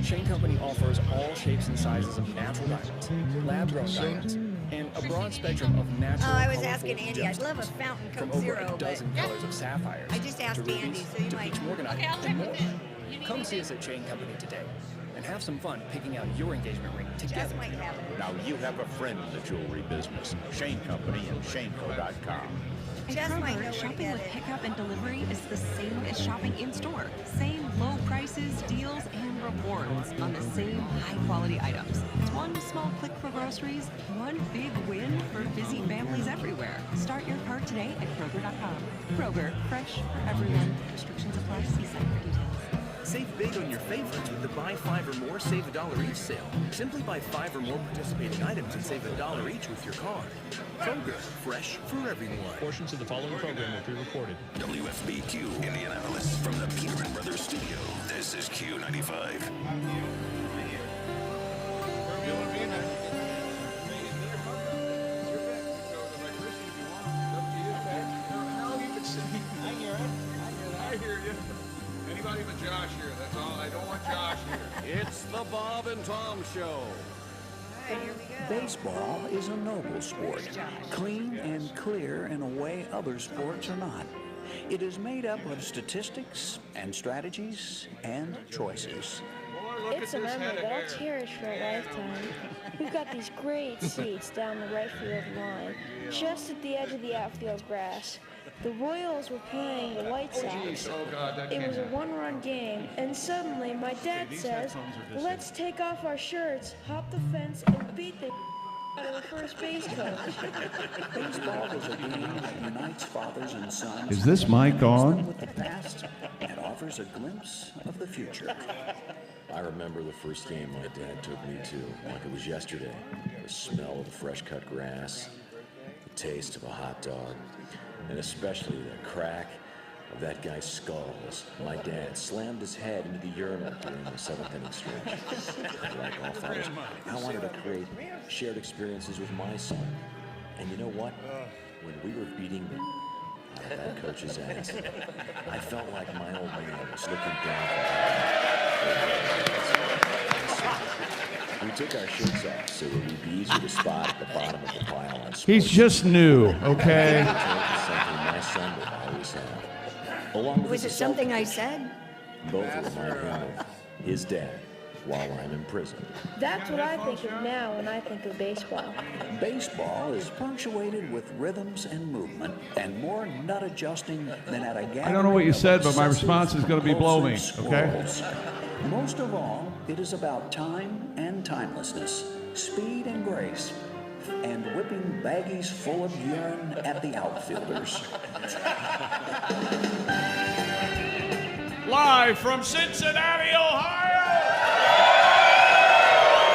Shane Company offers all shapes and sizes of natural diamonds, lab-grown diamonds, and a broad spectrum of natural. Oh, I was asking Andy. I'd love a fountain from Coke over Zero, a dozen but colors of sapphires. I just asked to rubies, Andy, so you to might. peach morganite, Okay, I'll check and more. with it. Come see us at Shane Company today and have some fun picking out your engagement ring together. Just might have it. Now you have a friend in the jewelry business. Shane Company and ShaneCo.com. Just might know where to shopping get with it. pickup and delivery is the same as shopping in store. Same low prices, deals, and rewards on the same high-quality items. It's one small click for groceries, one big win for busy families everywhere. Start your cart today at Kroger.com. Kroger, fresh for everyone. Restrictions apply. See site for details. Save big on your favorites with the Buy 5 or More, Save $1 each sale. Simply buy 5 or more participating items and save $1 each with your card. Kroger, fresh for everyone. Portions of the following program will be recorded. WFBQ, Indianapolis. From the Peterman Brothers studio, this is Q95. I hear you. Anybody but Josh here. That's all. I don't want Josh here. It's the Bob and Tom Show. All right, here we go. Baseball is a noble sport, clean and clear in a way other sports are not. It is made up of statistics and strategies and choices. It's a memory that I'll cherish for a lifetime. We've got these great seats down the right field line, just at the edge of the outfield grass. The Royals were playing the White Sox. It was a one-run game, and suddenly my dad says, "Let's take off our shirts, hop the fence, and beat the out of the first base coach." Baseball is a game that unites fathers and sons. Is this mic on? With the past and offers a glimpse of the future. I remember the first game my dad took me to, like it was yesterday. The smell of the fresh-cut grass, the taste of a hot dog, and especially the crack of that guy's skull as my dad slammed his head into the urinal during the seventh inning stretch. Like all fathers, I wanted to create shared experiences with my son. And you know what? When we were beating the out of that coach's ass, I felt like my old man was looking down from. We took our shirts off so that we'd be easier to spot at the bottom of the pile on sports. He's just new, okay? Something my son would always have. Along with Was it something I said? Both remind him of his dad while I'm in prison. That's what I think of now when I think of baseball. Baseball is punctuated with rhythms and movement and more nut adjusting than at a gathering. I don't know what you of said, but my obsessive, response is going to be blow me, compulsive okay? squirrels. Most of all, it is about time and timelessness, speed and grace, and whipping baggies full of urine at the outfielders. Live from Cincinnati, Ohio!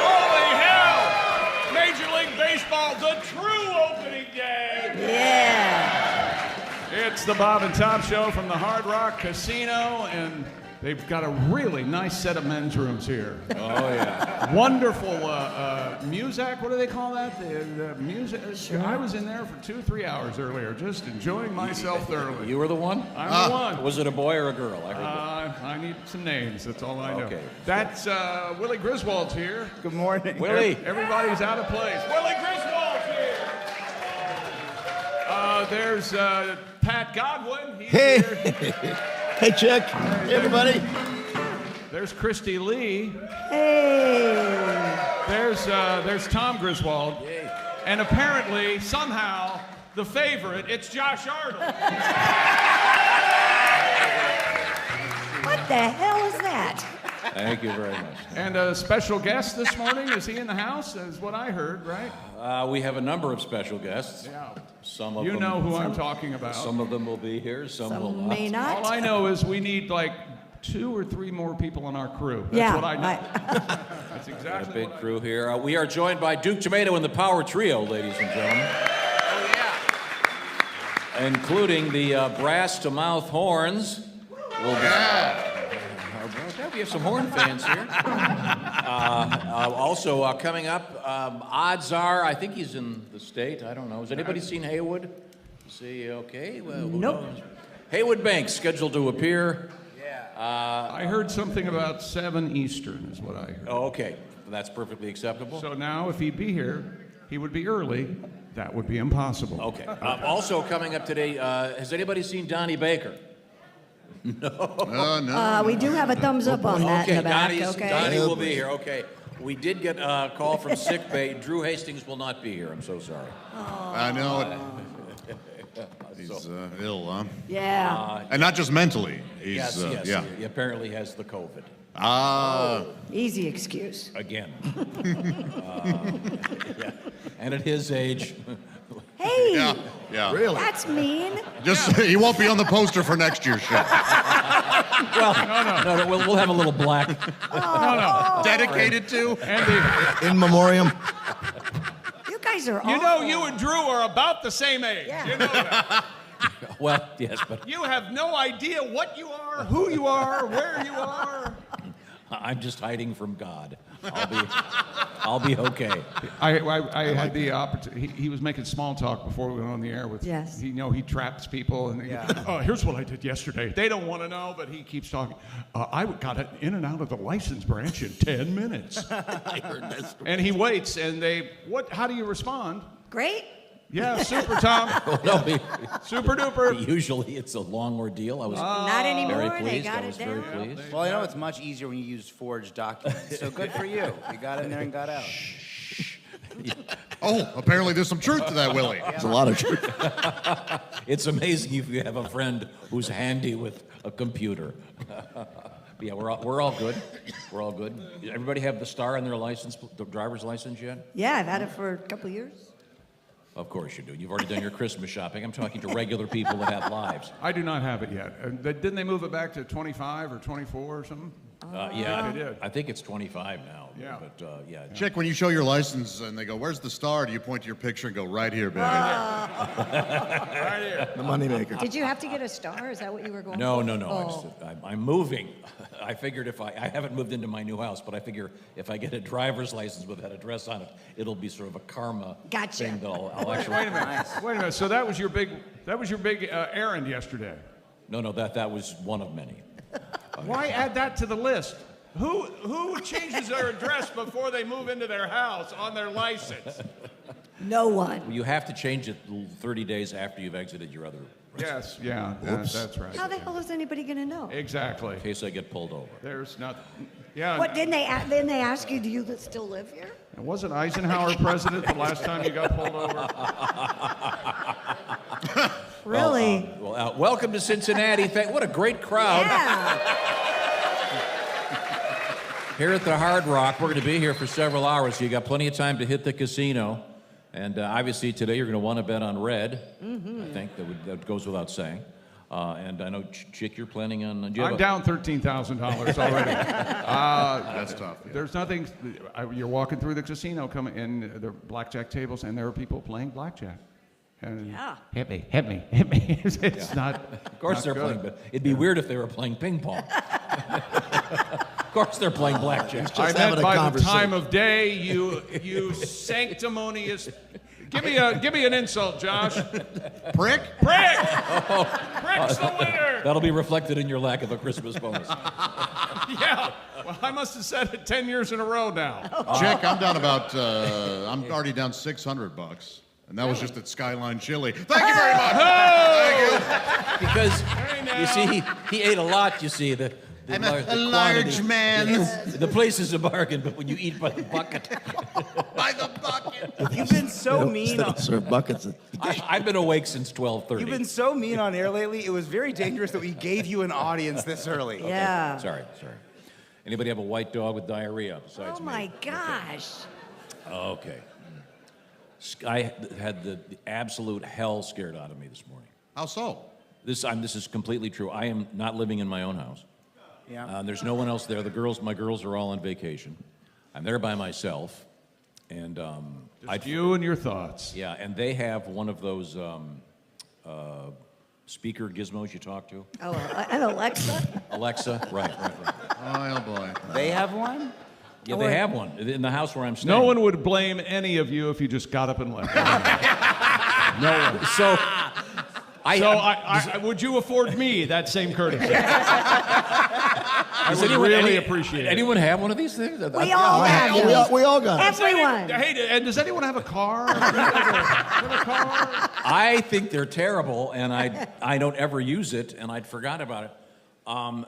Holy hell! Major League Baseball, the true opening game! Yeah! It's the Bob and Tom Show from the Hard Rock Casino, and they've got a really nice set of men's rooms here. Oh, yeah. Wonderful music. What do they call that? The music. I was in there for 2-3 hours earlier, just enjoying myself thoroughly. You were the one? I'm the one. Was it a boy or a girl? I heard I need some names. That's all I know. Okay. That's Willie Griswold's here. Good morning. Willie. Everybody's out of place. Willie Griswold's here. There's Pat Godwin. He's Hey. here. Hey, Chuck. Hey, everybody. There's Christy Lee. Hey! There's Tom Griswold. And apparently, somehow, the favorite, it's Josh Arnold. What the hell is that? Thank you very much. And a special guest this morning, is he in the house? Is what I heard, right? We have a number of special guests. Yeah. Some of You them, know who I'm talking about. Some of them will be here, some will not. May not. All I know is we need like 2 or 3 more people on our crew. That's Yeah, what I know. That's Got exactly a big what I crew here. We are joined by Duke Tumatoe and the Power Trio, ladies and gentlemen. Oh, yeah. Including the brass-to-mouth horns. We'll be, we have some horn fans here. Also, coming up, odds are, I think he's in the state. I don't know. Has anybody seen Heywood? See, okay. Well, Nope. Heywood Banks scheduled to appear I heard something about 7 Eastern is what I heard. Oh, okay. That's perfectly acceptable. So now if he'd be here, he would be early. That would be impossible. Okay. Also coming up today, has anybody seen Donnie Baker? No. No. We do have a thumbs up on that in the back. Donnie will be here. Okay. We did get a call from sick bay. Drew Hastings will not be here. I'm so sorry. I know it. He's ill, huh? Yeah. And not just mentally. He's, yes. Yeah. He apparently has the COVID. Easy excuse. Again. Yeah. And at his age. Hey. Yeah. Really? That's mean. Just he won't be on the poster for next year's show. Well, no. We'll have a little black. No. Dedicated to Andy. In memoriam. You guys are You awful. know, you and Drew are about the same age. Yeah. You know that. Well, yes, but You have no idea what you are, who you are, where you are. I'm just hiding from God. I'll be okay. I had the opportunity. He was making small talk before we went on the air with. Yes. He traps people and here's what I did yesterday. They don't want to know, but he keeps talking. I got it in and out of the license branch in 10 minutes. I heard that story. And he waits, and how do you respond? Great. Yeah, super, Tom. Super duper. Usually it's a long ordeal. I was Not anymore. very They pleased. got I was it very down. pleased. Well, I know it's much easier when you use forged documents. So good for you. You got in there and got out. Oh, apparently there's some truth to that, Willie. There's a lot of truth. It's amazing if you have a friend who's handy with a computer. Yeah, we're all good. We're all good. Everybody have the star on their license, the driver's license yet? Yeah, I've had it for a couple of years. Of course you do. You've already done your Christmas shopping. I'm talking to regular people that have lives. I do not have it yet. Didn't they move it back to 25 or 24 or something? Yeah, they did. I think it's 25 now. Yeah. But yeah. Chick, when you show your license and they go, "Where's the star?" Do you point to your picture and go, "Right here, baby"? Right here. The moneymaker. Did you have to get a star? Is that what you were going No. for? Oh. I'm moving. I figured if I haven't moved into my new house, but I figure if I get a driver's license with that address on it, it'll be sort of a karma Gotcha. thing that I'll actually. Wait a minute. So that was your big errand yesterday. No, that was one of many. Why add that to the list? Who changes their address before they move into their house on their license? No one. You have to change it 30 days after you've exited your other residence. Yes, yeah, that's right. How the hell is anybody going to know? Exactly. In case I get pulled over. There's nothing. Yeah. What, didn't they ask you, do you still live here? Wasn't Eisenhower president the last time you got pulled over? Really? Welcome to Cincinnati. What a great crowd. Yeah. Here at the Hard Rock, we're going to be here for several hours, so you got plenty of time to hit the casino. And obviously today you're going to want to bet on red. Mm-hmm. I think that goes without saying. And I know, Chick, you're planning on... I'm down $13,000 already. That's tough. Yeah. There's nothing... You're walking through the casino, coming in the blackjack tables, and there are people playing blackjack. And Yeah. Hit me. It's not... Of course not they're good. playing, but it'd be weird if they were playing ping pong. Of course they're playing blackjack. I meant by the time of day, you sanctimonious... Give me an insult, Josh. Prick? Prick! Prick's the winner! That'll be reflected in your lack of a Christmas bonus. Yeah. Well, I must have said it 10 years in a row now. Chick, I'm down about. I'm already down $600, and that was just at Skyline Chili. Thank you very much. Thank you. Because you see, he ate a lot. You see, I'm a large man. The place is a bargain, but when you eat by the bucket. By the bucket. You've been so mean. Serve buckets. I've been awake since 12:30. You've been so mean on air lately. It was very dangerous that we gave you an audience this early. Yeah. Sorry. Anybody have a white dog with diarrhea besides Oh, me? my gosh. Okay. I had the absolute hell scared out of me this morning. How so? This is completely true. I am not living in my own house. Yeah. There's no one else there. My girls are all on vacation. I'm there by myself, and Just you and your thoughts. Yeah, and they have one of those speaker gizmos you talk to. Oh, an Alexa? Alexa, right. Oh boy. They have one? Yeah, they have one in the house where I'm staying. No one would blame any of you if you just got up and left. No one. So, would you afford me that same courtesy? I would really appreciate it. Anyone have one of these things? We all have them. We all got it. Everyone. Hey, and does anyone have a car? Have a car? I think they're terrible, and I don't ever use it, and I'd forgot about it.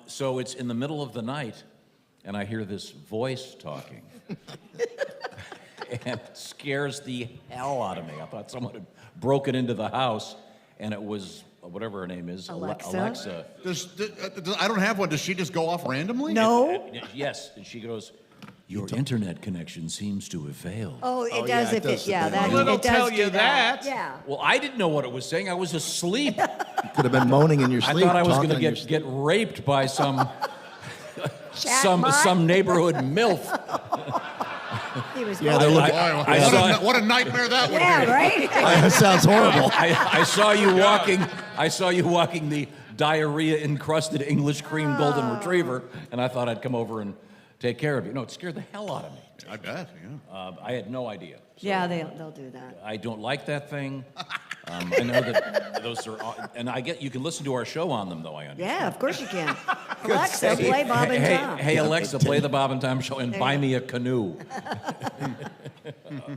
So it's in the middle of the night, and I hear this voice talking. And it scares the hell out of me. I thought someone had broken into the house, and it was whatever her name is, Alexa. I don't have one. Does she just go off randomly? No. Yes, and she goes, "Your internet connection seems to have failed." Oh, it does if it, yeah, that, Well, it'll it does tell do you that. Yeah. Well, I didn't know what it was saying. I was asleep. You could have been moaning in your I sleep. thought I was talking going in your to sleep. get raped by some Chatbot? some neighborhood MILF. He was Yeah, they're looking. What a nightmare that would Yeah, be. right? That sounds horrible. I saw you walking. I saw you walking the diarrhea-encrusted English cream golden retriever, and I thought I'd come over and take care of you. No, it scared the hell out of me. I bet, yeah. I had no idea. So Yeah, they'll do that. I don't like that thing. I know that those are, and I get you can listen to our show on them, though. I understand. Yeah, of course you can. Alexa, play Bob and Tom. Hey, Alexa, play the Bob and Tom show and buy me a canoe.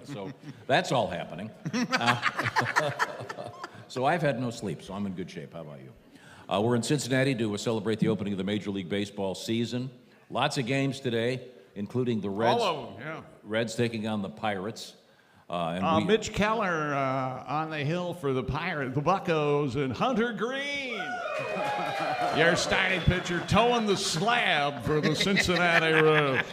So that's all happening. So I've had no sleep, so I'm in good shape. How about you? We're in Cincinnati to celebrate the opening of the Major League Baseball season. Lots of games today, including the Reds. All of them, yeah. Reds taking on the Pirates. And Mitch Keller on the hill for the Pirates, the Buccos, and Hunter Green, your starting pitcher, towing the slab for the Cincinnati Reds.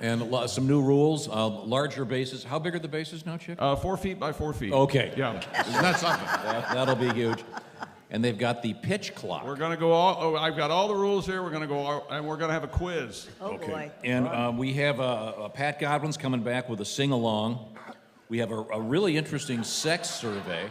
And some new rules, larger bases. How big are the bases now, Chick? 4 feet by 4 feet. Okay. Yeah. Isn't that something? That'll be huge. And they've got the pitch clock. We're going to go I've got all the rules here. We're going to go and we're going to have a quiz. Oh, boy. And we have Pat Godwin's coming back with a sing-along. We have a really interesting sex survey.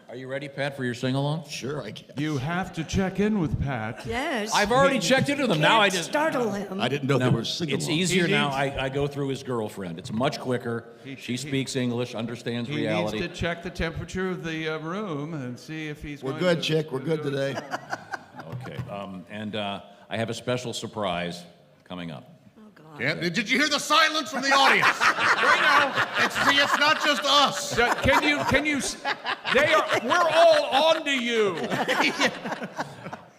Are you ready, Pat, for your sing-along? Sure, I guess. You have to check in with Pat. Yes. I've already checked into them. Now I just startle him. I didn't know there were sing-alongs. It's easier now. I go through his girlfriend. It's much quicker. She speaks English, understands reality. He needs to check the temperature of the room and see if he's. We're good, Chick. We're good today. Okay. And I have a special surprise coming up. Yeah, did you hear the silence from the audience? Right now, it's not just us. Can you? We're all on to you.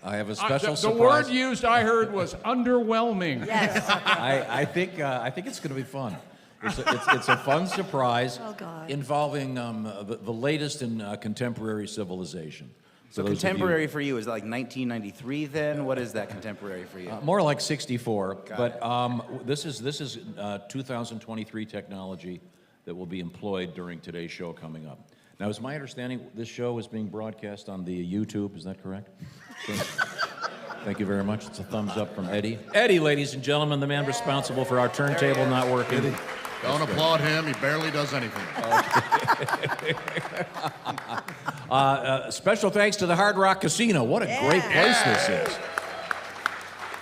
I have a special the surprise. word used I heard was underwhelming. Yes. I think it's going to be fun. It's a fun surprise involving the latest in contemporary civilization. So contemporary for you is like 1993 then? What is that contemporary for you? More like 64. But this is 2023 technology that will be employed during today's show coming up. Now, is my understanding this show is being broadcast on the YouTube? Is that correct? Thank you very much. It's a thumbs up from Eddie. Eddie, ladies and gentlemen, the man responsible for our turntable not working. Don't applaud him. He barely does anything. Special thanks to the Hard Rock Casino. What a great place this is.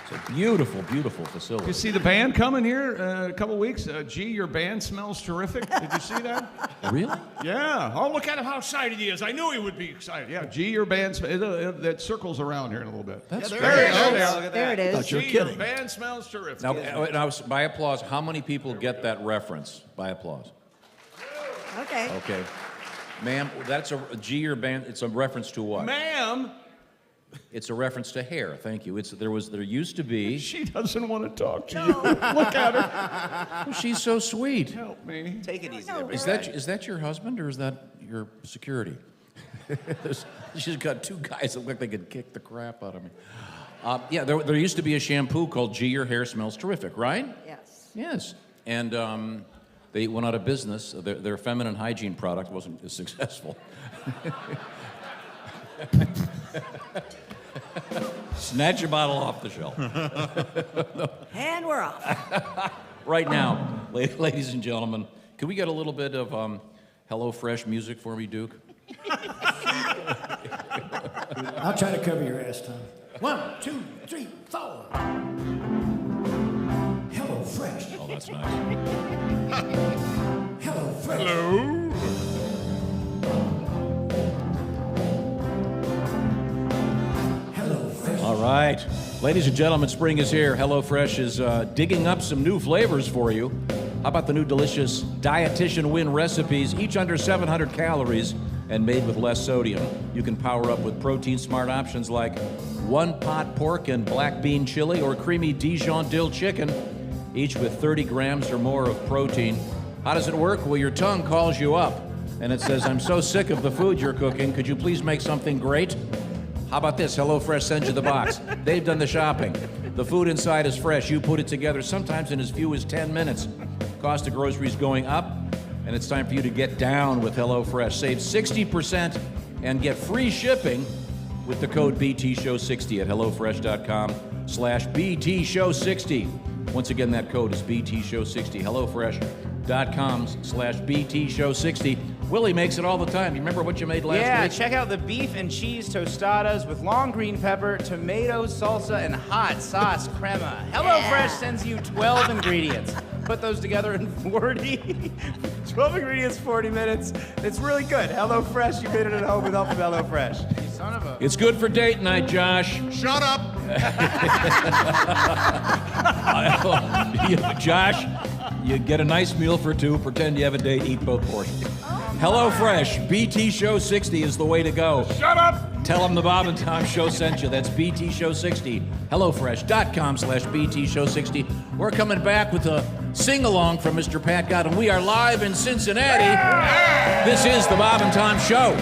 It's a beautiful, beautiful facility. You see the band coming here in a couple weeks? Gee, your band smells terrific. Did you see that? Really? Yeah. Oh, look at him, how excited he is. I knew he would be excited. Yeah, Gee, your band that circles around here in a little bit. That's there great. There it is. Thought you were Gee, kidding. your band smells terrific. Now, by applause, how many people get that reference? By applause. Okay. Okay. Ma'am, that's a G your band. It's a reference to what? Ma'am. It's a reference to hair. Thank you. There used to be. She doesn't want to talk to you. Look at her. Well, she's so sweet. Help me. Take it easy. Is that your husband or is that your security? She's got two guys that look like they could kick the crap out of me. Yeah, there used to be a shampoo called G Your Hair Smells Terrific, right? Yes. Yes. And they went out of business. Their feminine hygiene product wasn't as successful. Snatch your bottle off the shelf. And we're off. Right now, ladies and gentlemen, can we get a little bit of HelloFresh music for me, Duke? I'll try to cover your ass, Tom. 1, 2, 3, 4. HelloFresh. Oh, that's nice. HelloFresh. Hello. All right. Ladies and gentlemen, spring is here. HelloFresh is digging up some new flavors for you. How about the new delicious Dietitian Win recipes, each under 700 calories and made with less sodium. You can power up with protein-smart options like one-pot pork and black bean chili or creamy Dijon dill chicken, each with 30 grams or more of protein. How does it work? Well, your tongue calls you up, and it says, I'm so sick of the food you're cooking. Could you please make something great? How about this? HelloFresh sends you the box. They've done the shopping. The food inside is fresh. You put it together sometimes in as few as 10 minutes. Cost of groceries going up, and it's time for you to get down with HelloFresh. Save 60% and get free shipping with the code BTShow60 at HelloFresh.com/BTShow60. Once again, that code is BTShow60. HelloFresh.com/BTShow60. Willie makes it all the time. You remember what you made last week? Yeah, check out the beef and cheese tostadas with long green pepper, tomatoes, salsa, and hot sauce crema. HelloFresh sends you 12 ingredients. Put those together in 12 ingredients, 40 minutes. It's really good. HelloFresh, you made it at home with help of HelloFresh. You son of a... It's good for date night, Josh. Shut up! Josh, you get a nice meal for two, pretend you have a date, eat both portions. HelloFresh, BT Show 60 is the way to go. Shut up! Tell them the Bob and Tom Show sent you. That's BT Show 60. HelloFresh.com/BT Show 60. We're coming back with a sing-along from Mr. Pat Godwin. We are live in Cincinnati. Yeah! This is the Bob and Tom Show.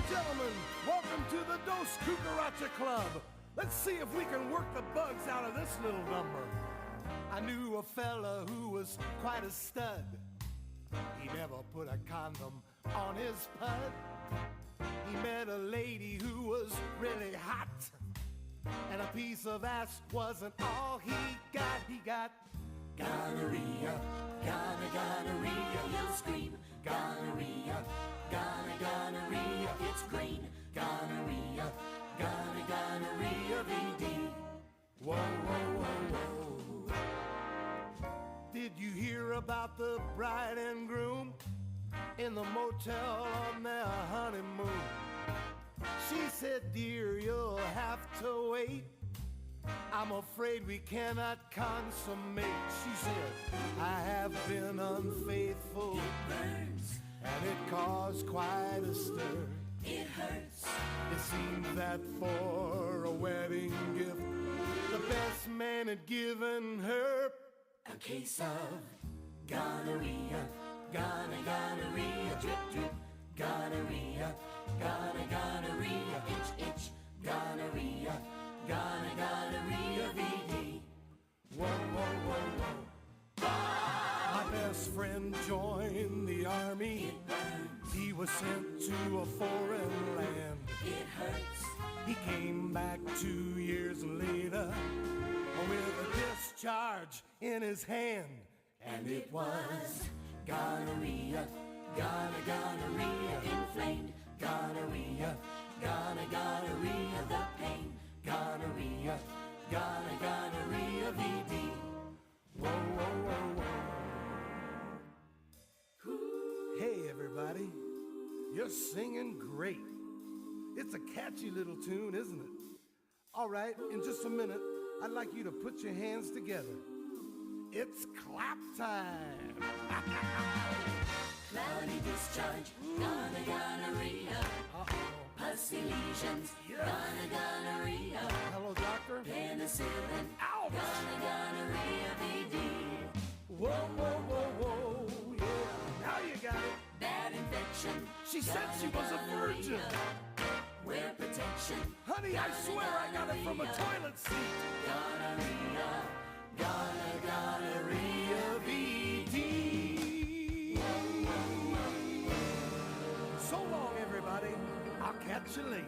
Gentlemen, welcome to the Dos Cucaracha Club. Let's see if we can work the bugs out of this little number. I knew a fella who was quite a stud. He never put a condom on his pud. He met a lady who was really hot, and a piece of ass wasn't all he got. He got gonorrhea, gonorrhea, you'll scream. Gonorrhea, gonorrhea, it's green. Gonorrhea, gonorrhea, VD. Whoa, whoa, whoa, whoa. Did you hear about the bride and groom in the motel on their honeymoon? She said, dear, you'll have to wait. I'm afraid we cannot consummate. She said, I have been unfaithful. It burns. And it caused quite a stir. It hurts. It seems that for a wedding gift, the best man had given her a case of gonorrhea. Gonorrhea, drip, drip. Gonorrhea, gonorrhea, itch, itch. Gonorrhea, gonorrhea, VD. Whoa, whoa, whoa, whoa. My best friend joined the army. He was sent to a foreign land. It hurts. He came back 2 years later with a discharge in his hand. And it was gonorrhea, gonorrhea, inflamed. Gonorrhea, gonorrhea, the pain. Gonorrhea, gonorrhea, VD. Whoa, whoa, whoa, whoa. Hey, everybody. You're singing great. It's a catchy little tune, isn't it? All right, in just a minute, I'd like you to put your hands together. It's clap time. Cloudy discharge, gonorrhea. Pussy lesions, gonorrhea. Hello, doctor. Penicillin, gonorrhea VD. Whoa, whoa, whoa, whoa, yeah. Now you got it. Bad infection. She said she was a virgin. Wear protection. Honey, I swear I got it from a toilet seat. Gonorrhea, Gonorrhea VD. So long, everybody. I'll catch you later.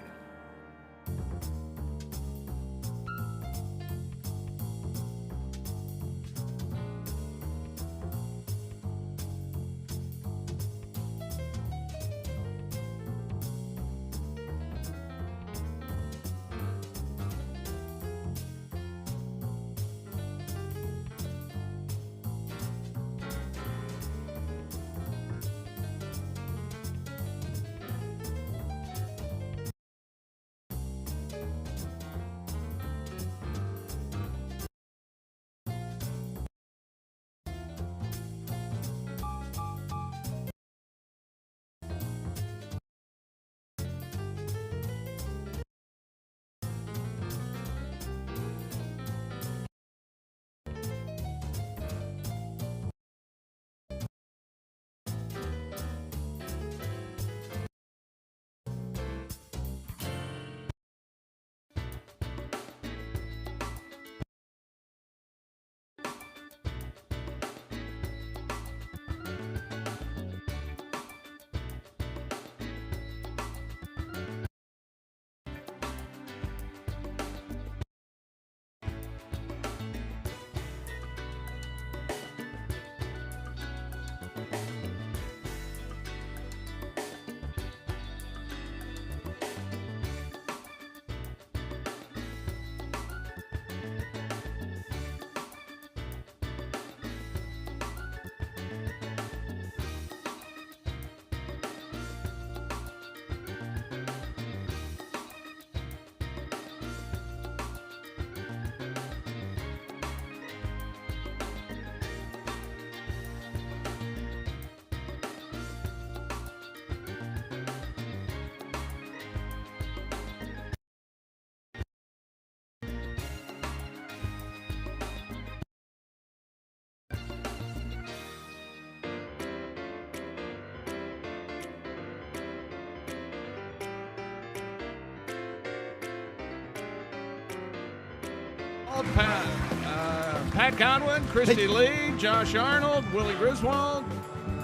Pat Godwin, Christy Lee, Josh Arnold, Willie Griswold.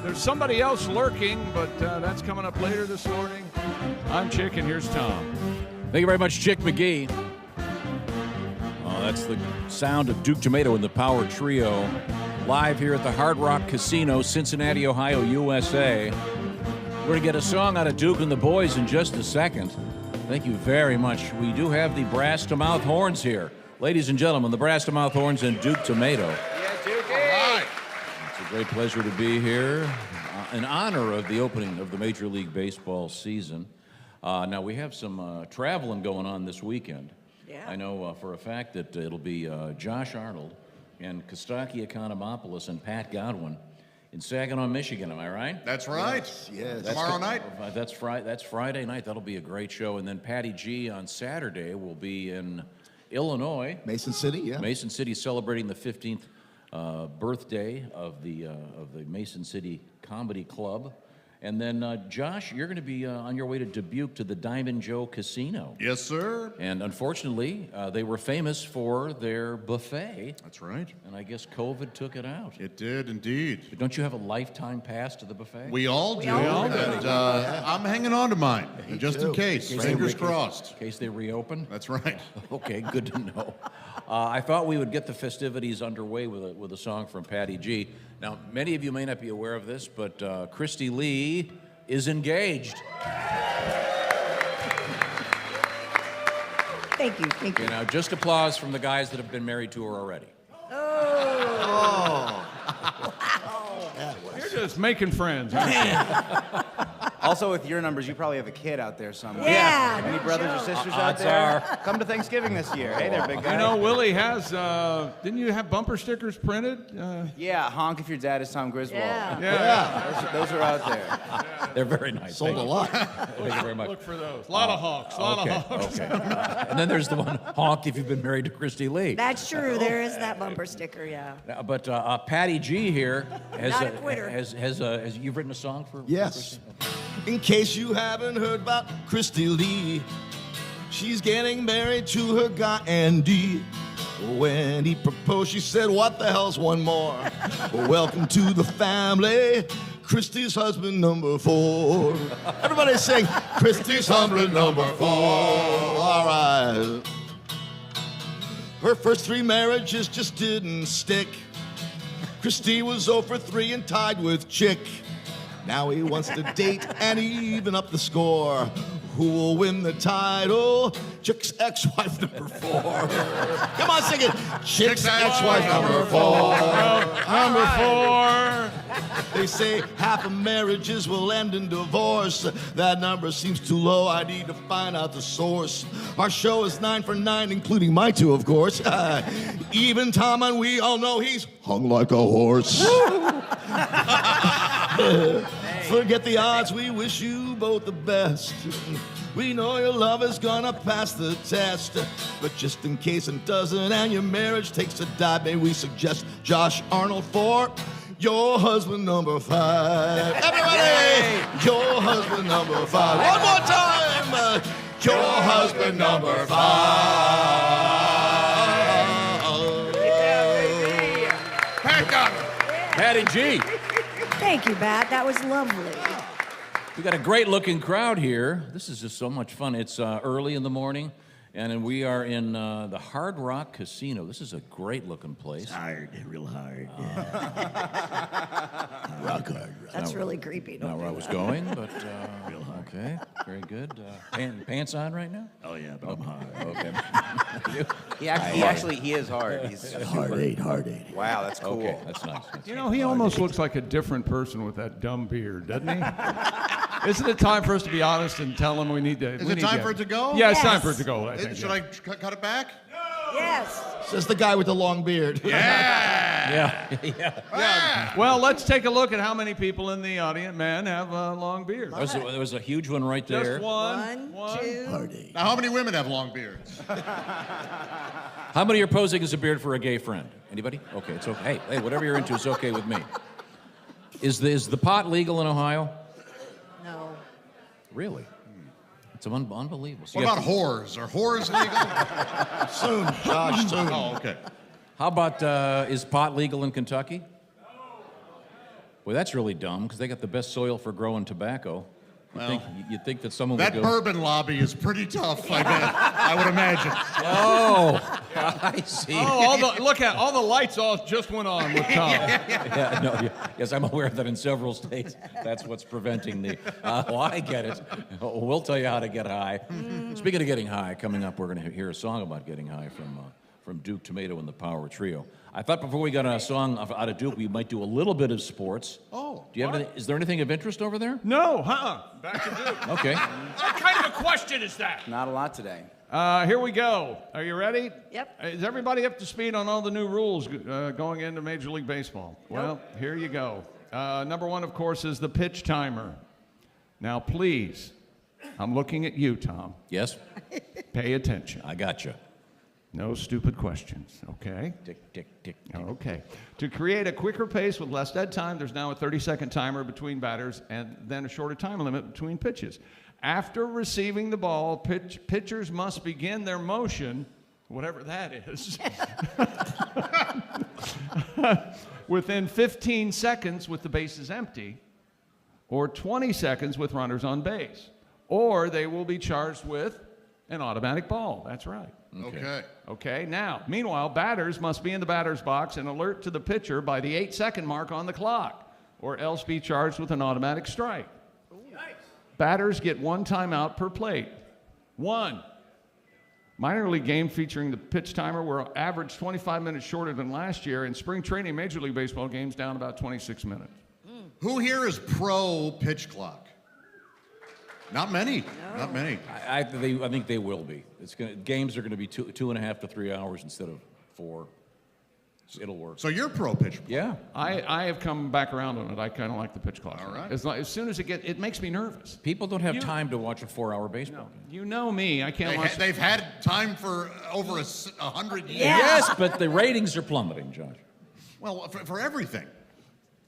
There's somebody else lurking, but that's coming up later this morning. I'm Chick, and here's Tom. Thank you very much, Chick McGee. Oh, that's the sound of Duke Tumatoe and the Power Trio, live here at the Hard Rock Casino, Cincinnati, Ohio, USA. We're going to get a song out of Duke and the boys in just a second. Thank you very much. We do have the brass-to-mouth horns here. Ladies and gentlemen, the brass-to-mouth horns and Duke Tumatoe. Yeah, Duke. Right. It's a great pleasure to be here in honor of the opening of the Major League Baseball season. Now, we have some traveling going on this weekend. Yeah. I know for a fact that it'll be Josh Arnold and Kostaki Economopoulos and Pat Godwin in Saginaw, Michigan. Am I right? That's right. Yes. Tomorrow night. That's Friday night. That'll be a great show. And then Patty G on Saturday will be in Illinois. Mason City, yeah. Mason City celebrating the 15th birthday of the Mason City Comedy Club. And then, Josh, you're going to be on your way to Dubuque to the Diamond Joe Casino. Yes, sir. And unfortunately, they were famous for their buffet. That's right. And I guess COVID took it out. It did, indeed. But don't you have a lifetime pass to the buffet? We all do. And I'm hanging on to mine, just in case. Fingers crossed. In case they reopen? That's right. Okay, good to know. I thought we would get the festivities underway with a song from Patty G. Now, many of you may not be aware of this, but Christy Lee is engaged. Thank you, thank you. You know, just applause from the guys that have been married to her already. You're just making friends. Aren't you? Also, with your numbers, you probably have a kid out there somewhere. Yeah, Any no brothers or joke. sisters out Odds there? are. Come to Thanksgiving this year. Hey there, big guy. You know, Willie has, didn't you have bumper stickers printed? Yeah, honk if your dad is Tom Griswold. Yeah. Those are out there. They're very nice. Sold a lot. Thank you very much. Look for those. A lot of honks. A lot of honks. Okay. And then there's the one, honk if you've been married to Christy Lee. That's true. There is that bumper sticker, yeah. But Patty G here has, Not a quitter. has you've written a song for Yes. Christy? In case you haven't heard about Christy Lee, she's getting married to her guy Andy. When he proposed, she said, "What the hell's one more?" Welcome to the family. Christy's husband number 4. Everybody sing, Christy's husband number 4. All right. Her first 3 marriages just didn't stick. Christy was 0 for 3 and tied with Chick. Now he wants to date and even up the score. Who will win the title? Chick's ex-wife number 4. Come on, sing it. Chick's ex-wife number 4. Number 4. They say half of marriages will end in divorce. That number seems too low. I need to find out the source. Our show is 9 for 9, including my 2, of course. Even Tom, and we all know he's hung like a horse. Forget the odds, we wish you both the best. We know your love is gonna pass the test. But just in case it doesn't and your marriage takes a dive, may we suggest Josh Arnold for your husband number 5. Everybody! Your husband number 5. One more time! Your husband number 5. Patty G. Thank you, Bat. That was lovely. We got a great looking crowd here. This is just so much fun. It's early in the morning, and we are in the Hard Rock Casino. This is a great looking place. Hard, real hard. Rock hard. That's really creepy. Not where I was going, but okay, very good. Pants on right now? Oh yeah, but I'm hard. Okay. He is hard. He's Hard 8, hard 8. Wow, that's cool. Okay, that's nice. You know, he almost looks like a different person with that dumb beard, doesn't he? Isn't it time for us to be honest and tell him we need to? Is it time for it to go? Yeah, it's time for it to go. I think, Should I cut it back? Yes. Says the guy with the long beard. Yeah. Well, let's take a look at how many people in the audience, man, have long beards. There was a huge one right there. Just one. 2. Hard 8. Now, how many women have long beards? How many are posing as a beard for a gay friend? Anybody? Okay, it's okay. Hey, whatever you're into is okay with me. Is the pot legal in Ohio? No. Really? It's unbelievable. So What about whores? Are whores legal? Soon, Josh, soon. Oh, okay. How about, is pot legal in Kentucky? Well, that's really dumb, because they got the best soil for growing tobacco. You'd think that someone would That go... bourbon lobby is pretty tough, I would imagine. Oh, I see. Oh, look at all the lights all just went on with Tom. Yes, I'm aware that in several states, that's what's preventing the... well, I get it. We'll tell you how to get high. Speaking of getting high, coming up, we're going to hear a song about getting high from Duke, Tumatoe, and the Power Trio. I thought before we got a song out of Duke, we might do a little bit of sports. Oh. Do you have is there anything of interest over there? No, back to Duke. Okay. What kind of a question is that? Not a lot today. Here we go. Are you ready? Yep. Is everybody up to speed on all the new rules going into Major League Baseball? Well, here you go. Number 1, of course, is the pitch timer. Now, please, I'm looking at you, Tom. Yes? Pay attention. I got you. No stupid questions, okay? Tick. Okay. To create a quicker pace with less dead time, there's now a 30-second timer between batters and then a shorter time limit between pitches. After receiving the ball, pitchers must begin their motion, whatever that is, within 15 seconds with the bases empty, or 20 seconds with runners on base, or they will be charged with an automatic ball. That's right. Okay, now, meanwhile, batters must be in the batter's box and alert to the pitcher by the 8-second mark on the clock, or else be charged with an automatic strike. Batters get 1 timeout per plate. 1. Minor league game featuring the pitch timer were averaged 25 minutes shorter than last year, and spring training Major League Baseball games down about 26 minutes. Who here is pro pitch clock? Not many. Not many. I think they will be. Games are going to be 2.5 to 3 hours instead of 4. It'll work. So you're pro pitch clock. Yeah. I have come back around on it. I kind of like the pitch clock. All right. As soon as it makes me nervous. People don't have time to watch a 4-hour baseball game. You know me. I can't watch. They've had time for over 100 years. Yes, but the ratings are plummeting, Josh. Well, for everything.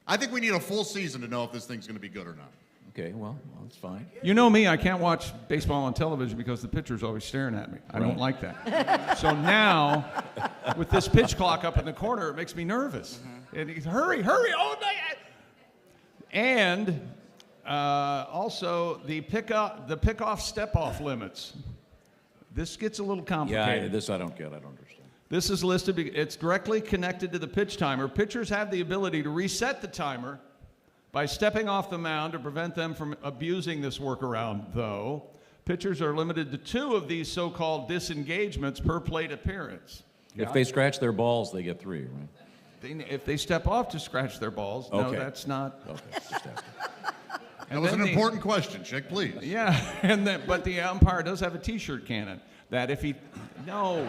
I think we need a full season to know if this thing's going to be good or not. Okay, well, that's fine. You know me, I can't watch baseball on television because the pitcher's always staring at me. I don't like that. So now, with this pitch clock up in the corner, it makes me nervous. And he's, hurry, oh, my. And also the pick-off, step-off limits. This gets a little complicated. Yeah, this I don't get. I don't understand. This is listed, it's directly connected to the pitch timer. Pitchers have the ability to reset the timer by stepping off the mound to prevent them from abusing this workaround, though. Pitchers are limited to 2 of these so-called disengagements per plate appearance. If they scratch their balls, they get 3, right? If they step off to scratch their balls, no, that's not. Okay, just asking. That was an important question, Chick, please. Yeah, but the umpire does have a T-shirt cannon that if he... No.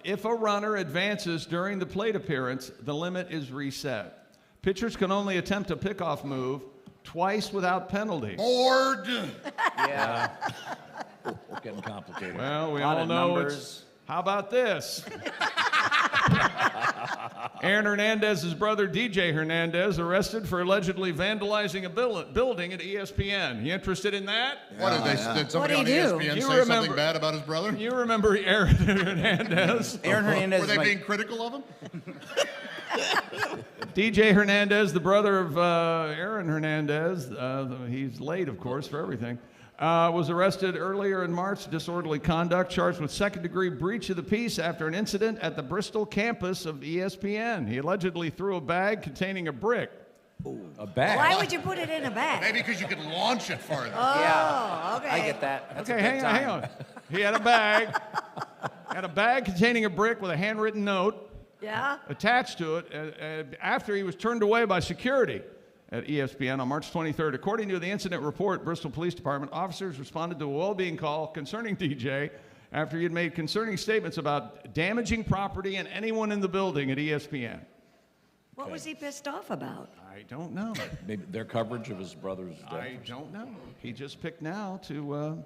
If a runner advances during the plate appearance, the limit is reset. Pitchers can only attempt a pickoff move twice without penalty. Bored! Yeah. We're getting complicated. Well, we all know it's... How about this? Aaron Hernandez's brother, DJ Hernandez, arrested for allegedly vandalizing a building at ESPN. You interested in that? Did somebody on ESPN say something bad about his brother? You remember Aaron Hernandez? Aaron Hernandez. Were they being critical of him? DJ Hernandez, the brother of Aaron Hernandez, he's late, of course, for everything, was arrested earlier in March, disorderly conduct, charged with second-degree breach of the peace after an incident at the Bristol campus of ESPN. He allegedly threw a bag containing a brick. Ooh, a bag? Why would you put it in a bag? Maybe because you could launch it farther. Oh, okay. I get that. That's Okay, hang on. He had a bag containing a brick with a handwritten note attached to it after he was turned away by security at ESPN on March 23rd. According to the incident report, Bristol Police Department officers responded to a well-being call concerning DJ after he had made concerning statements about damaging property and anyone in the building at ESPN. What was he pissed off about? I don't know. Maybe their coverage of his brother's death. I don't know. He just picked now to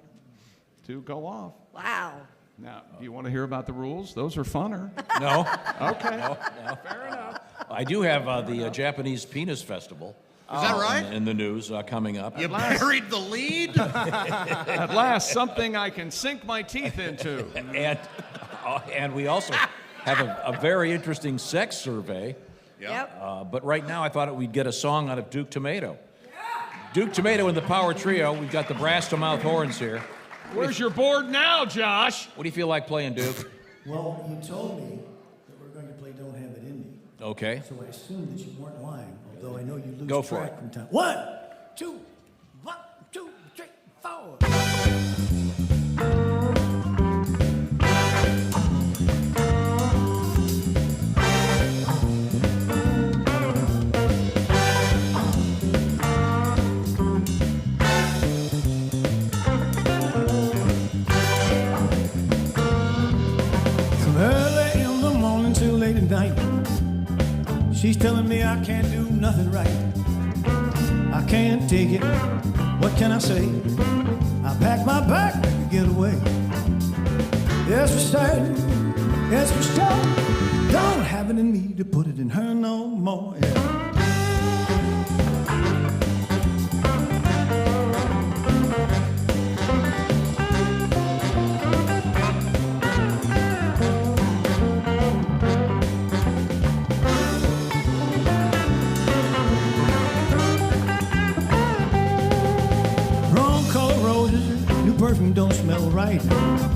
go off. Wow. Now, do you want to hear about the rules? Those are funner. No. Okay. No. Fair enough. I do have the Japanese Penis Festival. Is that right? In the news coming up. You buried the lead? At last, something I can sink my teeth into. And we also have a very interesting sex survey. Yep. But right now, I thought we'd get a song out of Duke Tumatoe. Duke Tumatoe and the Power Trio. We've got the brass to mouth horns here. Where's your board now, Josh? What do you feel like playing, Duke? Well, you told me that we're going to play Don't Have It In Me. Okay. So I assumed that you weren't lying, although I know you lose Go for track it. from time. 1, 2, 3, 4. She's telling me I can't do nothing right. I can't take it. What can I say? I pack my bag to get away. Yes, for certain. Yes, for sure. Don't have it in me to put it in her no more. Yeah. Perfume don't smell right.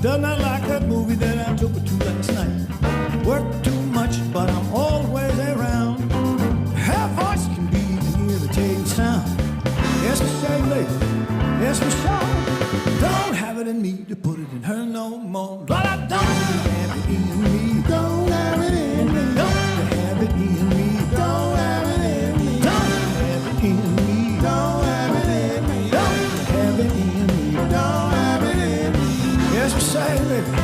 Does not like that movie that I took her to last night. Work too much, but I'm always around. Her voice can be an irritating sound. Yes, for say lady. Yes, for sure. Don't have it in me to put it in her no more. But I don't have it in me. Don't have it in me. Don't have it in me. Don't have it in me. Don't baby.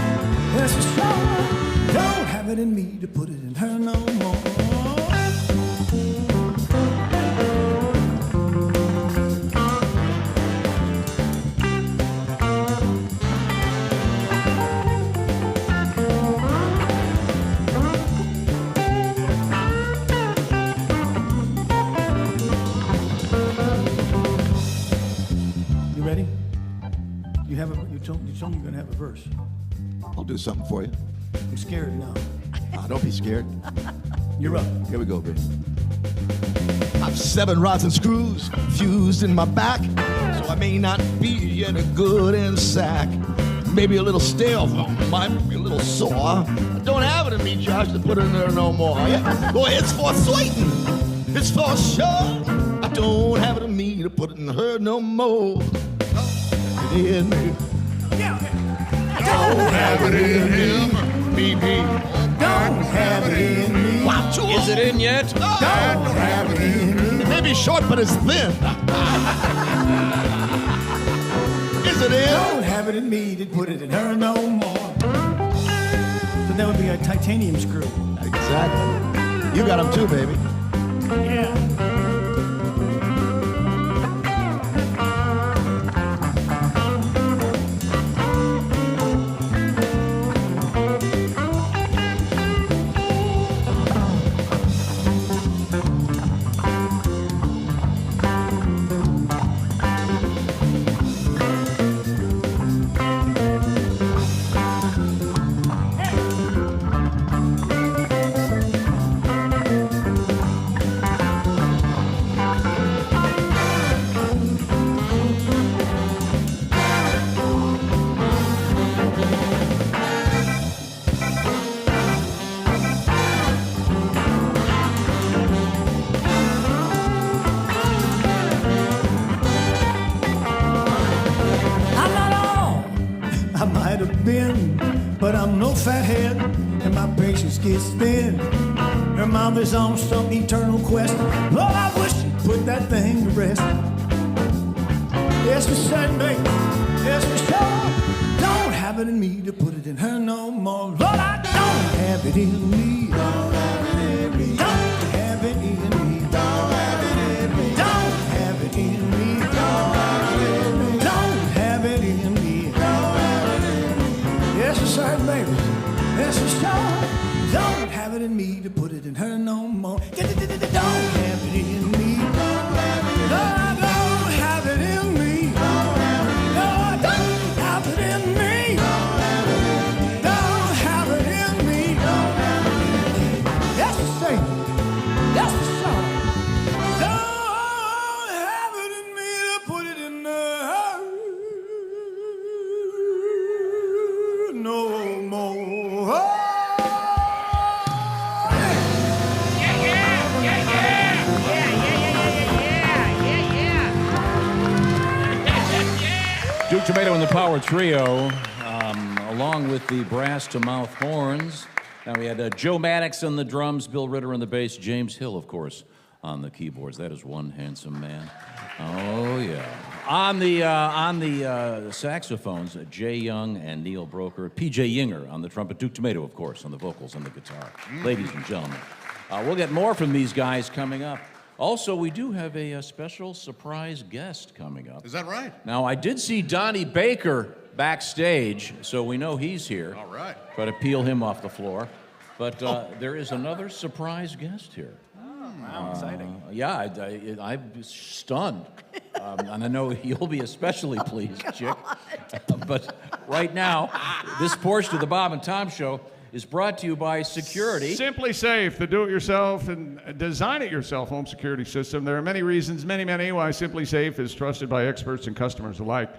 That's for sure. Don't have it in me to put it in her no more. You told me you're gonna have a verse. I'll do something for you. I'm scared now. Don't be scared. You're up. Here we go, baby. I've 7 rods and screws fused in my back, so I may not be any good in sack. Maybe a little stale, might be a little sore. I don't have it in me, Josh, to put it in there no more. Yeah? Boy, it's for certain. It's for sure. I don't have it in me to put it in her no more. It in me. Don't have it in him. Me. Don't have it in me. Is it in yet? Don't have it in me. It may be short, but it's thin. Is it in? Don't have it in me to put it in her no more. So that would be a titanium screw. Exactly. You got them too, baby. Yeah. Fathead, and my patience gets thin. Her mouth is on some eternal quest. Lord, I wish you'd put that thing to rest. Yes, for certain, baby. Yes, for sure. Don't have it in me to put it in her no more. Lord, I don't have it in me. Don't have it in me. Don't have it in me. Don't have it in me. Don't have it in me. Don't have it in me. Don't have it in me. Don't have it in me. Yes, for certain, baby. Yes, for sure. Don't have it in me to put it in her no more. Don't have it in me. No, I don't have it in me. No, I don't have it in me. Don't have it in me. Yes, say. Yes, for sure. Don't have it in me to put it in her no more. Duke Tomato and the Power Trio, along with the brass to mouth horns. Now we had Joe Maddox on the drums, Bill Ritter on the bass, James Hill, of course, on the keyboards. That is one handsome man. Oh yeah. On the saxophones, Jay Young and Neil Broker, P.J. Yinger on the trumpet, Duke Tomato, of course, on the vocals and the guitar. Ladies and gentlemen, we'll get more from these guys coming up. Also, we do have a special surprise guest coming up. Is that right? Now, I did see Donnie Baker backstage, so we know he's here. All right. Try to peel him off the floor. But there is another surprise guest here. Wow, exciting. Yeah, I'm stunned. And I know you'll be especially pleased, Chick. But right now, this portion of the Bob and Tom Show is brought to you by Security. SimpliSafe, the do-it-yourself and design-it-yourself home security system. There are many reasons, many, why SimpliSafe is trusted by experts and customers alike.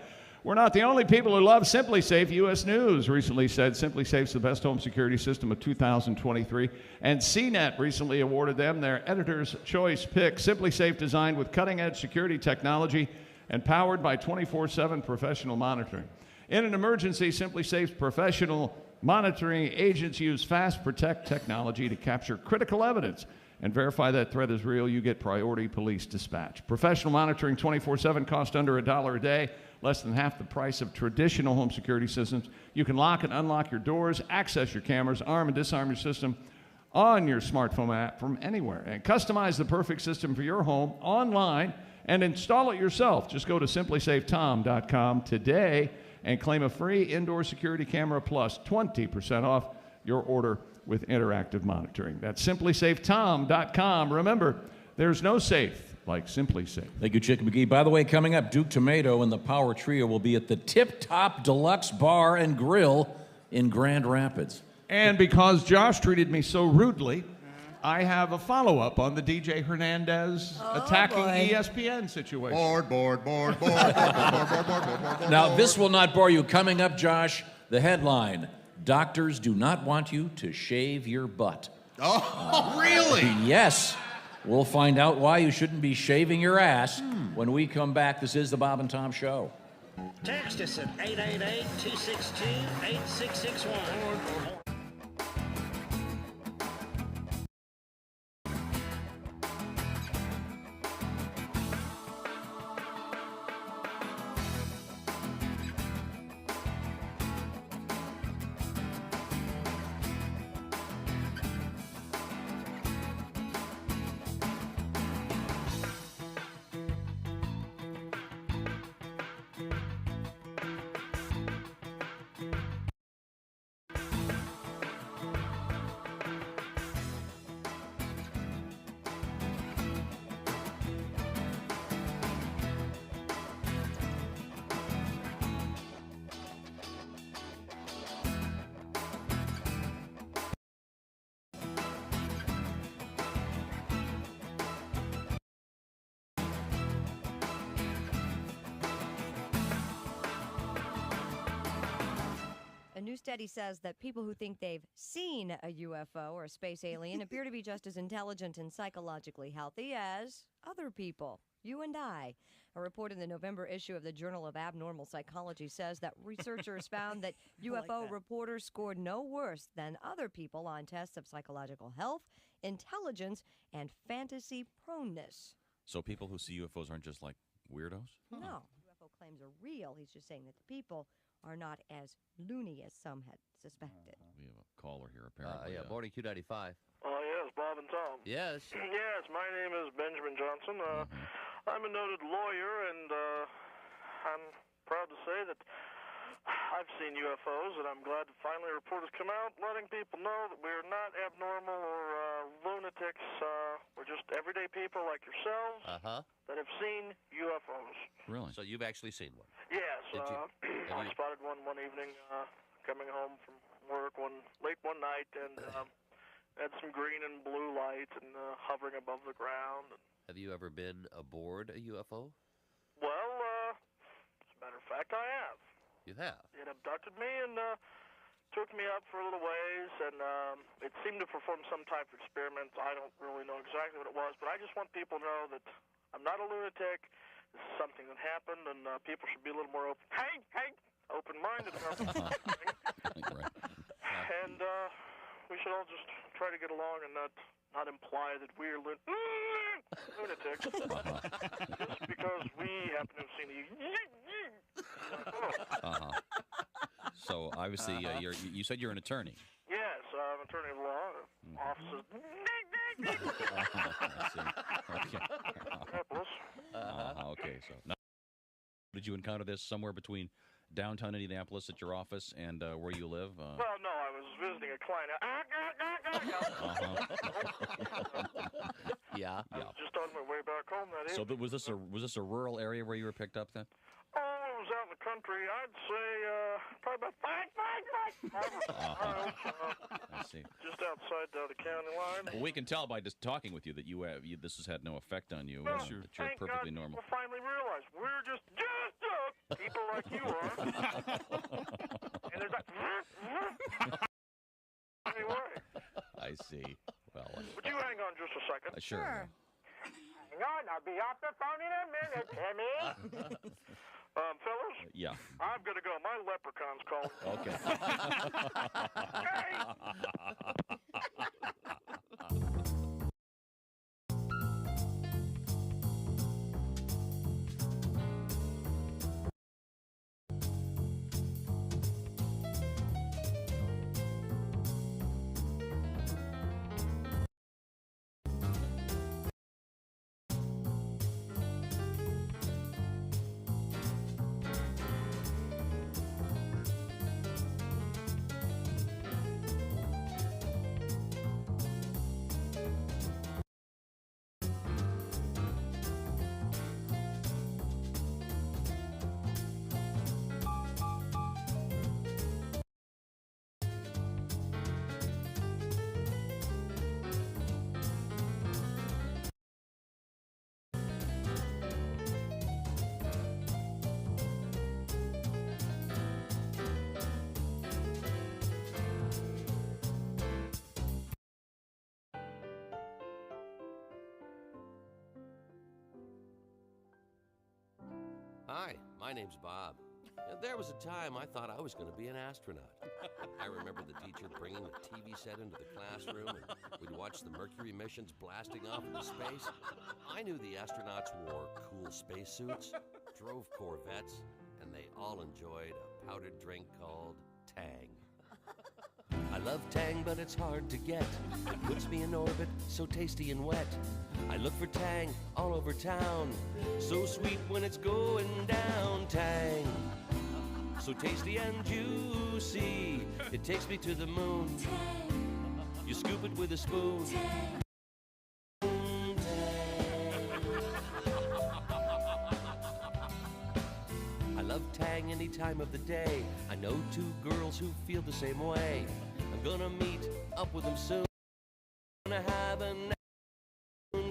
We're not the only people who love SimpliSafe. U.S. News recently said SimpliSafe's the best home security system of 2023, and CNET recently awarded them their Editor's Choice pick. SimpliSafe, designed with cutting-edge security technology and powered by 24/7 professional monitoring. In an emergency, SimpliSafe's professional monitoring agents use Fast Protect technology to capture critical evidence and verify that threat is real, you get priority police dispatch. Professional monitoring 24/7 costs under $1 a day, less than half the price of traditional home security systems. You can lock and unlock your doors, access your cameras, arm and disarm your system on your smartphone app from anywhere, and customize the perfect system for your home online and install it yourself. Just go to SimpliSafeTom.com today and claim a free indoor security camera plus 20% off your order with interactive monitoring. That's SimpliSafeTom.com. Remember, there's no safe like SimpliSafe. Thank you, Chick McGee. By the way, coming up, Duke Tumatoe and the Power Trio will be at the Tip Top Deluxe Bar and Grill in Grand Rapids. And because Josh treated me so rudely, I have a follow-up on the DJ Hernandez attacking ESPN situation. Board. Now, this will not bore you. Coming up, Josh, the headline, doctors do not want you to shave your butt. Oh, really? Yes. We'll find out why you shouldn't be shaving your ass when we come back. This is the Bob and Tom Show. Text us at 888-262-8661. A new study says that people who think they've seen a UFO or a space alien appear to be just as intelligent and psychologically healthy as other people, you and I. A report in the November issue of the Journal of Abnormal Psychology says that researchers found that UFO reporters scored no worse than other people on tests of psychological health, intelligence, and fantasy proneness. So people who see UFOs aren't just like weirdos? No, UFO claims are real. He's just saying that the people are not as loony as some had suspected. We have a caller here, apparently. Boarding Q95. Oh, yes, Bob and Tom. Yes. Yes, my name is Benjamin Johnson. I'm a noted lawyer, and I'm proud to say that I've seen UFOs, and I'm glad that finally a report has come out letting people know that we're not abnormal or lunatics. We're just everyday people like yourselves that have seen UFOs. Really? So you've actually seen one? Yes. I spotted one evening coming home from work late one night, and had some green and blue light and hovering above the ground. Have you ever been aboard a UFO? Well, as a matter of fact, I have. You have? It abducted me and took me up for a little ways, and it seemed to perform some type of experiment. I don't really know exactly what it was, but I just want people to know that I'm not a lunatic. This is something that happened, and people should be a little more open-minded about this kind of thing. Right. And we should all just try to get along and not imply that we're lunatics just because we happen to have seen the So obviously, you said you're an attorney. Yes, I'm an attorney of law. Offices. Okay, so now, did you encounter this somewhere between downtown Indianapolis at your office and where you live? Well, no, I was visiting a client. Yeah. I was just on my way back home that So evening. was this a rural area where you were picked up then? Oh, I was out in the country. I'd say probably about 5 miles. I see. Just outside the county line. Well, we can tell by just talking with you that this has had no effect on you. Well, that you're thank perfectly God normal. We'll finally realize we're just people like you are. And there's that. Anyway. I see. Well, Would you hang on just a second? sure. Hang on, I'll be off the phone in a minute, Timmy. Fellas? Yeah. I'm gonna go. My leprechaun's calling. Okay. Okay. Hi, my name's Bob. There was a time I thought I was going to be an astronaut. I remember the teacher bringing the TV set into the classroom, and we'd watch the Mercury missions blasting off into space. I knew the astronauts wore cool spacesuits, drove Corvettes, and they all enjoyed a powdered drink called Tang. I love Tang, but it's hard to get. It puts me in orbit, so tasty and wet. I look for Tang all over town, so sweet when it's going down. Tang, so tasty and juicy, it takes me to the moon. You scoop it with a spoon. I love Tang any time of the day. I know 2 girls who feel the same way. I'm gonna meet up with them soon. Gonna have a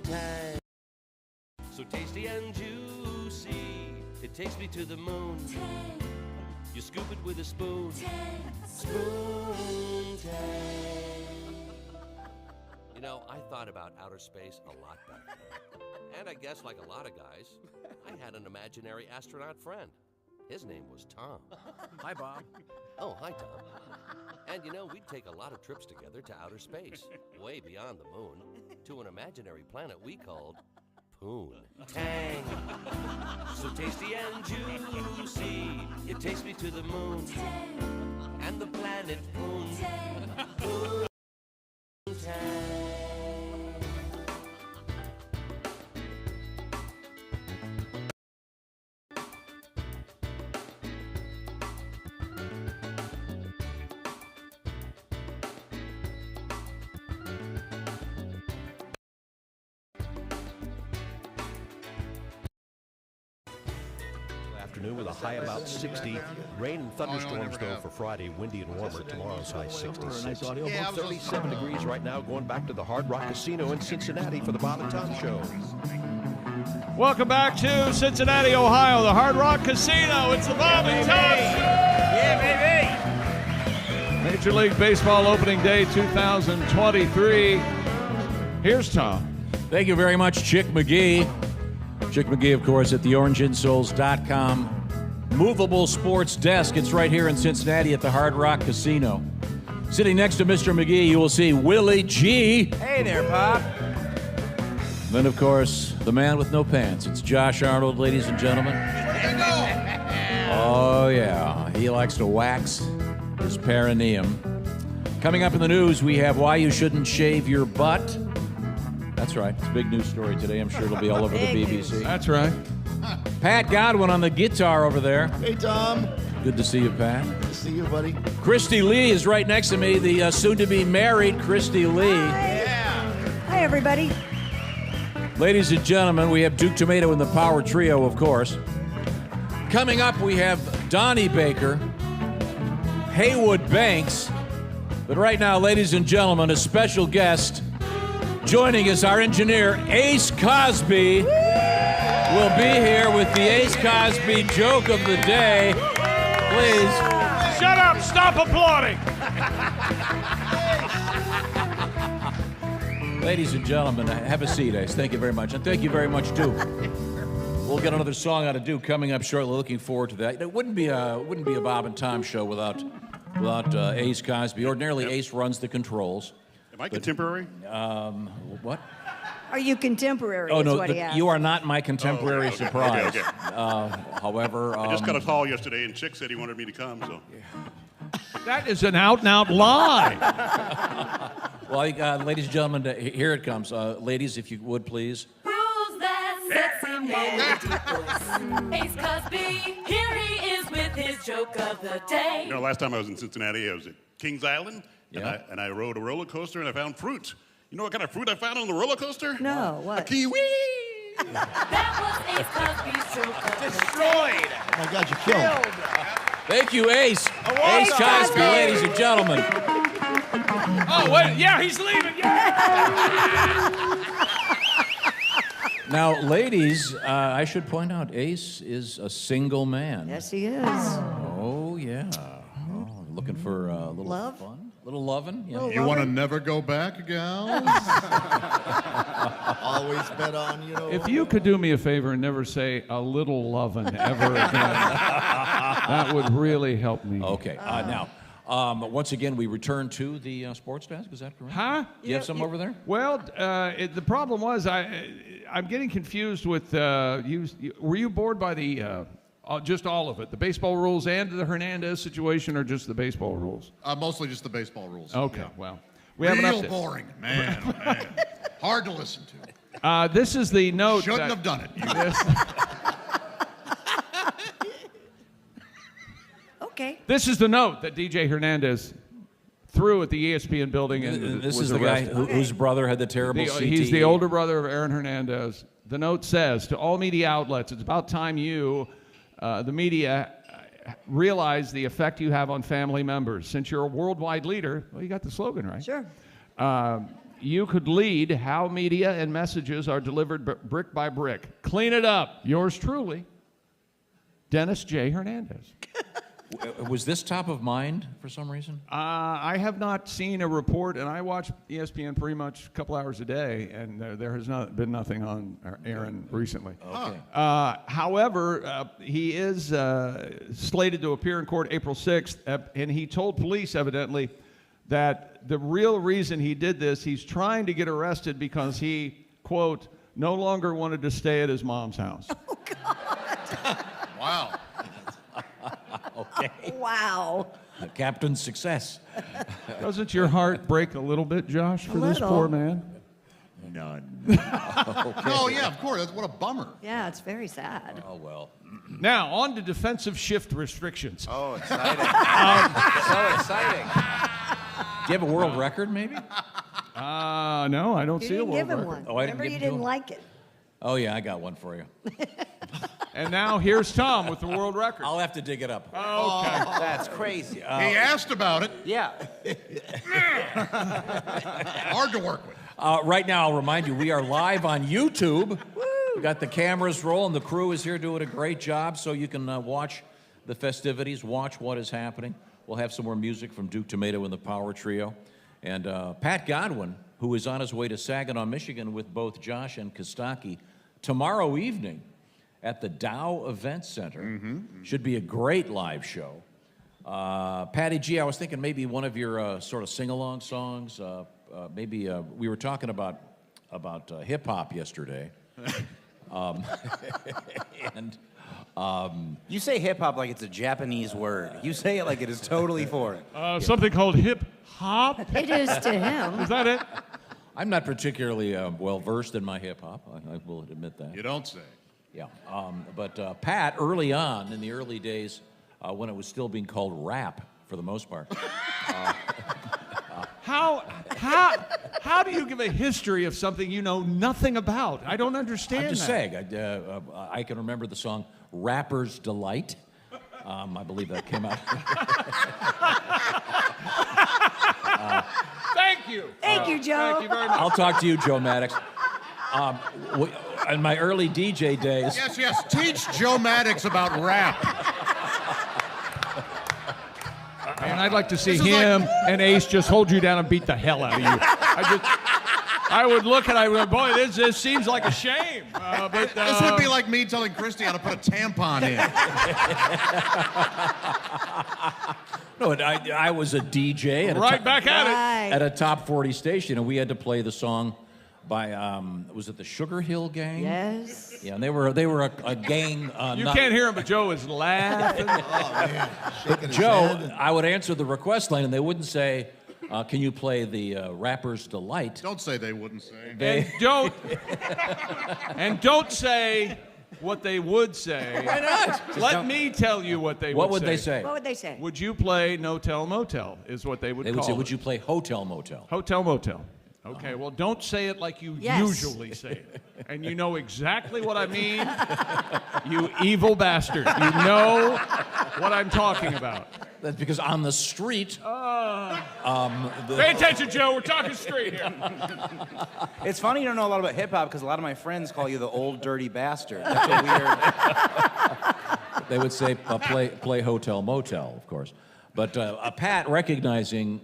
Tang, so tasty and juicy, it takes me to the moon. You scoop it with a spoon. Spoon Tang. You know, I thought about outer space a lot back then. And I guess like a lot of guys, I had an imaginary astronaut friend. His name was Tom. Hi, Bob. Oh, hi, Tom. And you know, we'd take a lot of trips together to outer space, way beyond the moon, to an imaginary planet we called Poon. Tang, so tasty and juicy, it takes me to the moon. And the planet Poon. Poon Tang. With a high about 60. Rain and thunderstorms, though, for Friday. Windy and warmer. Tomorrow's high 66. 37 degrees right now. Going back to the Hard Rock Casino in Cincinnati for the Bob and Tom Show. Welcome back to Cincinnati, Ohio, the Hard Rock Casino. It's the Bob and Tom Show. Yeah, baby. Major League Baseball opening day 2023. Here's Tom. Thank you very much, Chick McGee. Chick McGee, of course, at theorangeinsoles.com. Movable sports desk. It's right here in Cincinnati at the Hard Rock Casino. Sitting next to Mr. McGee, you will see Willie G. Hey there, Pop. Then, of course, the man with no pants. It's Josh Arnold, ladies and gentlemen. Oh, yeah. He likes to wax his perineum. Coming up in the news, we have why you shouldn't shave your butt. That's right. It's a big news story today. I'm sure it'll be all over the BBC. That's right. Pat Godwin on the guitar over there. Hey, Tom. Good to see you, Pat. Good to see you, buddy. Christy Lee is right next to me, the soon-to-be-married Christy Lee. Hi, everybody. Ladies and gentlemen, we have Duke Tumatoe in the power trio, of course. Coming up, we have Donnie Baker, Heywood Banks. But right now, ladies and gentlemen, a special guest joining us, our engineer, Ace Cosby, will be here with the Ace Cosby joke of the day. Please. Shut up! Stop applauding! Ladies and gentlemen, have a seat, Ace. Thank you very much. And thank you very much, Duke. We'll get another song out of Duke coming up shortly. Looking forward to that. It wouldn't be a Bob and Tom show without Ace Cosby. Ordinarily, Ace runs the controls. Am I contemporary? What? Are you contemporary? Oh, is no, what he asked. you are not my contemporary surprise. Okay. However... I just got a call yesterday, and Chick said he wanted me to come, so... That is an out-and-out lie. Well, ladies and gentlemen, here it comes. Ladies, if you would, please. Rules that sexy man Ace Cosby, here he is with his joke of the day. You know, last time I was in Cincinnati, I was at Kings Island, Yeah. and I rode a roller coaster, and I found fruit. You know what kind of fruit I found on the roller coaster? No, what? A kiwi! That was Ace Cosby's joke of Destroyed. Oh my God, you killed. Thank you, Ace. Ace Cosby, ladies and gentlemen. Oh, wait. Yeah, he's leaving. Yeah. Now, ladies, I should point out, Ace is a single man. Yes, he is. Oh, yeah. Oh, looking for a little Love? fun? Little lovin'. You want to never go back, gal? Always bet on, If you could do me a favor and never say a little lovin' ever again, that would really help me. Okay. Now, once again, we return to the sports desk. Is that correct? Huh? Do you have some over there? Well, the problem was I'm getting confused with were you bored by the just all of it, the baseball rules and the Hernandez situation, or just the baseball rules? Mostly just the baseball rules. Okay, yeah. well, we have an Real update. boring, man. Oh, man. Hard to listen to. This is the note. Shouldn't have done it. Okay. This is the note that DJ Hernandez threw at the ESPN building, and This was is the guy arrested. whose brother had the terrible CTE. He's the older brother of Aaron Hernandez. The note says, to all media outlets, it's about time you, the media, realize the effect you have on family members. Since you're a worldwide leader, well, you got the slogan right. Sure. You could lead how media and messages are delivered brick by brick. Clean it up. Yours truly, Dennis J. Hernandez. Was this top of mind for some reason? I have not seen a report, and I watch ESPN pretty much a couple hours a day, and there has not been nothing on Aaron recently. Okay. However, he is slated to appear in court April 6th, and he told police, evidently, that the real reason he did this, he's trying to get arrested because he, quote, no longer wanted to stay at his mom's house. Oh, God. Wow. Okay. Wow. Captain's success. Doesn't your heart break a little bit, Josh, for this poor man? None. Okay. Oh, yeah, of course. What a bummer. Yeah, it's very sad. Oh, well. Now, on to defensive shift restrictions. Oh, exciting. So exciting. Do you have a world record, maybe? No, I don't You see a didn't world give him record. one. Oh, I didn't Remember, give you him to didn't him? like it. Oh, yeah, I got one for you. And now here's Tom with the world record. I'll have to dig it up. Oh, okay. That's crazy. He asked about it. Yeah. Hard to work with. Right now, I'll remind you, we are live on YouTube. We got the cameras rolling. The crew is here doing a great job, so you can watch the festivities, watch what is happening. We'll have some more music from Duke Tumatoe and the Power Trio. And Pat Godwin, who is on his way to Saginaw, Michigan with both Josh and Kostaki tomorrow evening at the Dow Event Center. Should be a great live show. Patty G, I was thinking maybe one of your sort of sing-along songs. Maybe we were talking about hip-hop yesterday. And You say hip-hop like it's a Japanese word. You say it like it is totally foreign. Something called hip-hop? It is to him. Is that it? I'm not particularly well-versed in my hip-hop. I will admit that. You don't say. Yeah. But Pat, early on, in the early days, when it was still being called rap, for the most part. How do you give a history of something you know nothing about? I don't understand I'm just that. saying, I can remember the song Rapper's Delight. I believe that came out. Thank you. Thank you, Joe. Thank you very much. I'll talk to you, Joe Maddox. In my early DJ days. Yes. Teach Joe Maddox about rap. And I'd like to see him and Ace just hold you down and beat the hell out of you. I would look and I would, boy, this seems like a shame. This would be like me telling Christy how to put a tampon in. No, I was a DJ at a top 40 station, and we had to play the song by was it the Sugar Hill Gang? Yes. Yeah, and they were a gang. You can't hear him, but Joe is laughing. Joe, I would answer the request line, and they wouldn't say, "Can you play the Rapper's Delight?" Don't say they wouldn't say. And don't say what they would say. Why not? Let me tell you what they would say. What would they say? What would they say? Would you play No Tell Motel is what they would They call would say, it. "Would you play Hotel Motel?" Hotel Motel. Okay, well, don't say it like you usually say it. And you know exactly what I mean, you evil bastard. You know what I'm talking about. That's because on the street... Pay attention, Joe. We're talking straight here. It's funny you don't know a lot about hip-hop because a lot of my friends call you the old dirty bastard. That's a weird... They would say, play Hotel Motel, of course. But Pat, recognizing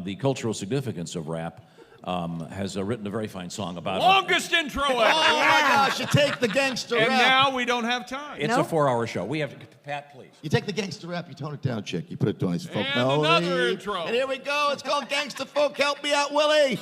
the cultural significance of rap, has written a very fine song about Longest intro ever. Oh my gosh, you take the gangster And rap. now we don't have time. It's a 4-hour show. We have to, Pat, please. You take the gangster rap, you tone it down, chick. You put it to a nice folk And melody. another intro. And here we go. It's called Gangsta Folk. Help me out, Willie.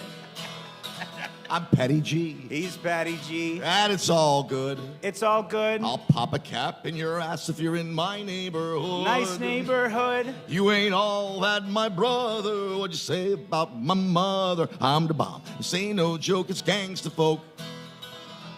I'm Patty G. He's Patty G. And it's all good. It's all good. I'll pop a cap in your ass if you're in my neighborhood. Nice neighborhood. You ain't all that, my brother. What'd you say about my mother? I'm the bomb. This ain't no joke, it's gangsta folk.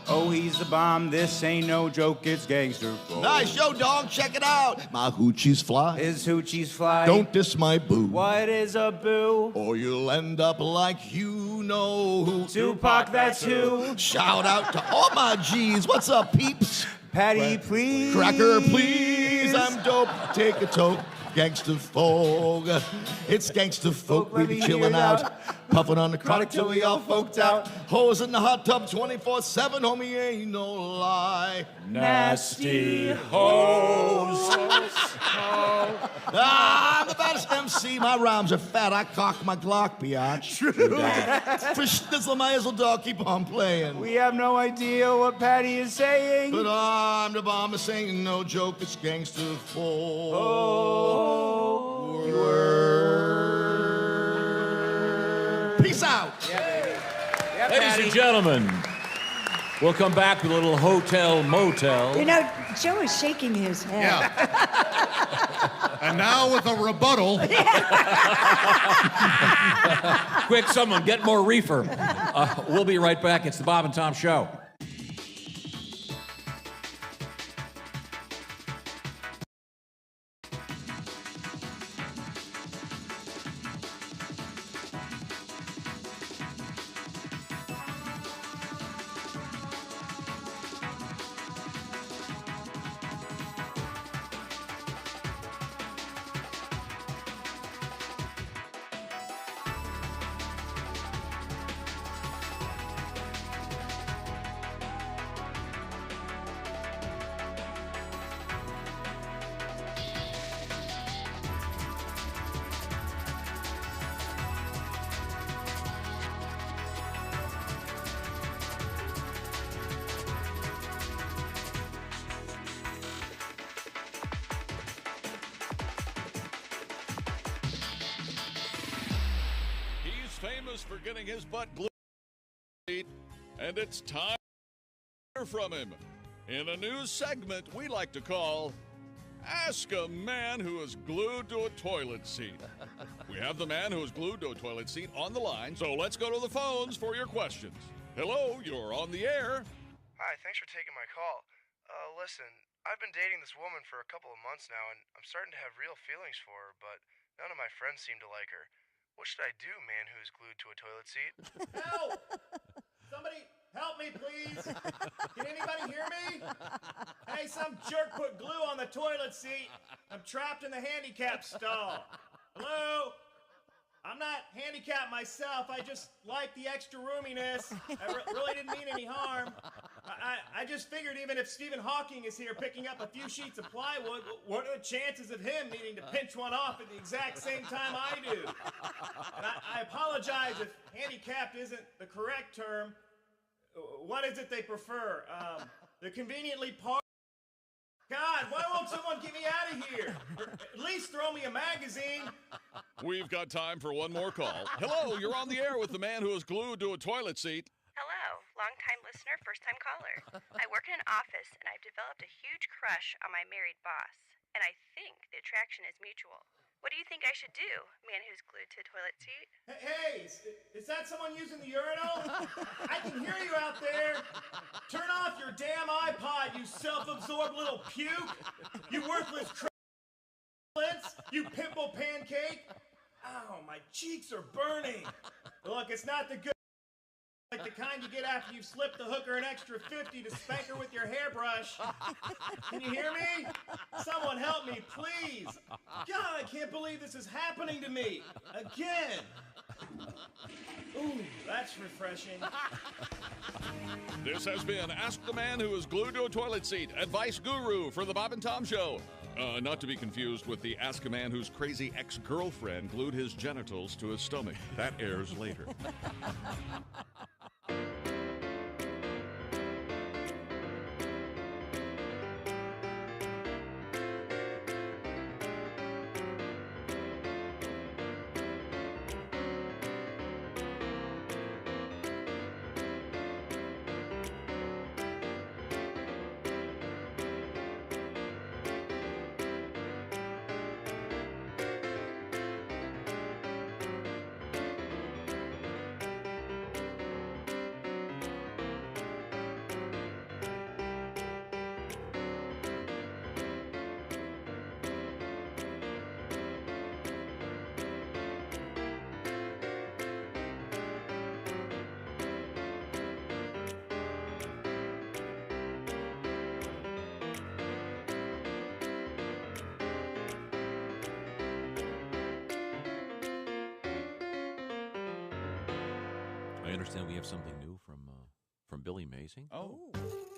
Oh, he's the bomb. This ain't no joke. It's gangster folk. Nice, yo, dog, check it out. My hoochie's fly. His hoochie's fly. Don't diss my boo. What is a boo? Or you'll end up like you know who. Tupac, that's who. Shout out to all my G's. What's up, peeps? Patty, please. Cracker, please. I'm dope. Take a toke. Gangsta folk. It's gangsta folk. We be chillin' out. Puffin' on the chronic till we all folked out. Hoes in the hot tub 24/7. Homie, ain't no lie. Nasty hoes. I'm the baddest MC. My rhymes are fat. I cock my Glock, biatch. True that. For schnizzle, my izzle dog, keep on playing. We have no idea what Patty is saying. But I'm the bomb, this ain't no joke, it's gangsta folk. Oh, Peace out. Yeah, baby. Yeah, Ladies Patty. and gentlemen, we'll come back with a little hotel motel. You know, Joe is shaking his head. Yeah. And now with a rebuttal. Quick, someone get more reefer. We'll be right back. It's the Bob and Tom Show. Famous for getting his butt glued, and it's time to hear from him in a new segment we like to call Ask a Man Who Is Glued to a Toilet Seat. We have the man who is glued to a toilet seat on the line, so let's go to the phones for your questions. Hello, you're on the air. Hi, thanks for taking my call. Listen, I've been dating this woman for a couple of months now, and I'm starting to have real feelings for her, but none of my friends seem to like her. What should I do, man who's glued to a toilet seat? Help! Somebody help me, please. Can anybody hear me? Hey, some jerk put glue on the toilet seat. I'm trapped in the handicap stall. Hello? I'm not handicapped myself. I just like the extra roominess. I really didn't mean any harm. I just figured even if Stephen Hawking is here picking up a few sheets of plywood, what are the chances of him needing to pinch one off at the exact same time I do? And I apologize if handicapped isn't the correct term. What is it they prefer? The conveniently parked. God, why won't someone get me out of here? Or at least throw me a magazine. We've got time for one more call. Hello, you're on the air with the man who is glued to a toilet seat. Hello, long-time listener, first-time caller. I work in an office, and I've developed a huge crush on my married boss. And I think the attraction is mutual. What do you think I should do, man who's glued to a toilet seat? Hey, is that someone using the urinal? I can hear you out there. Turn off your damn iPod, you self-absorbed little puke. You worthless you pimple pancake. Ow, my cheeks are burning. Look, it's not the good like the kind you get after you've slipped the hooker an extra 50 to spank her with your hairbrush. Can you hear me? Someone help me, please. God, I can't believe this is happening to me. Again. Ooh, that's refreshing. This has been Ask the Man Who Is Glued to a Toilet Seat, advice guru for the Bob and Tom Show. Not to be confused with the Ask a Man Whose Crazy Ex-Girlfriend Glued His Genitals to His Stomach. That airs later. I understand we have something new from Billy Mazing. Oh.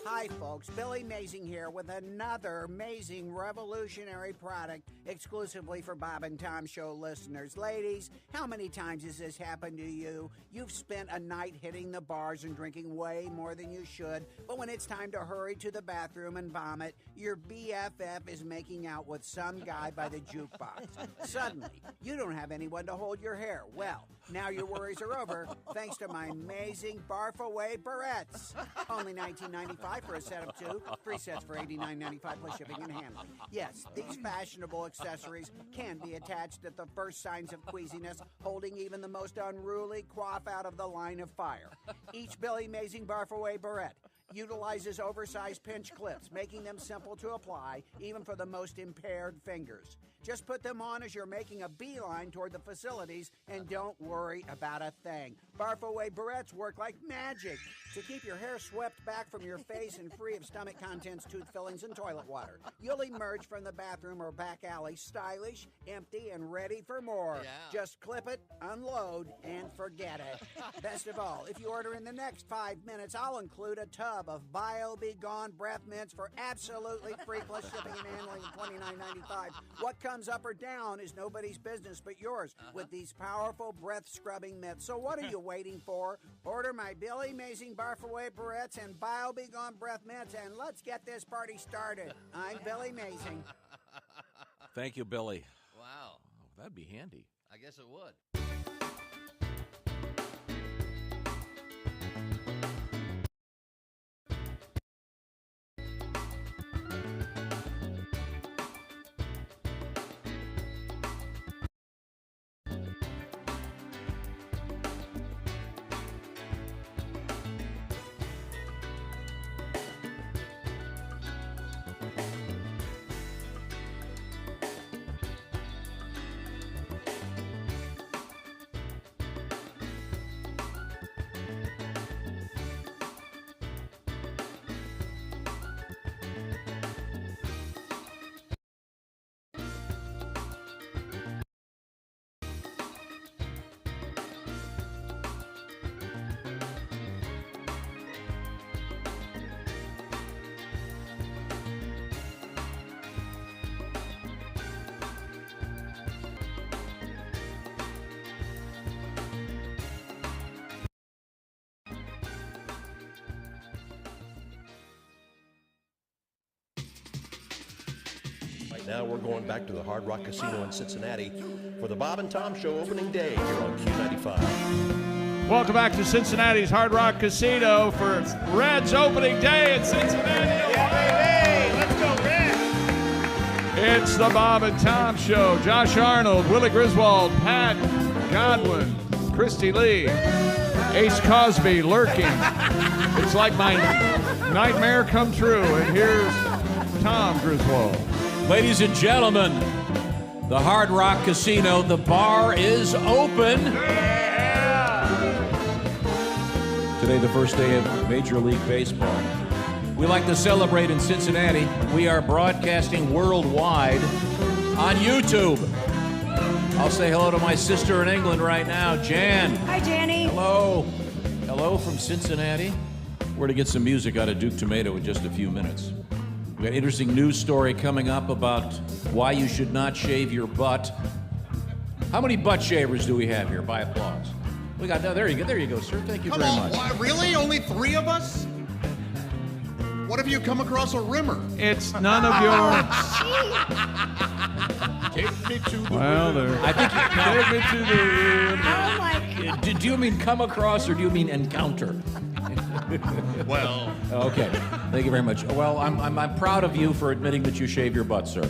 Hi, folks. Billy Mazing here with another amazing revolutionary product exclusively for Bob and Tom Show listeners. Ladies, how many times has this happened to you? You've spent a night hitting the bars and drinking way more than you should, but when it's time to hurry to the bathroom and vomit, your BFF is making out with some guy by the jukebox. Suddenly, you don't have anyone to hold your hair. Well, now your worries are over thanks to my amazing barf-away barrettes. Only $19.95 for a set of 2, 3 sets for $89.95 plus shipping and handling. Yes, these fashionable accessories can be attached at the first signs of queasiness, holding even the most unruly quaff out of the line of fire. Each Billy Mazing barf-away barrette utilizes oversized pinch clips, making them simple to apply, even for the most impaired fingers. Just put them on as you're making a beeline toward the facilities and don't worry about a thing. Barf-away barrettes work like magic to keep your hair swept back from your face and free of stomach contents, tooth fillings, and toilet water. You'll emerge from the bathroom or back alley stylish, empty, and ready for more. Yeah. Just clip it, unload, and forget it. Best of all, if you order in the next 5 minutes, I'll include a tub of Bio Be Gone breath mints for absolutely free plus shipping and handling of $29.95. What comes up or down is nobody's business but yours with these powerful breath scrubbing mitts. So what are you waiting for? Order my Billy Mazing barf-away barrettes and Bio Be Gone breath mints, and let's get this party started. I'm Billy Mazing. Thank you, Billy. Wow. Oh, that'd be handy. I guess it would. Now we're going back to the Hard Rock Casino in Cincinnati for the Bob and Tom Show opening day here on Q95. Welcome back to Cincinnati's Hard Rock Casino for Reds opening day in Cincinnati. Yeah, baby! Let's go, Red! It's the Bob and Tom Show. Josh Arnold, Willie Griswold, Pat Godwin, Christy Lee, Ace Cosby lurking. It's like my nightmare come true. And here's Tom Griswold. Ladies and gentlemen, the Hard Rock Casino, the bar is open. Today, the first day of Major League Baseball. We like to celebrate in Cincinnati. We are broadcasting worldwide on YouTube. I'll say hello to my sister in England right now, Jan. Hi, Janny. Hello. Hello from Cincinnati. We're to get some music out of Duke Tumatoe in just a few minutes. We got an interesting news story coming up about why you should not shave your butt. How many butt shavers do we have here? By applause. We got there you go, sir. Thank you very much. Why, really? Only 3 of us? What if you come across a rimmer? It's none of your. Take me to the Well, rim. there. I think Take me to the rim. Oh my God. do you mean come across or do you mean encounter? Well. Okay. Thank you very much. Well, I'm proud of you for admitting that you shave your butt, sir.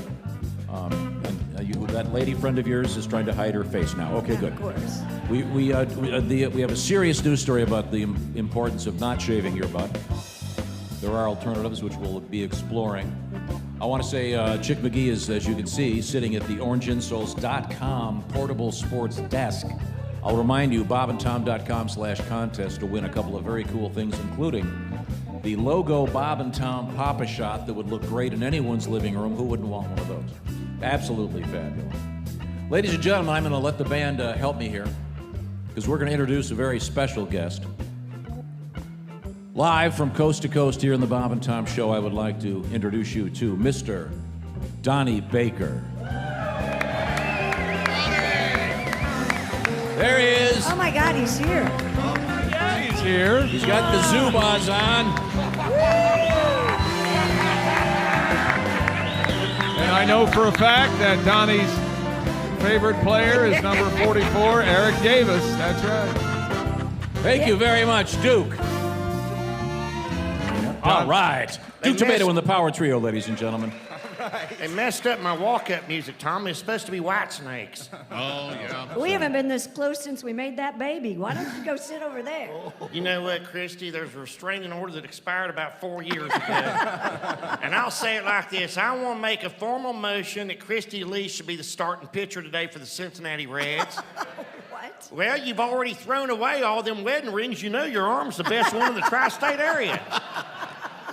That lady friend of yours is trying to hide her face now. Okay, good. Of course. We have a serious news story about the importance of not shaving your butt. There are alternatives which we'll be exploring. I want to say Chick McGee is, as you can see, sitting at the orangeinsoles.com portable sports desk. I'll remind you, bobandtom.com/contest to win a couple of very cool things, including the logo Bob and Tom Papa-Shot that would look great in anyone's living room. Who wouldn't want one of those? Absolutely fabulous. Ladies and gentlemen, I'm going to let the band help me here because we're going to introduce a very special guest. Live from coast to coast here in the Bob and Tom Show, I would like to introduce you to Mr. Donnie Baker. There he is. Oh my God, he's here. He's here. He's got the Zubaz on. And I know for a fact that Donnie's favorite player is number 44, Eric Davis. That's right. Thank you very much, Duke. All right. Duke Tumatoe in the power trio, ladies and gentlemen. They messed up my walk-up music, Tom. It's supposed to be White Snakes. Oh, yeah. We haven't been this close since we made that baby. Why don't you go sit over there? You know what, Christy? There's a restraining order that expired about 4 years ago. And I'll say it like this. I want to make a formal motion that Christy Lee should be the starting pitcher today for the Cincinnati Reds. What? Well, you've already thrown away all them wedding rings. You know your arm's the best one in the tri-state area.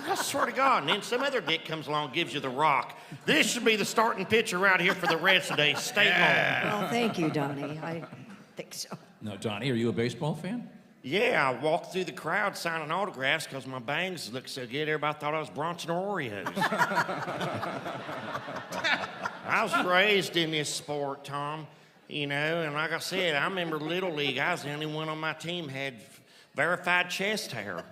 I swear to God. And then some other dick comes along and gives you the rock. This should be the starting pitcher right here for the Reds today. Stay on. Well, thank you, Donnie. I think so. Now, Donnie, are you a baseball fan? Yeah, I walked through the crowd signing autographs because my bangs looked so good. Everybody thought I was Bronson Oreos. I was raised in this sport, Tom. You know, and like I said, I remember Little League. I was the only one on my team had verified chest hair.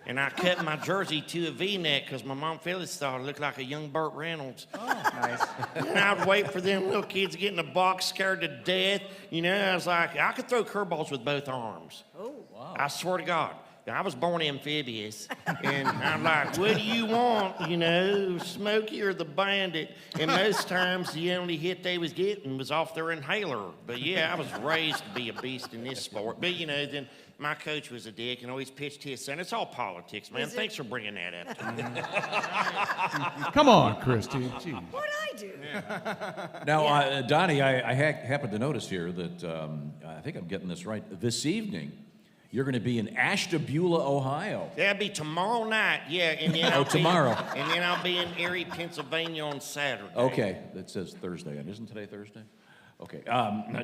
And I cut my jersey to a V-neck because my mom Phyllis thought it looked like a young Burt Reynolds. Oh, nice. And I'd wait for them little kids to get in the box scared to death. You know, I was like, I could throw curveballs with both arms. Oh, wow. I swear to God. I was born amphibious. And I'm like, what do you want, you know, Smokey or the Bandit? And most times the only hit they was getting was off their inhaler. But yeah, I was raised to be a beast in this sport. But, you know, then my coach was a dick and always pitched his son. It's all politics, man. Thanks for bringing that up to me. Come on, Christy. Gee. What'd I do? Now, Donnie, I happened to notice here that I think I'm getting this right. This evening, you're going to be in Ashtabula, Ohio. That'll be tomorrow night, yeah. And then tomorrow. And then I'll be in Erie, Pennsylvania on Saturday. Okay, that says Thursday. And isn't today Thursday? Okay.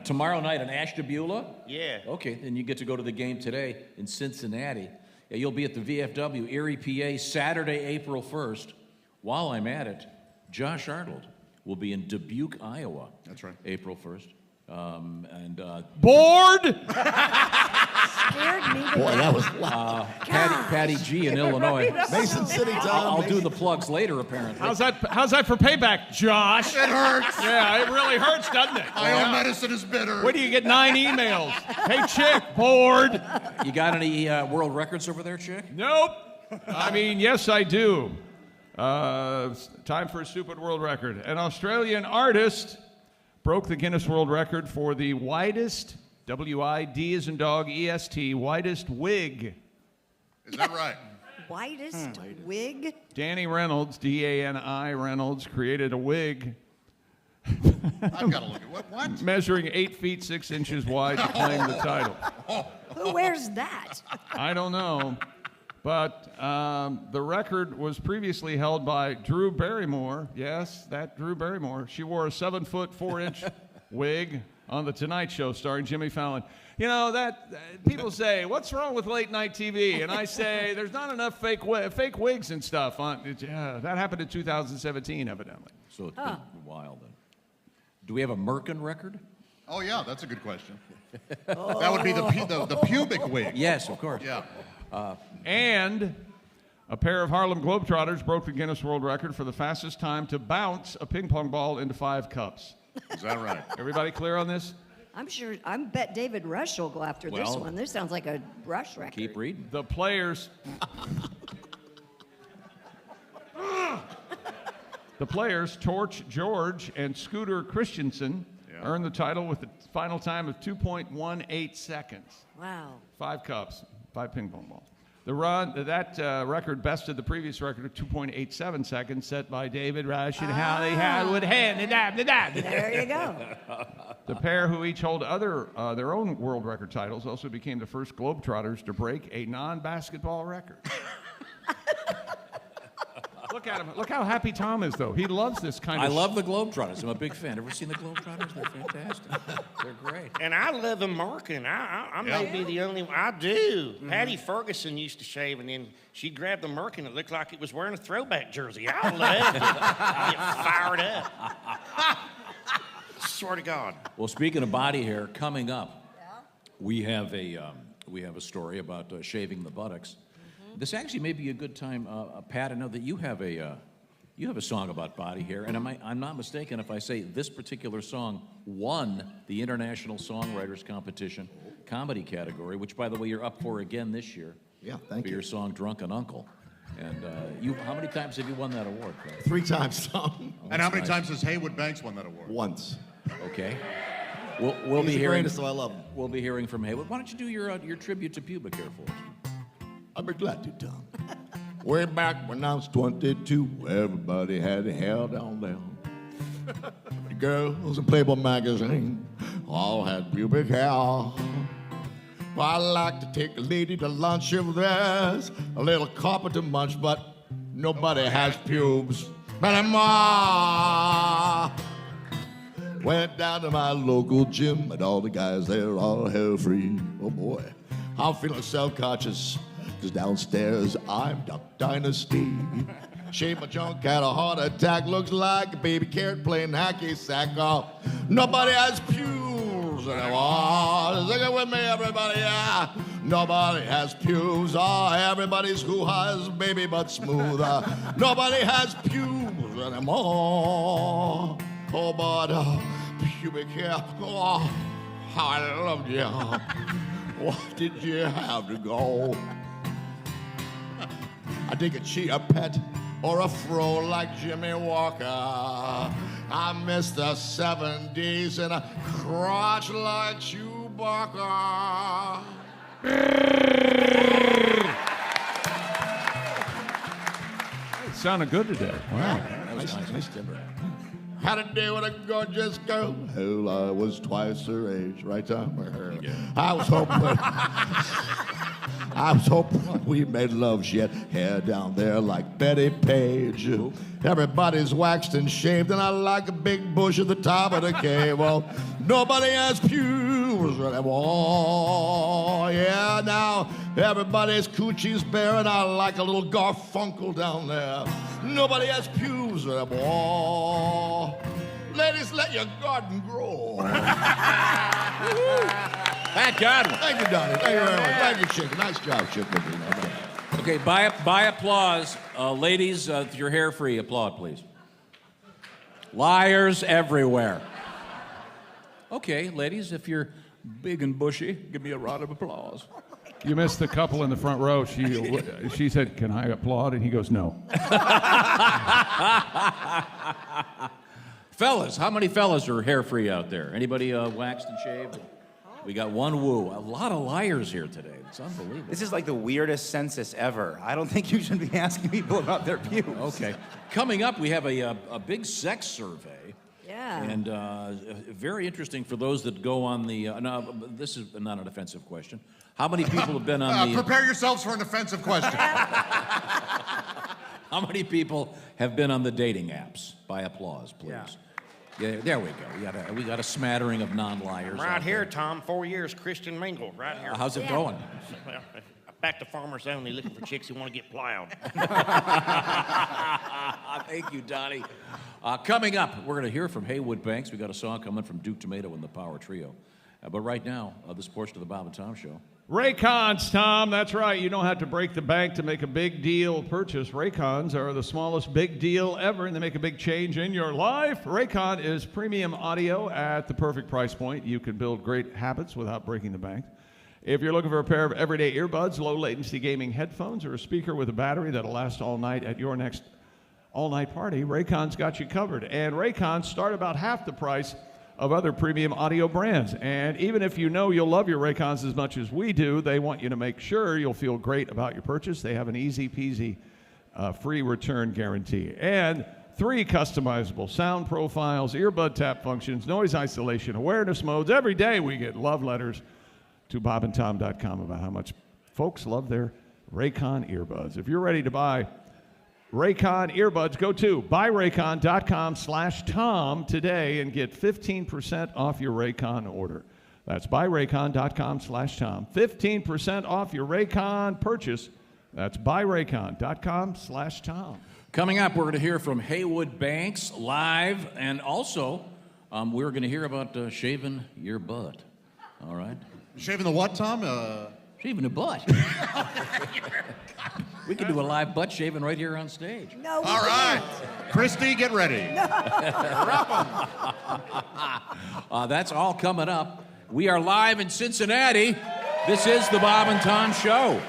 Tomorrow night in Ashtabula? Yeah. Okay, then you get to go to the game today in Cincinnati. Yeah, you'll be at the VFW, Erie, PA, Saturday, April 1st. While I'm at it, Josh Arnold will be in Dubuque, Iowa. That's right. April 1st. Bored? Scared me. Boy, that was loud. Patty G in Illinois. Mason City, Tom. I'll do the plugs later, apparently. How's that for payback, Josh? It hurts. Yeah, it really hurts, doesn't it? My own medicine is bitter. Where do you get 9 emails? Hey, chick, bored. You got any world records over there, chick? Nope. I mean, yes, I do. Time for a stupid world record. An Australian artist broke the Guinness World Record for the widest, W-I-D as in dog, E-S-T, widest wig. Is that right? Widest wig? Danny Reynolds, D-A-N-I Reynolds, created a wig I've got to look at what? measuring 8 feet 6 inches wide to claim the title. Who wears that? I don't know. But the record was previously held by Drew Barrymore. Yes, that Drew Barrymore. She wore a 7 foot 4 inch wig on The Tonight Show starring Jimmy Fallon. You know, that people say, what's wrong with late night TV? And I say, there's not enough fake wigs and stuff. That happened in 2017, evidently. So it's been wild then. Do we have a Merkin record? Oh, yeah, that's a good question. That would be the pubic wig. Yes, of course. Yeah. And a pair of Harlem Globetrotters broke the Guinness World Record for the fastest time to bounce a ping pong ball into 5 cups. Is that right? Everybody clear on this? I bet David Rush will go after this one. This sounds like a Rush record. Keep reading. The players... The players, Torch George and Scooter Christensen, earned the title with the final time of 2.18 seconds. Wow. 5 cups, 5 ping pong balls. That record bested the previous record of 2.87 seconds set by David Rush and Heywood Banks. There you go. The pair, who each hold their own world record titles, also became the first Globetrotters to break a non-basketball record. Look at him. Look how happy Tom is, though. He loves this kind of... I love the Globetrotters. I'm a big fan. Ever seen the Globetrotters? They're fantastic. They're great. And I love them marking. I may be the only one. I do. Patty Ferguson used to shave, and then she'd grab the merkin. It looked like it was wearing a throwback jersey. I love it. I get fired up. Swear to God. Well, speaking of body hair, coming up, we have a story about shaving the buttocks. This actually may be a good time, Pat. I know that you have a song about body hair, and I'm not mistaken if I say this particular song won the International Songwriters Competition comedy category, which, by the way, you're up for again this year. Yeah, thank for you. your song "Drunken Uncle." And how many times have you won that award, Pat? 3 times, Tom. And how many times has Heywood Banks won that award? Once. Okay. We'll He's be the hearing. greatest, so I love him. We'll be hearing from Heywood. Why don't you do your tribute to Pubic here for us? I'd be glad to, Tom. Way back when I was 22, everybody had their hair down there. The girls in Playboy magazine all had pubic hair. Well, I like to take a lady to lunch if there's a little carpet to munch, but nobody has pubes anymore. Went down to my local gym, and all the guys there are hair-free. Oh, boy. I'm feeling self-conscious. Cause downstairs I'm Duck Dynasty. Shave my junk, had a heart attack. Looks like a baby carrot playing hacky sack. Oh, nobody has pubes anymore. Sing it with me, everybody. Yeah. Nobody has pubes. Oh, everybody's hoo-ha's baby butt smooth. Nobody has pubes anymore. Oh, but pubic hair. Oh, how I loved you. Why did you have to go? I dig a chia pet or a fro like Jimmy Walker. I miss the 70s and a crotch like Chewbacca. It sounded good today. Wow. That was nice timbre. Had a day with a gorgeous girl. Hell, I was twice her age, right, Tom? I was hoping we made love. She had hair down there like Betty Page. Everybody's waxed and shaved, and I like a big bush at the top of the cave. Well, nobody has pubes anymore. Yeah, now everybody's coochie's bare, and I like a little Garfunkel down there. Nobody has pubes anymore. Ladies, let your garden grow. Pat Godwin. Thank you, Donnie. Thank you very much. Thank you, Chick. Nice job, Chick. Okay, by applause. Ladies, your hair free. Applaud, please. Liars everywhere. Okay, ladies, if you're big and bushy, give me a round of applause. You missed the couple in the front row. She said, "Can I applaud?" And he goes, "No." Fellas, how many fellas are hair free out there? Anybody waxed and shaved? We got one woo. A lot of liars here today. It's unbelievable. This is like the weirdest census ever. I don't think you should be asking people about their pubes. Okay. Coming up, we have a big sex survey. Yeah. And very interesting for those that go on the... no, this is not an offensive question. How many people have been on the... Prepare yourselves for an offensive question. How many people have been on the dating apps? By applause, please. Yeah. Yeah, there we go. We got a smattering of non-liars. Right out here, there. Tom. 4 years, Christian mingle. Right here. How's it going? Well, back to farmers only, looking for chicks who want to get plowed. Thank you, Donnie. Coming up, we're going to hear from Heywood Banks. We got a song coming from Duke Tumatoe and the Power Trio. But right now, this portion of the Bob and Tom Show. Raycons, Tom, that's right. You don't have to break the bank to make a big deal purchase. Raycons are the smallest big deal ever, and they make a big change in your life. Raycon is premium audio at the perfect price point. You can build great habits without breaking the bank. If you're looking for a pair of everyday earbuds, low-latency gaming headphones, or a speaker with a battery that'll last all night at your next all-night party, Raycon's got you covered. And Raycons start about half the price of other premium audio brands. And even if you know you'll love your Raycons as much as we do, they want you to make sure you'll feel great about your purchase. They have an easy-peasy free return guarantee. And 3 customizable sound profiles, earbud tap functions, noise isolation, awareness modes. Every day we get love letters to bobandtom.com about how much folks love their Raycon earbuds. If you're ready to buy Raycon earbuds, go to buyraycon.com/Tom today and get 15% off your Raycon order. That's buyraycon.com/Tom. 15% off your Raycon purchase. That's buyraycon.com/Tom. Coming up, we're going to hear from Heywood Banks live, and also we're going to hear about shaving your butt. All right? Shaving the what, Tom? Shaving the butt. We can do a live butt shaving right here on stage. No, we All right. Christy, get ready. That's all coming up. We are live in Cincinnati. This is the Bob and Tom Show.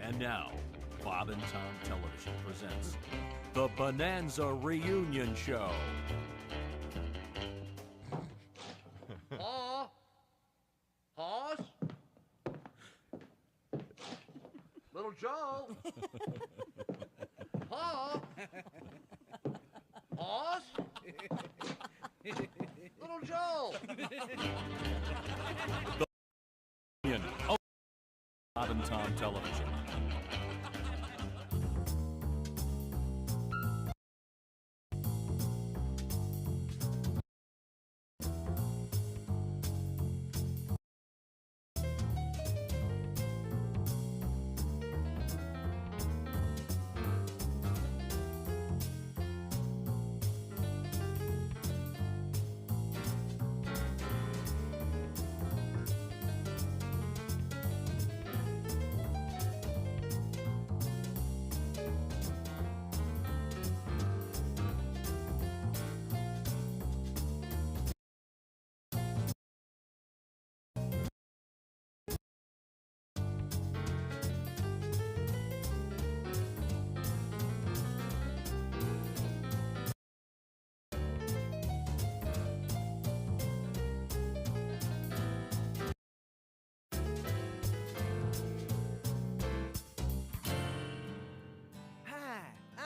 And now, Bob and Tom Television presents the Bonanza Reunion Show. Hoss? Little Joe? Hoss? Hoss? Little Joe? The Reunion. Oh, Bob and Tom Television.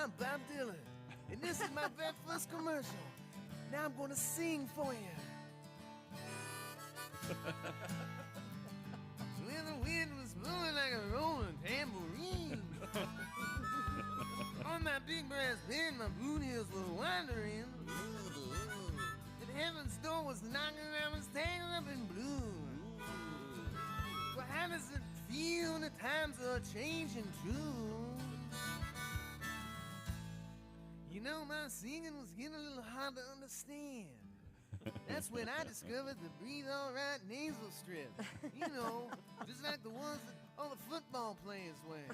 I'm Bob Dylan, and this is my very first commercial. Now I'm gonna sing for you. When the wind was blowing like a rolling tambourine, on my big brass band, my boot heels were wandering. And heaven's door was knocking, I was tangled up in blue. Well, how does it feel when the times are changing too? You know, my singing was getting a little hard to understand. That's when I discovered the Breathe All Right nasal strip. You know, just like the ones that all the football playing swing.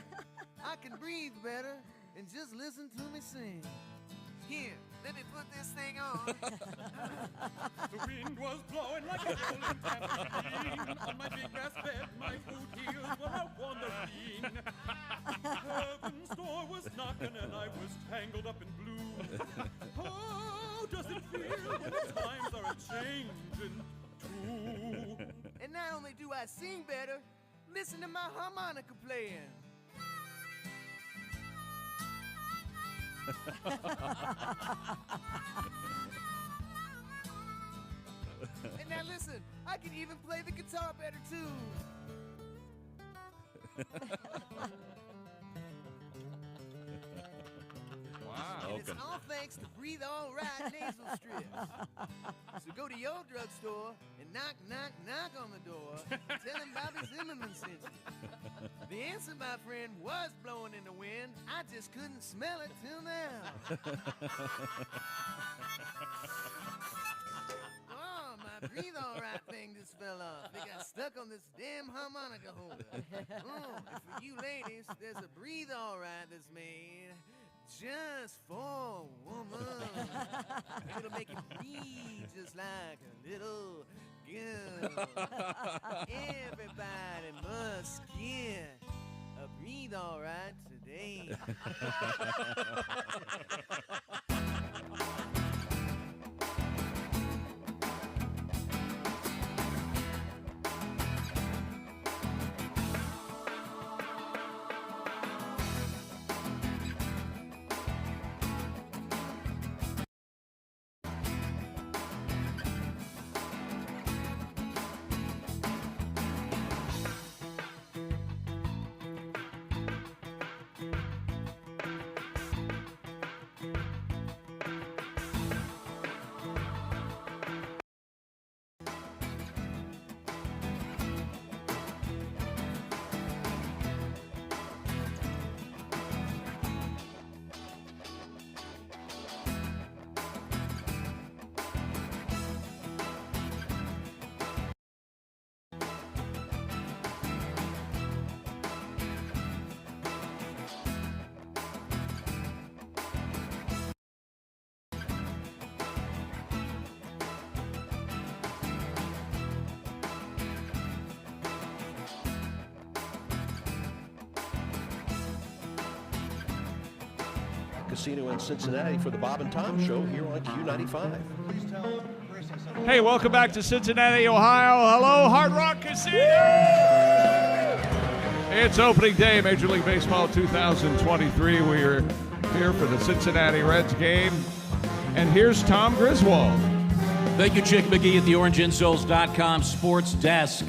I can breathe better and just listen to me sing. Here, let me put this thing on. The wind was blowing like a rolling tambourine. On my big grass bed, my boot heels were out wandering. Heaven's door was knocking and I was tangled up in blue. How does it feel when the times are a-changing too? And not only do I sing better, listen to my harmonica playing. And now listen, I can even play the guitar better too. Wow. And it's all thanks to Breathe All Right nasal strips. So go to your drugstore and knock, knock, knock on the door. Tell him Bobby Zimmerman sent you. The answer, my friend, was blowing in the wind. I just couldn't smell it till now. Oh, my Breathe All Right thing just fell off. It got stuck on this damn harmonica holder. Oh, and for you ladies, there's a Breathe All Right that's made just for a woman. It'll make you breathe just like a little girl. Everybody must get a Breathe All Right today. Casino in Cincinnati for the Bob and Tom Show here on Q95. Hey, welcome back to Cincinnati, Ohio. Hello, Hard Rock Casino! It's opening day, Major League Baseball 2023. We are here for the Cincinnati Reds game. And here's Tom Griswold. Thank you, Chick McGee at the OrangeInsoles.com sports desk.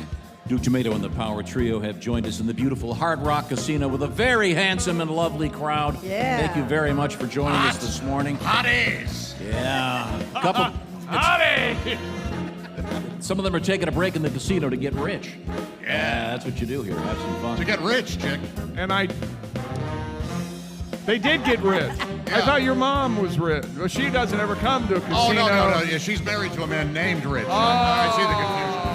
Duke Tumatoe and the Power Trio have joined us in the beautiful Hard Rock Casino with a very handsome and lovely crowd. Yeah. Thank you very much for joining us this morning. Hotties! Yeah. A couple. Hotties! Some of them are taking a break in the casino to get rich. Yeah, that's what you do here. Have some fun. To get rich, chick. And they did get rich. I thought your mom was rich. Well, she doesn't ever come to a casino. Oh, no. Yeah, she's married to a man named Rich. I see the confusion.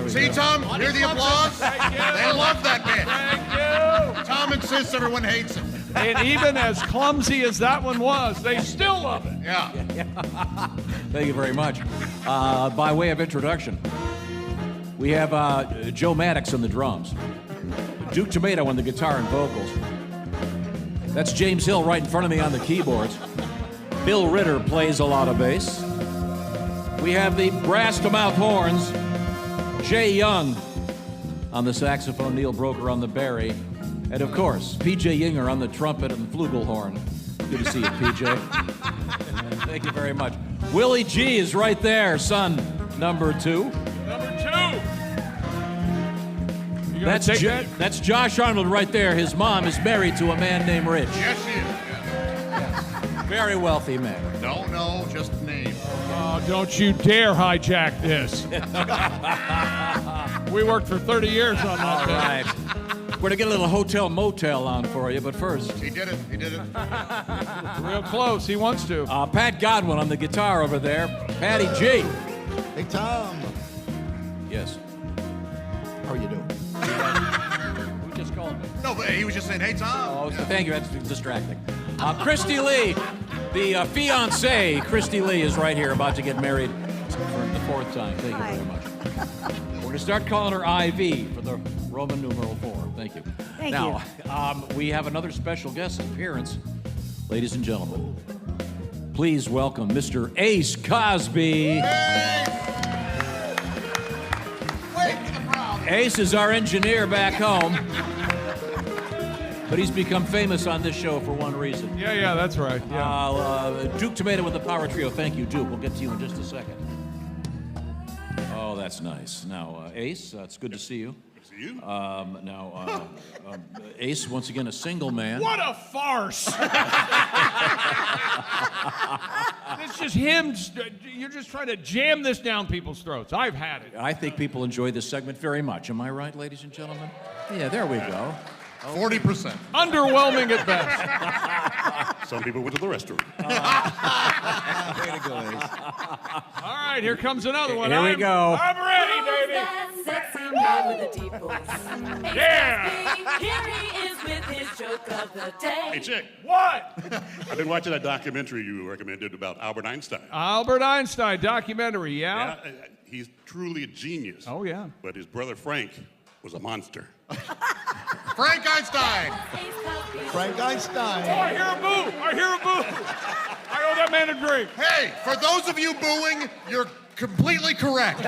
See, Tom? Hear the applause? They love that bit. Thank you. Tom insists everyone hates him. And even as clumsy as that one was, they still love it. Yeah. Thank you very much. By way of introduction, we have Joe Maddox on the drums, Duke Tumatoe on the guitar and vocals. That's James Hill right in front of me on the keyboards. Bill Ritter plays a lot of bass. We have the brass to mouth horns, Jay Young on the saxophone, Neil Broker on the bari, and of course, PJ Yinger on the trumpet and flugelhorn. Good to see you, PJ. Thank you very much. Willie G is right there, son number 2. That's Josh Arnold right there. His mom is married to a man named Rich. Yes, she is. Very wealthy man. No, just name. Oh, don't you dare hijack this. We worked for 30 years on that. All right. We're going to get a little hotel motel on for you, but first. He did it. Real close. He wants to. Pat Godwin on the guitar over there. Patty G. Hey, Tom. Yes. How are you doing? Who just called me? No, but He was just saying, hey, Tom. Oh, so thank you. That's distracting. Christy Lee, the fiancée, Christy Lee, is right here, about to get married for the 4th time. Thank you very much. We're going to start calling her IV for the Roman numeral 4. Thank you. Thank you. We have another special guest appearance. Ladies and gentlemen, please welcome Mr. Ace Cosby. Ace is our engineer back home, but he's become famous on this show for one reason. Yeah, that's right. Yeah. Duke Tumatoe with the Power Trio. Thank you, Duke. We'll get to you in just a second. Oh, that's nice. Now, Ace, it's good to see you. Good to see you. Ace, once again, a single man. What a farce! It's just him. You're just trying to jam this down people's throats. I've had it. I think people enjoy this segment very much. Am I right, ladies and gentlemen? Yeah, there we go. 40%. Underwhelming at best. Some people went to the restroom. Way to go, Ace. All right, here comes another one. Here we go. I'm ready, baby. Sexy man with a deep voice. Yeah. Here he is with his joke of the day. Hey, Chick. What? I've been watching that documentary you recommended about Albert Einstein. Albert Einstein documentary, yeah? He's truly a genius. Oh, yeah. But his brother Frank was a monster. Frank Einstein. Frank Einstein. Oh, I hear a boo. I hear a boo. I owe that man a drink. Hey, for those of you booing, you're completely correct.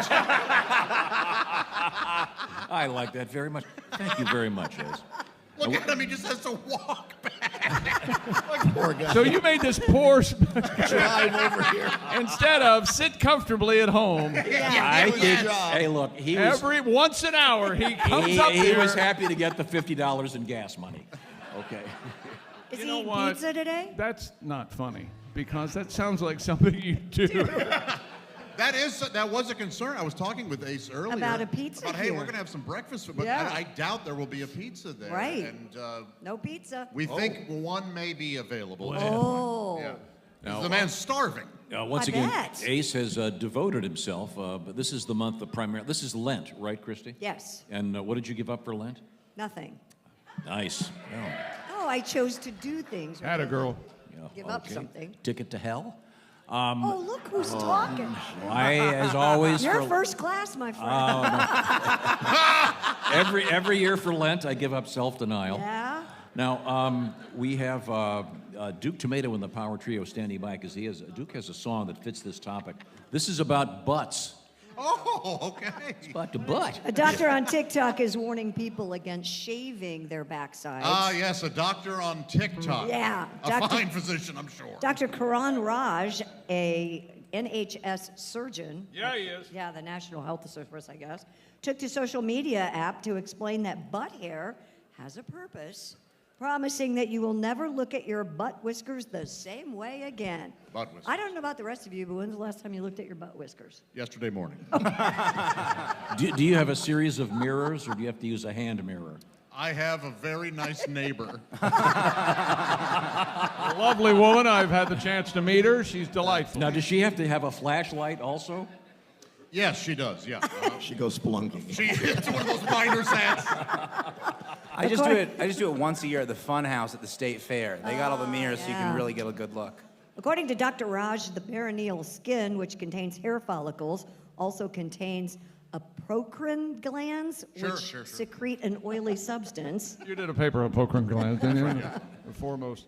I like that very much. Thank you very much, Ace. Look at him, he just has to walk back. Poor guy. So you made this poor Drive over here. instead of sit comfortably at home. I think. Hey, look, he was Once an hour he comes up here. He was happy to get the $50 in gas money. Okay. Is You he know eating what? pizza today? That's not funny because that sounds like something you do. That was a concern. I was talking with Ace earlier. About a pizza About, hey, here. we're going to have some breakfast, but Yeah. I doubt there will be a pizza there. Right. And No pizza. we think one may be available. Oh. Yeah. Now, The man's starving. Once I again, bet. Ace has devoted himself, but this is the month of primary. This is Lent, right, Christy? Yes. And what did you give up for Lent? Nothing. Nice. Oh, I chose to do things. Had a girl. Give up something. Ticket to hell? Oh, look who's talking. I, as always, You're for- first class, my friend. Oh, no. every year for Lent, I give up self-denial. Yeah? Now, we have Duke Tumatoe and the Power Trio standing by because Duke has a song that fits this topic. This is about butts. Oh, okay. It's about the butt. A doctor on TikTok is warning people against shaving their backsides. Yes, a doctor on TikTok. Yeah, A fine physician, I'm sure. Dr. Karan Raj, a NHS surgeon. Yeah, he is. Yeah, the National Health Service, I guess, took to social media app to explain that butt hair has a purpose, promising that you will never look at your butt whiskers the same way again. Butt whiskers. I don't know about the rest of you, but when's the last time you looked at your butt whiskers? Yesterday morning. Do you have a series of mirrors, or do you have to use a hand mirror? I have a very nice neighbor. A lovely woman. I've had the chance to meet her. She's delightful. Now, does she have to have a flashlight also? Yes, she does, yeah. She goes spelunking. It's one of those miner's hats. I just do it once a year at the Fun House at the State Fair. They got all the mirrors so you yeah. can really get a good look. According to Dr. Raj, the perineal skin, which contains hair follicles, also contains apocrine glands, which secrete an oily substance. You did a paper on poker and glands, didn't you? The foremost.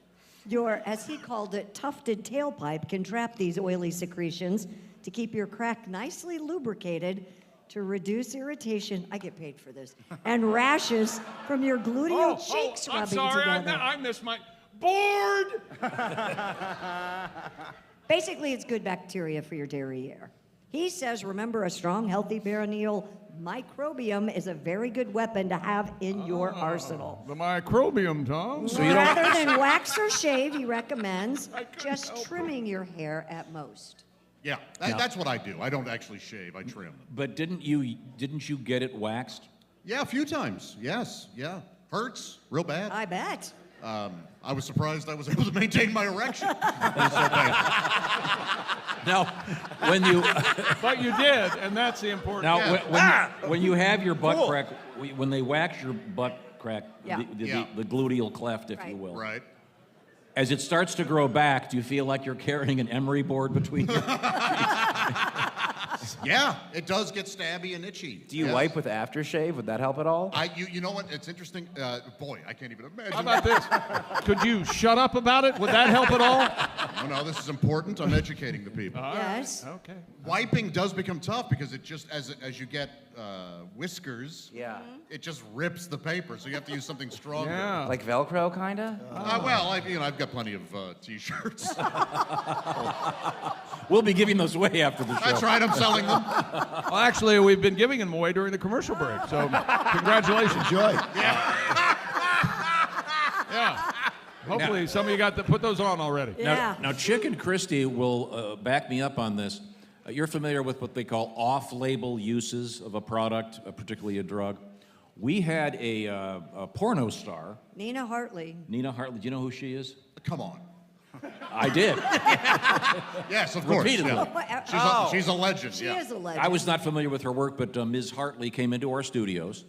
Your, as he called it, tufted tailpipe can trap these oily secretions to keep your crack nicely lubricated to reduce irritation. I get paid for this. And rashes from your gluteal cheeks rubbing I'm sorry, together. I missed my board. Basically, it's good bacteria for your derriere. He says, remember, a strong, healthy perineal microbiome is a very good weapon to have in your arsenal. The microbiome, Tom. So rather than wax or shave, he recommends just trimming your hair at most. Yeah, that's what I do. I don't actually shave, I trim. But didn't you get it waxed? Yeah, a few times. Yes, yeah. Hurts real bad. I bet. I was surprised I was able to maintain my erection. Now, when you... But you did, and that's the important Now, thing. when you have your butt crack, when they wax your butt crack, Yeah. the gluteal cleft, if you will. Right. As it starts to grow back, do you feel like you're carrying an emery board between you? Yeah, it does get stabby and itchy. Do you wipe with aftershave? Would that help at all? You know what? It's interesting. Boy, I can't even imagine. How about this? Could you shut up about it? Would that help at all? No, this is important. I'm educating the people. Yes. Okay. Wiping does become tough because it just, as you get whiskers, it just rips the paper. So you have to use something stronger. Yeah. Like Velcro, kinda? Well, I've got plenty of T-shirts. We'll be giving those away after the show. That's right. I'm selling them. Well, actually, we've been giving them away during the commercial break. So, congratulations. Enjoy. Yeah. Hopefully, some of you got to put those on already. Yeah. Now, Chick and Christy will back me up on this. You're familiar with what they call off-label uses of a product, particularly a drug. We had a porno star. Nina Hartley. Nina Hartley. Do you know who she is? Come on. I did. Yes, of course. Repeatedly. Yeah. She's a legend. She is a legend. I was not familiar with her work, but Ms. Hartley came into our studios,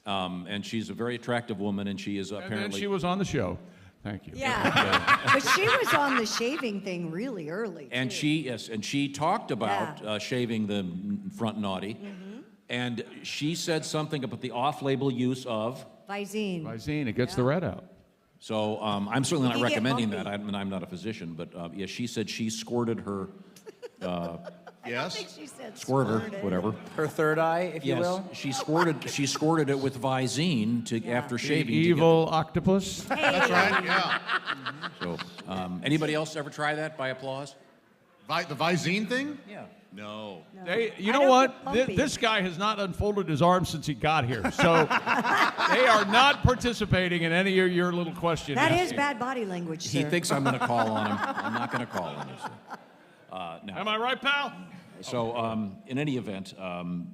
and she's a very attractive woman, and she is apparently... And then she was on the show. Thank you. Yeah. But she was on the shaving thing really early. And she talked about shaving the front naughty, and she said something about the off-label use of... Visine. Visine, it gets the red out. So I'm certainly Did not he get recommending that. bumpy? I'm not a physician, but yeah, she said she squirted her... Yes. She said Squirter, squirted. whatever. Her third eye, if you Yes, will? she squirted it with Visine after The shaving. evil octopus. That's right. Yeah. So, anybody else ever try that by applause? The Visine thing? Yeah. No. You know what? This guy has not unfolded his arms since he got here. So they are not participating in any of your little questions. That is bad body language, sir. He thinks I'm going to call on him. I'm not going to call on him. So. No. Am I right, pal? So, in any event,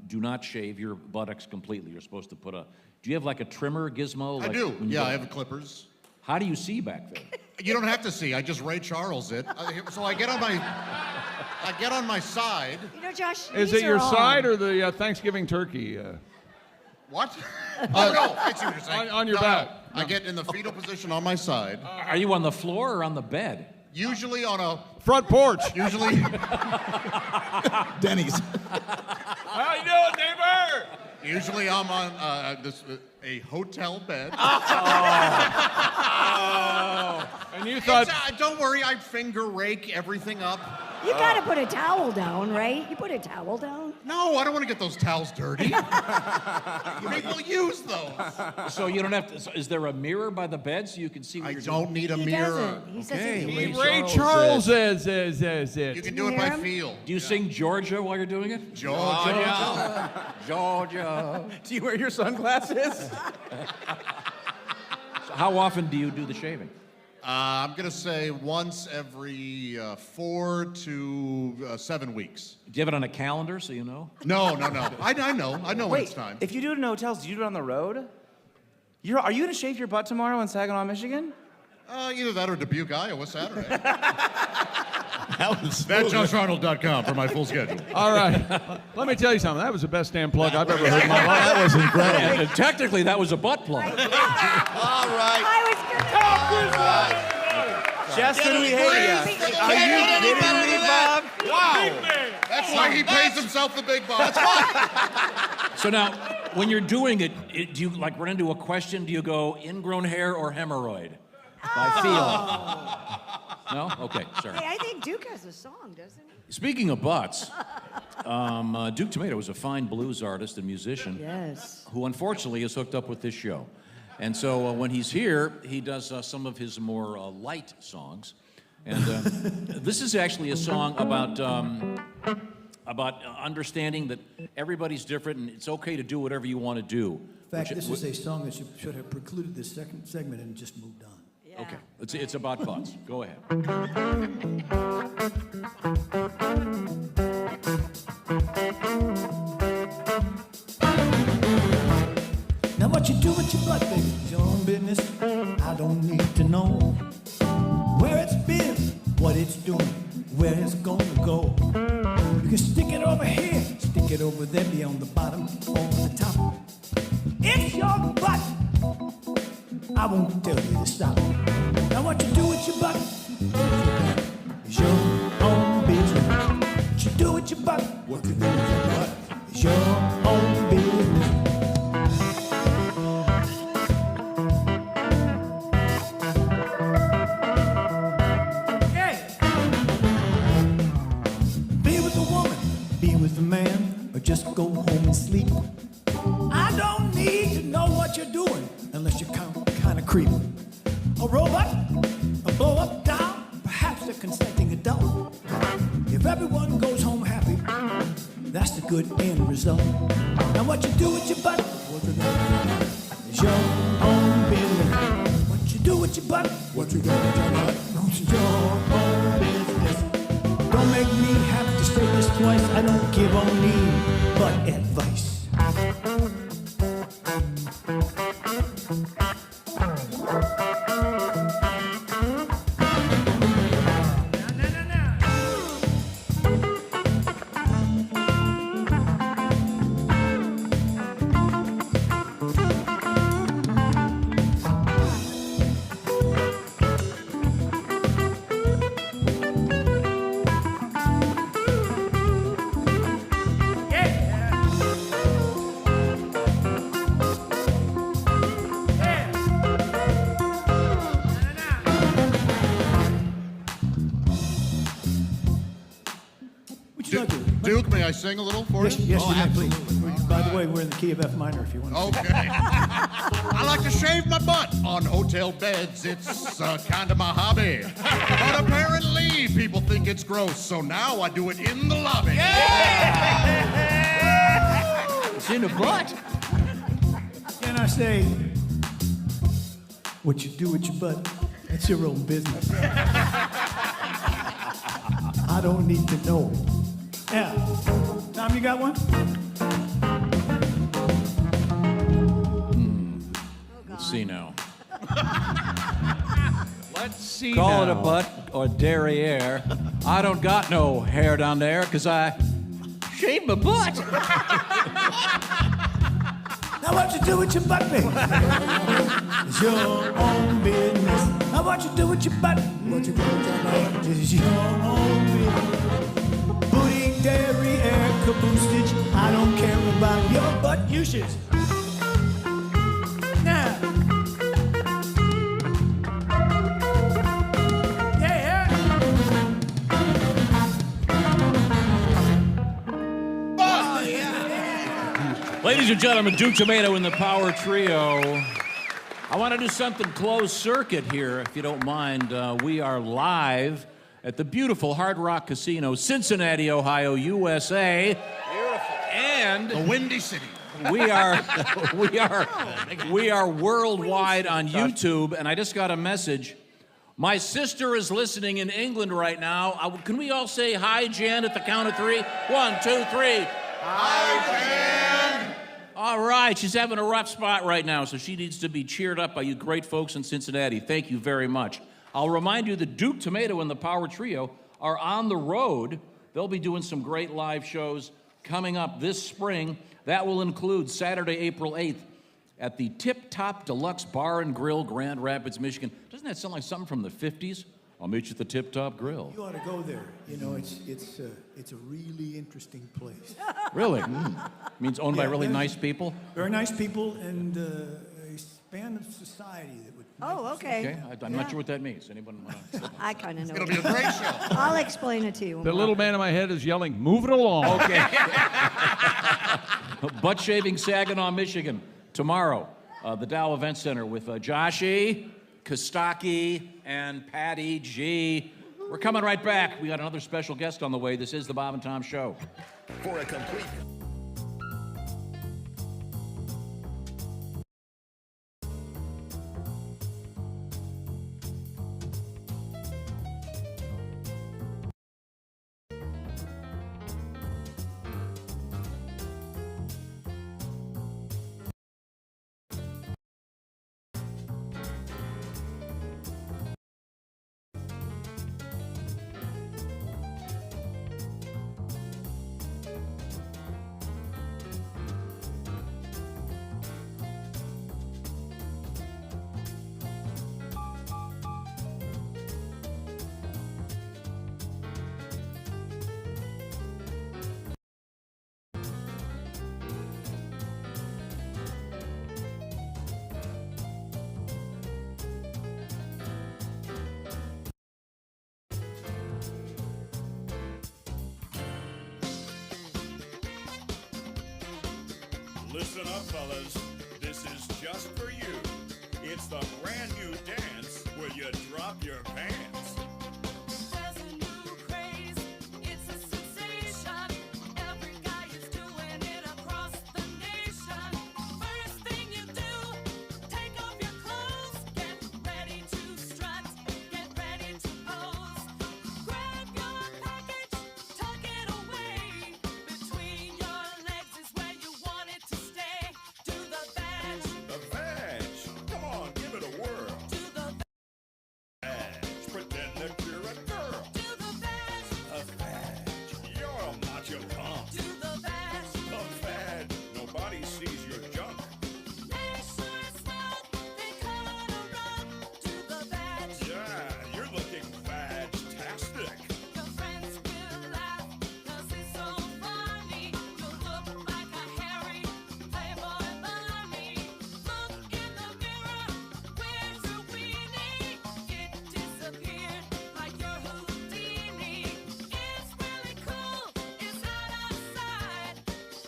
do not shave your buttocks completely. You're supposed to put a... Do you have like a trimmer gizmo? I do. Yeah, I have clippers. How do you see back there? You don't have to see. I just Ray Charles it. So I get on my side. You know, Josh, Is it your side or the Thanksgiving turkey? What? Oh, no. I see what you're saying. On your back. No. I get in the fetal position on my side. Are you on the floor or on the bed? Usually on a... Front porch. Usually... Denny's. How you doing, neighbor? Usually I'm on a hotel bed. And you thought... don't worry, I finger rake everything up. You gotta put a towel down, right? You put a towel down? No, I don't want to get those towels dirty. People use those. So you don't have to... So is there a mirror by the bed so you can see what you're doing? I don't need a mirror. He says Okay. Ray Charles is. You can do it by feel. Do you sing Georgia while you're doing it? Georgia. Georgia. Do you wear your sunglasses? So how often do you do the shaving? I'm going to say once every 4 to 7 weeks. Do you have it on a calendar so you know? No. I know when Wait, it's time. if you do it in hotels, do you do it on the road? Are you going to shave your butt tomorrow in Saginaw, Michigan? Either that or Dubuque, Iowa, Saturday. That was ThatJoshArnold.com for my full schedule. All right. Let me tell you something. That was the best damn plug I've ever heard in my life. That was incredible. And technically, that was a butt plug. All right. I was gonna Justin, we hate you. Are you kidding me, Bob? Wow. That's why he pays himself the big bucks. That's why. So now, when you're doing it, do you like run into a question? Do you go ingrown hair or hemorrhoid? By feeling. No? Okay, sorry. Hey, I think Duke has a song, doesn't he? Speaking of butts, Duke Tumatoe is a fine blues artist and musician. Yes. Who unfortunately is hooked up with this show. And so when he's here, he does some of his more light songs. And this is actually a song about understanding that everybody's different and it's okay to do whatever you want to do. In fact, this is a song that should have precluded this second segment and just moved on. Yeah. Okay, it's about butts. Go ahead. Now what you do with your butt, baby? Don't own business. I don't need to know where it's been, what it's doing, where it's gonna go. You can stick it over here, stick it over there, be on the bottom, on the top. It's your butt. I won't tell you to stop. Now what you do with your butt is your own business. What you do with your butt, what you do with your butt is your own business. With a man, or just go home and sleep. I don't need to know what you're doing unless you're kind of creepy. A robot, a blow up doll, perhaps a consenting adult. If everyone goes home happy, that's the good end result. Now what you do with your butt is your own business. What you do with your butt, what you do with your butt, is your own business. Don't make me have to say this twice. I don't give only but advice. Duke, may I sing a little for Yes, you? yes, Oh, you may, absolutely. please. By the way, we're in the key of F minor if you want to. Okay. I like to shave my butt on hotel beds. It's kind of my hobby. But apparently, people think it's gross, so now I do it in the lobby. It's in the butt. Can I say, what you do with your butt, that's your own business. I don't need to know. Yeah. Tom, you got one? Let's see now. Let's see Call it now. a butt or derriere. I don't got no hair down there because I shaved my butt. Now what you do with your butt, baby? It's your own business. Now what you do with your butt? What you do with your butt? It's your own business. Booty, derriere, caboostage. I don't care about your butt usage. Now. Yeah. Ladies and gentlemen, Duke Tumatoe in the Power Trio. I want to do something closed circuit here, if you don't mind. We are live at the beautiful Hard Rock Casino, Cincinnati, Ohio, USA. Beautiful. And the Windy City. We are worldwide on YouTube, and I just got a message. My sister is listening in England right now. Can we all say hi, Jan, at the count of 3? 1, 2, 3. Hi, Jan. All right, she's having a rough spot right now, so she needs to be cheered up by you great folks in Cincinnati. Thank you very much. I'll remind you that Duke Tumatoe and the Power Trio are on the road. They'll be doing some great live shows coming up this spring. That will include Saturday, April 8th at the Tip Top Deluxe Bar and Grill, Grand Rapids, Michigan. Doesn't that sound like something from the 50s? I'll meet you at the Tip Top Grill. You ought to go there. You know, it's a really interesting place. Really? Means owned by really nice people? Very nice people and a span of society that would. Oh, okay. Okay, I'm not sure what that means. Anyone want to? I kind of know. It'll be a great show. I'll explain it to you. The little man in my head is yelling, "Move it along." Okay. Butt Shaving, Saginaw, Michigan. Tomorrow, the Dow Event Center with Joshi, Kostaki, and Patty G. We're coming right back. We got another special guest on the way. This is the Bob and Tom Show. For a complete... Listen up, fellas. This is just for you. It's the brand new dance where you drop your pants. There's a new craze, it's a sensation. Every guy is doing it across the nation. First thing you do, take off your clothes. Get ready to strut, get ready to pose. Grab your package, tuck it away. Between your legs is where you want it to stay. Do the badge. The badge. Come on, give it a whirl. Do the Badge. Pretend that you're a girl. Do the badge. A badge. You're a macho punk. Do the badge. A badge. Nobody sees your junk. Make sure it's smooth, then cut a rug. Do the badge. Yeah, you're looking badge-tastic. Your friends will laugh, 'cause it's so funny. You look like a hairy Playboy bunny. Look in the mirror, where's your weenie? It disappeared like your Houdini. It's really cool, it's out of sight.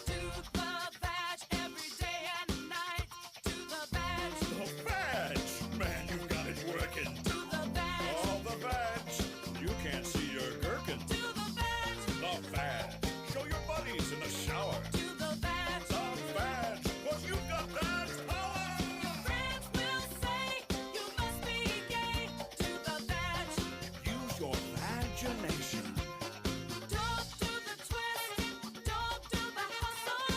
Do the badge every day and night. Do the badge. The badge. Man, you got it working. Do the badge. Oh, the badge. You can't see your gherkin. Do the badge. The badge. Show your buddies in the shower. Do the badge. The badge. 'Cause you've got badge power. Your friends will say you must be gay. Do the badge. Use your imagination. Don't do the twist. Don't do the hustle.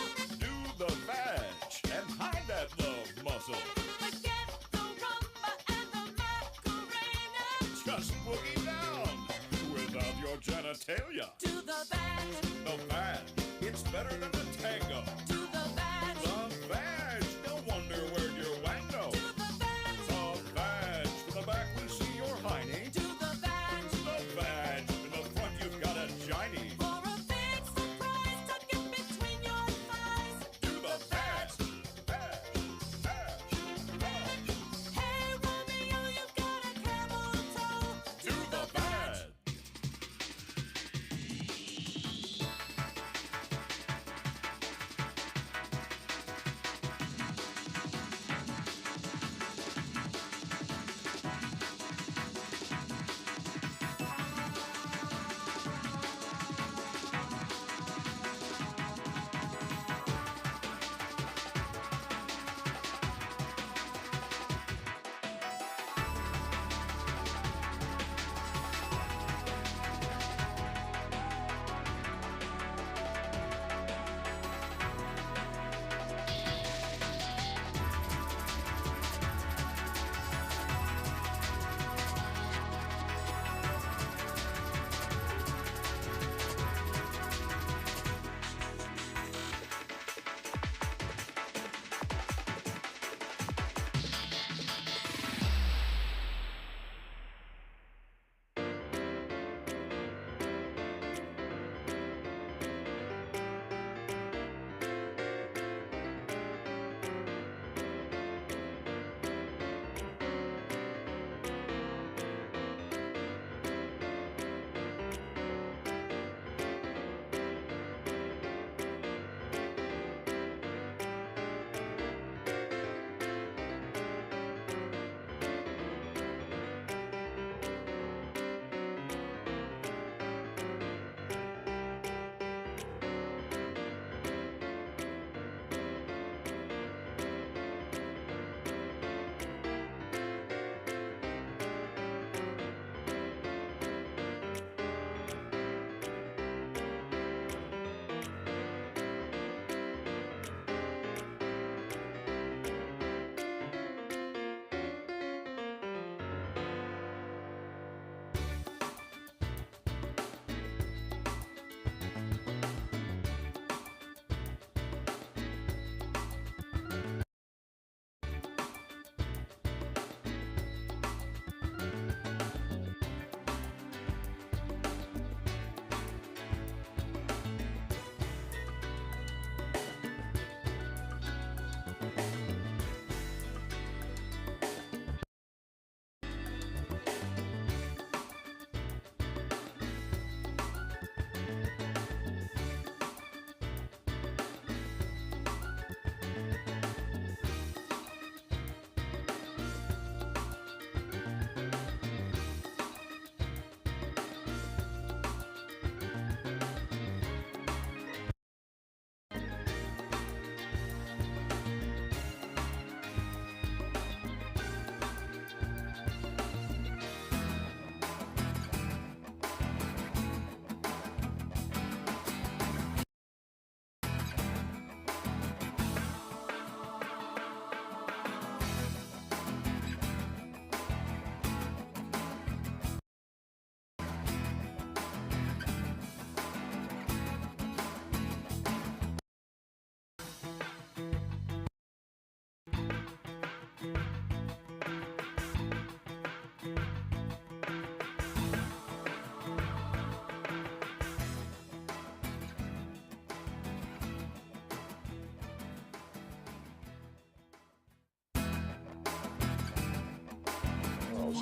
Do the badge and hide that love muscle. Forget the rumba and the Macarena. Just boogie down without your genitalia. Do the badge. The badge. It's better than the tango. Do the badge. The badge. No wonder where your wango. Do the badge. The badge. From the back we see your hiney. Do the badge. The badge. In the front you've got a giny. For a big surprise, tuck it between your thighs. Do the badge. Badge. Badge. Badge. Hey Romeo, you've got a camel toe. Do the badge.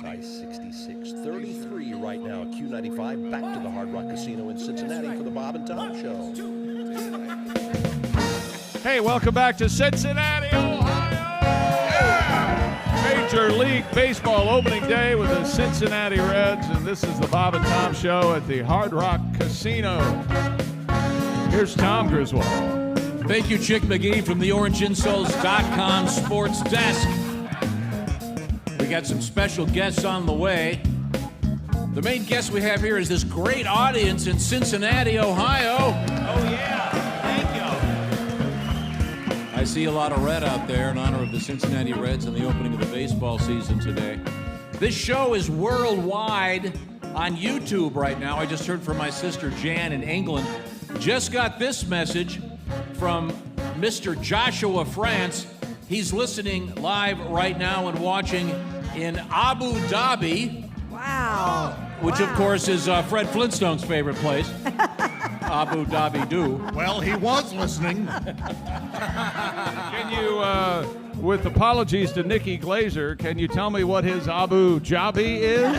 Tomorrow's high 66. 33 right now. Q95 back to the Hard Rock Casino in Cincinnati for the Bob and Tom Show. Hey, welcome back to Cincinnati, Ohio! Major League Baseball opening day with the Cincinnati Reds, and this is the Bob and Tom Show at the Hard Rock Casino. Here's Tom Griswold. Thank you, Chick McGee from the OrangeInsoles.com sports desk. We got some special guests on the way. The main guest we have here is this great audience in Cincinnati, Ohio. Oh, yeah. Thank you. I see a lot of red out there in honor of the Cincinnati Reds and the opening of the baseball season today. This show is worldwide on YouTube right now. I just heard from my sister Jan in England. Just got this message from Mr. Joshua France. He's listening live right now and watching in Abu Dhabi. Wow. Which, of course, is Fred Flintstone's favorite place. Abu Dhabi do. Well, he was listening. Can you, with apologies to Nikki Glazer, can you tell me what his Abu Dhabi is?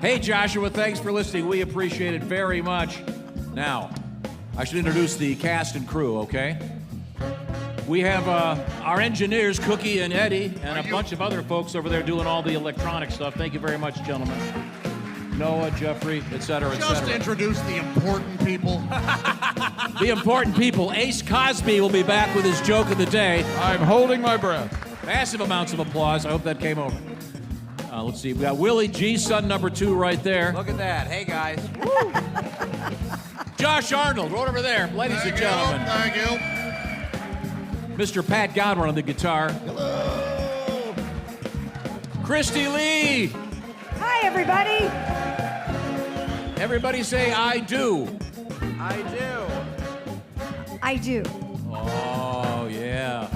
Hey, Joshua, thanks for listening. We appreciate it very much. Now, I should introduce the cast and crew, okay? We have our engineers, Cookie and Eddie, and a bunch of other folks over there doing all the electronic stuff. Thank you very much, gentlemen. Noah, Jeffrey, et cetera, et Just cetera. introduce the important people. The important people. Ace Cosby will be back with his joke of the day. I'm holding my breath. Massive amounts of applause. I hope that came over. Let's see. We got Willie G, son number 2, right there. Look at that. Hey, guys. Josh Arnold, right over there. Ladies and gentlemen. Thank you. Mr. Pat Godwin on the guitar. Hello. Christy Lee. Hi, everybody. Everybody say, I do. I do. I do. Oh, yeah.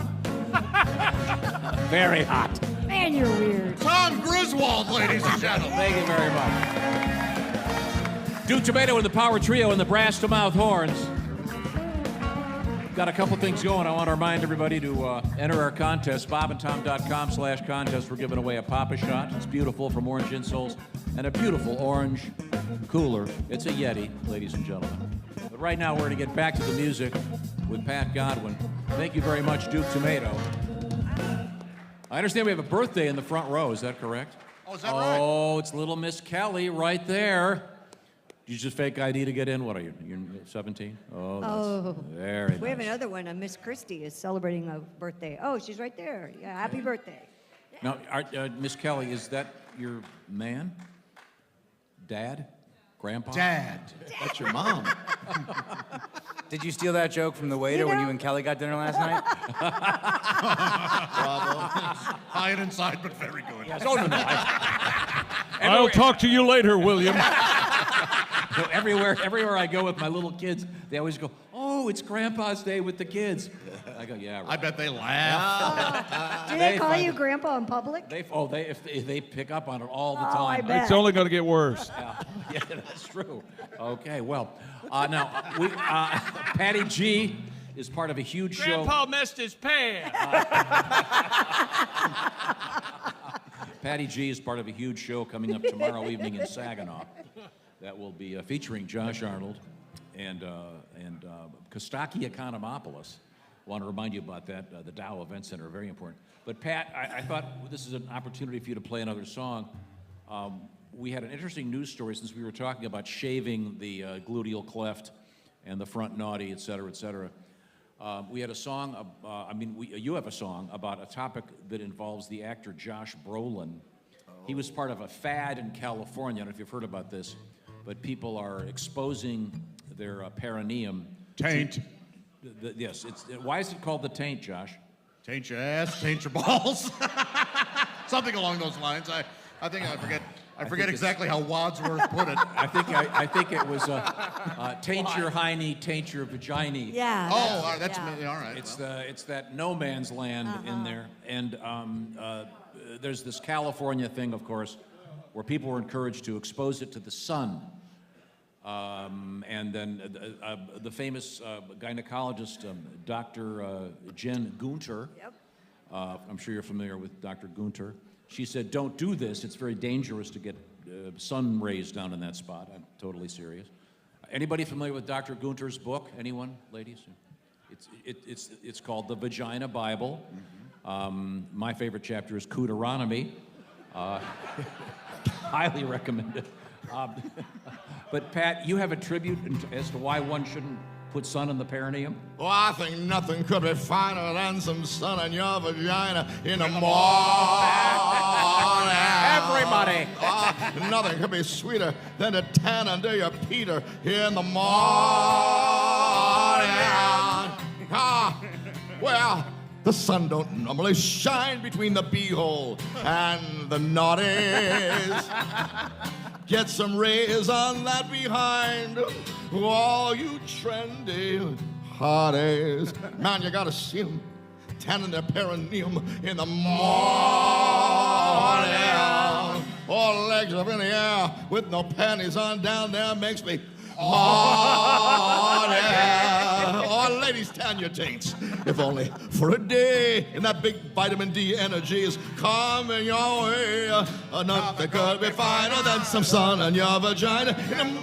Very hot. Man, you're weird. Tom Griswold, ladies and gentlemen. Thank you very much. Duke Tumatoe and the Power Trio and the Brass to Mouth Horns. Got a couple things going. I want to remind everybody to enter our contest, bobandtom.com/contest. We're giving away a Papa Shot. It's beautiful from Orange Insoles and a beautiful orange cooler. It's a Yeti, ladies and gentlemen. But right now, we're going to get back to the music with Pat Godwin. Thank you very much, Duke Tumatoe. I understand we have a birthday in the front row. Is that correct? Oh, is that right? Oh, it's little Miss Kelly right there. Did you just fake ID to get in? What are you? You're 17? Oh, that's very nice. We have another one. Miss Christy is celebrating a birthday. Oh, she's right there. Yeah, happy birthday. Now, Miss Kelly, is that your man? Dad? Grandpa? Dad. That's your mom. Did you steal that joke from the waiter when you and Kelly got dinner last night? Hide inside, but very good. Yes. Oh, no. I'll talk to you later, William. So everywhere I go with my little kids, they always go, "Oh, it's Grandpa's Day with the kids." I go, "Yeah." Right. I bet they laugh. Do they call you Grandpa in public? If they pick up on it all the Oh, time. I bet. It's only going to get worse. Yeah, that's true. Okay, well, now Patty G is part of a huge show. Grandpa messed his pants. Patty G is part of a huge show coming up tomorrow evening in Saginaw. That will be featuring Josh Arnold and Kostaki Economopoulos. I want to remind you about that. The Dow Event Center, very important. But Pat, I thought this is an opportunity for you to play another song. We had an interesting news story since we were talking about shaving the gluteal cleft and the front naughty, et cetera, et cetera. We had a song, you have a song about a topic that involves the actor Josh Brolin. He was part of a fad in California. I don't know if you've heard about this, but people are exposing their perineum. Taint. Yes. Why is it called the taint, Josh? Taint your ass, taint your balls. Something along those lines. I think I forget exactly how Wadsworth put it. I think it was taint your hiney, taint your vagina. Yeah. Oh, that's all right. It's that no man's land in there, and there's this California thing, of course, where people were encouraged to expose it to the sun. And then the famous gynecologist, Dr. Jen Gunter, I'm sure you're familiar with Dr. Gunter. She said, don't do this. It's very dangerous to get sun rays down in that spot. I'm totally serious. Anybody familiar with Dr. Gunter's book? Anyone, ladies? It's called The Vagina Bible. My favorite chapter is Deuteronomy. Highly recommended. But Pat, you have a tribute as to why one shouldn't put sun in the perineum? Well, I think nothing could be finer than some sun in your vagina in the morning. Everybody. Nothing could be sweeter than a tan under your Peter in the morning. Well, the sun don't normally shine between the beehole and the naughties. Get some rays on that behind, all you trendy hotties. Man, you gotta see them tanning their perineum in the morning. All legs up in the air with no panties on down there makes me horny. Oh, ladies, tan your taints, if only for a day. And that big vitamin D energy is coming your way. Nothing could be finer than some sun on your vagina in the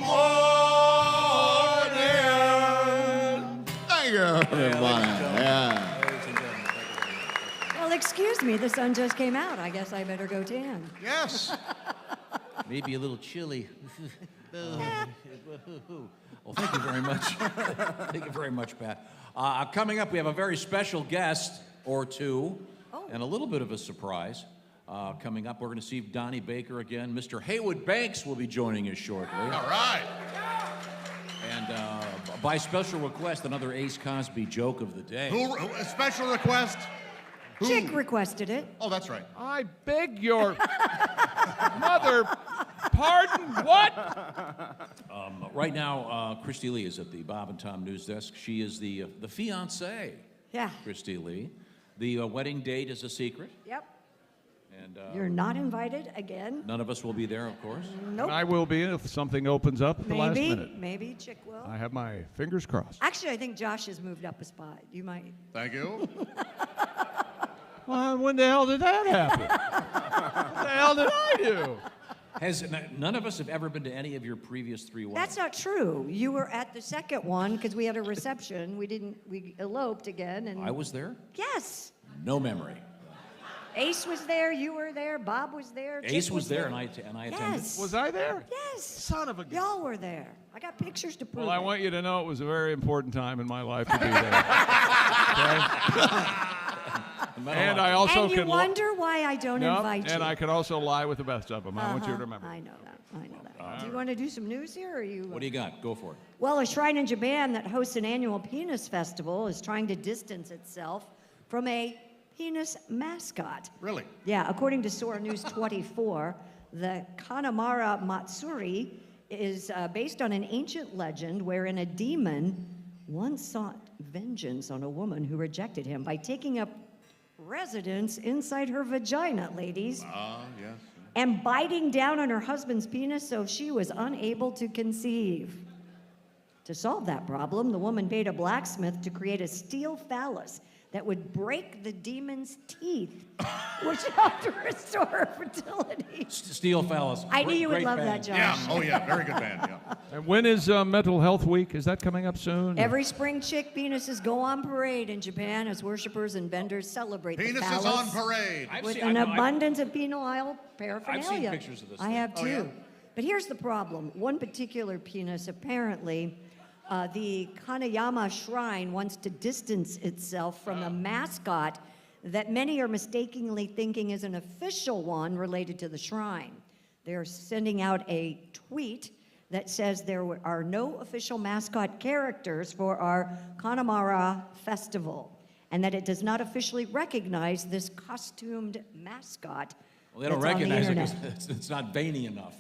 morning. Thank you, everybody. Yeah. Well, excuse me, the sun just came out. I guess I better go tan. Yes. Maybe a little chilly. Well, thank you very much. Thank you very much, Pat. Coming up, we have a very special guest or two, and a little bit of a surprise. Coming up, we're going to see Donnie Baker again. Mr. Heywood Banks will be joining us shortly. All right. And by special request, another Ace Cosby joke of the day. A special request? Chick requested it. Oh, that's right. I beg your mother pardon, what? Right now, Christy Lee is at the Bob and Tom news desk. She is the fiancée. Yeah. Christy Lee. The wedding date is a secret. Yep. And You're not invited again. none of us will be there, of course. Nope. I will be if something opens up at the last minute. Maybe Chick will. I have my fingers crossed. Actually, I think Josh has moved up a spot. You might. Thank you. Well, when the hell did that happen? What the hell did I do? None of us have ever been to any of your previous three weddings. That's not true. You were at the second one because we had a reception. We eloped again. And I was there? Yes. No memory. Ace was there. You were there. Bob was there. Ace Chick was there, and I attended. Yes. Was I there? Yes. Son of a gun. Y'all were there. I got pictures to prove Well, I it. want you to know it was a very important time in my life to be there. And I also and you can wonder why I don't invite you. And I could also lie with the best of them. I want you to Uh-huh. remember. I know that. I know that. Do you want to do some news here, or you? What do you got? Go for it. Well, a shrine in Japan that hosts an annual penis festival is trying to distance itself from a penis mascot. Really? Yeah, according to Sora News 24, the Kanamara Matsuri is based on an ancient legend wherein a demon once sought vengeance on a woman who rejected him by taking up residence inside her vagina, ladies. Yes. And biting down on her husband's penis so she was unable to conceive. To solve that problem, the woman paid a blacksmith to create a steel phallus that would break the demon's teeth, which helped to restore her fertility. Steel Phallus. I knew you would Great love band. that, Josh. Yeah. Oh, yeah. Very good band. Yeah. And when is Mental Health Week? Is that coming up soon? Every spring, chick penises go on parade in Japan as worshipers and vendors celebrate the Penises phallus on parade. with an abundance of penile paraphernalia. I've seen pictures of this I have Oh, too. yeah? But here's the problem. One particular penis, apparently, the Kanayama Shrine wants to distance itself from a mascot that many are mistakenly thinking is an official one related to the shrine. They're sending out a tweet that says there are no official mascot characters for our Kanamara festival, and that it does not officially recognize this costumed mascot. Well, they don't that's on the recognize it internet. because it's not veiny enough.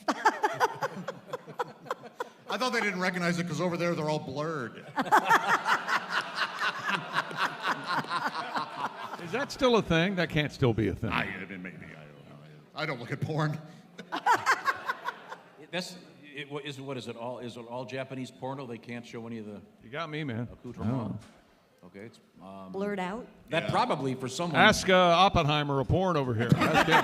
I thought they didn't recognize it because over there they're all blurred. Is that still a thing? That can't still be a thing. Maybe. I don't look at porn. What is it all? Is it all Japanese porno? They can't show any of the. You got me, man. Accoutrement. Okay, it's Blurred out? That probably for someone. Ask Oppenheimer a porn over here. Ask him.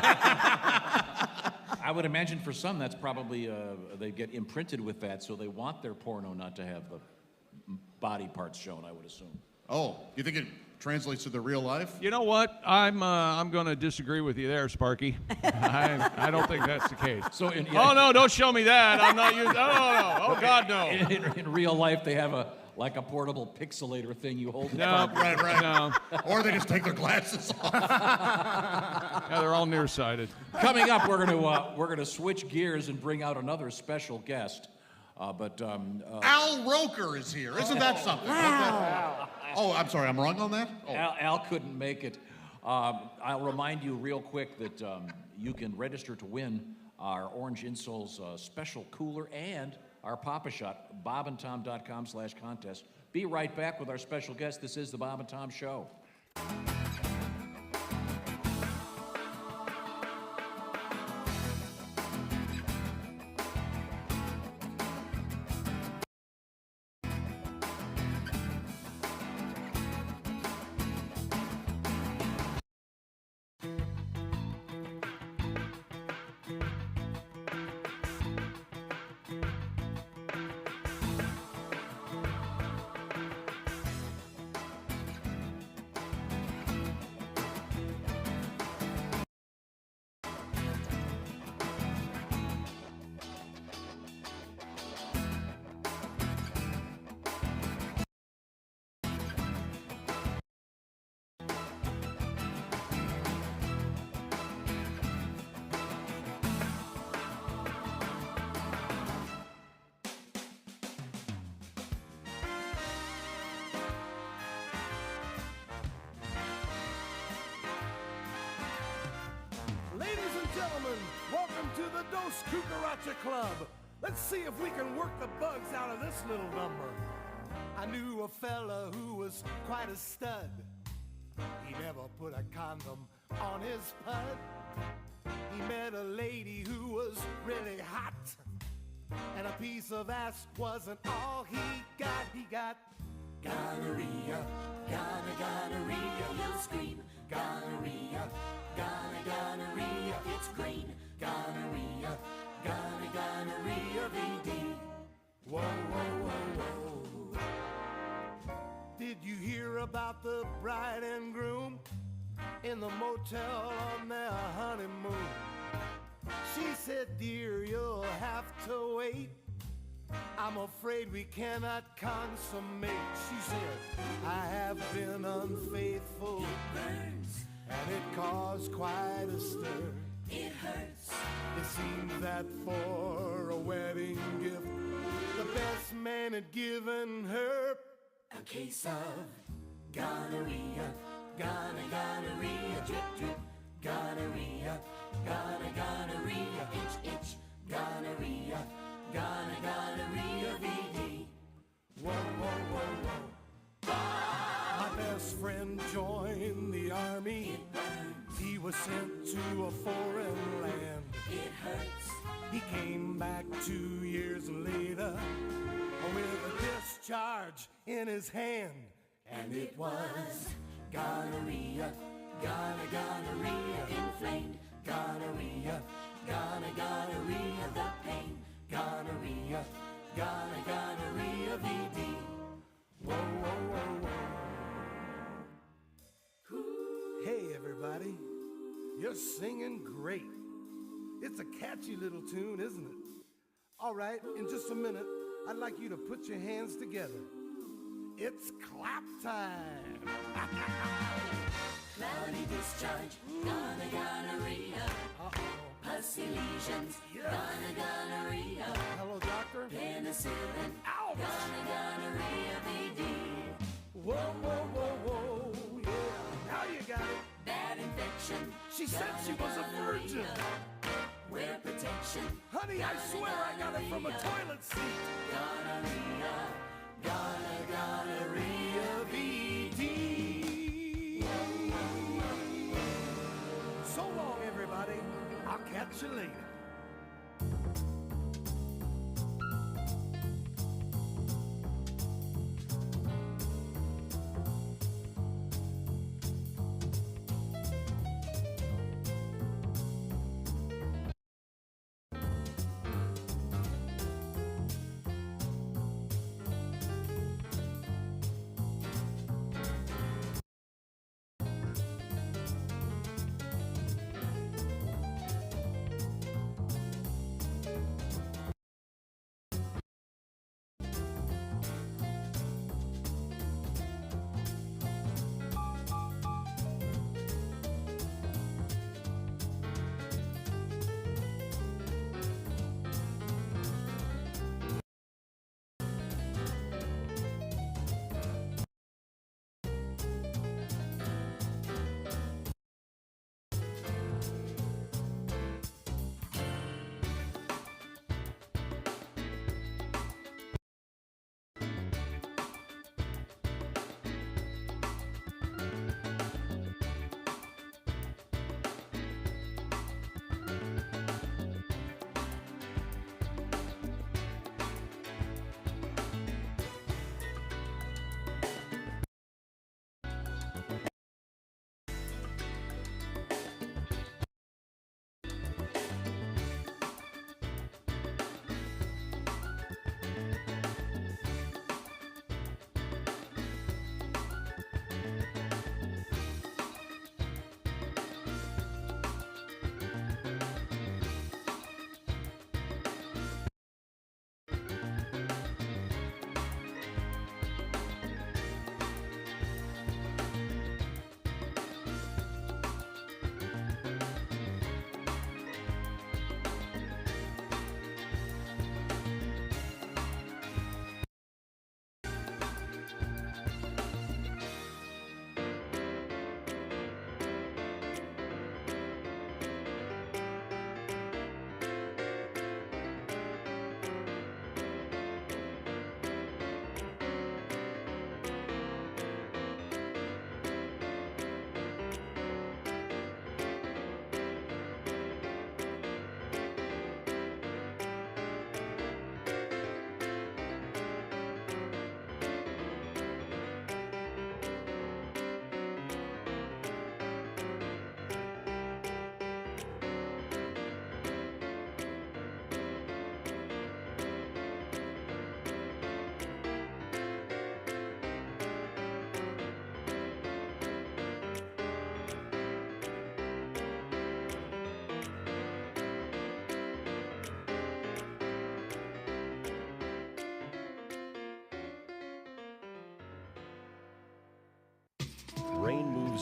I would imagine for some that's probably they get imprinted with that, so they want their porno not to have the body parts shown. I would assume. Oh, you think it translates to the real life? You know what? I'm going to disagree with you there, Sparky. I don't think that's the case. So oh no, don't show me that. I'm not using. Oh God, no. In real life, they have a portable pixelator thing you hold. No, right. No. Or they just take their glasses off. Yeah, they're all nearsighted. Coming up, we're gonna switch gears and bring out another special guest. Al Roker is here. Isn't that something? Wow. Oh, I'm sorry. I'm wrong on that? Oh. Al couldn't make it. I'll remind you real quick that you can register to win our Orange Insoles special cooler and our Papa Shot, bobandtom.com/contest. Be right back with our special guest. This is the Bob and Tom Show. Ladies and gentlemen, welcome to the Dos Cucaracha Club. Let's see if we can work the bugs out of this little number. I knew a fella who was quite a stud. He never put a condom on his pud. He met a lady who was really hot, and a piece of ass wasn't all he got. He got gonorrhea, gonorrhea. He'll scream gonorrhea, gonorrhea. It's green gonorrhea, gonorrhea VD. Whoa, whoa, whoa, whoa. Did you hear about the bride and groom in the motel on their honeymoon? She said, dear, you'll have to wait. I'm afraid we cannot consummate. She said, I have been unfaithful. It burns. And it caused quite a stir. It hurts. It seems that for a wedding gift, the best man had given her a case of gonorrhea, gonorrhea, drip, drip, gonorrhea, gonorrhea, itch, gonorrhea, gonorrhea, VD. Whoa, whoa, whoa, whoa. My best friend joined the army. It burns. He was sent to a foreign land. It hurts. He came back 2 years later with a discharge in his hand. And it was gonorrhea, gonorrhea, inflamed gonorrhea, gonorrhea, the pain, gonorrhea, gonorrhea, VD. Whoa, whoa, whoa, whoa. Hey, everybody. You're singing great. It's a catchy little tune, isn't it? All right, in just a minute, I'd like you to put your hands together. It's clap time. Cloudy discharge, gonorrhea. Pussy lesions, gonorrhea. Hello, doctor. Penicillin, ouch. Gonorrhea, VD. Whoa, whoa, whoa, whoa, yeah. Now you got it. Bad infection. She said she was a virgin. Wear protection. Honey, I swear I got it from a toilet seat. Gonorrhea, gonorrhea, VD. So long, everybody. I'll catch you later.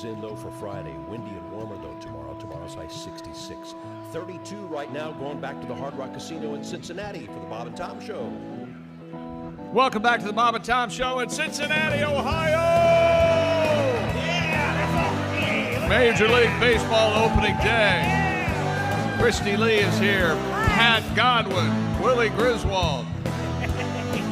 is in, though, for Friday. Windy and warmer, though, tomorrow. Tomorrow's high 66. 32 right now, going back to the Hard Rock Casino in Cincinnati for the Bob and Tom Show. Welcome back to the Bob and Tom Show in Cincinnati, Ohio! Major League Baseball opening day. Christy Lee is here. Pat Godwin, Willie Griswold,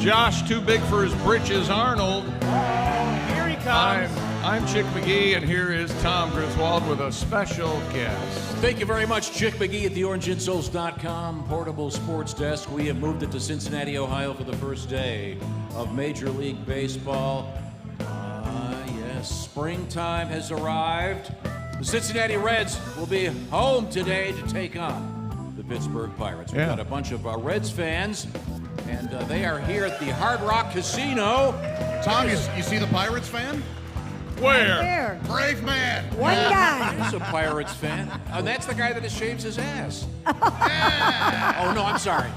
Josh Too Big for His Britches Arnold. Here he comes. I'm Chick McGee, and here is Tom Griswold with a special guest. Thank you very much, Chick McGee at theorangeinsoles.com, portable sports desk. We have moved it to Cincinnati, Ohio for the first day of Major League Baseball. Yes, springtime has arrived. The Cincinnati Reds will be home today to take on the Pittsburgh Pirates. We've got a bunch of Reds fans, and they are here at the Hard Rock Casino. Tom, you see the Pirates fan? Where? Brave man. One guy. He's a Pirates fan. And that's the guy that shaves his ass. Oh, no, I'm sorry.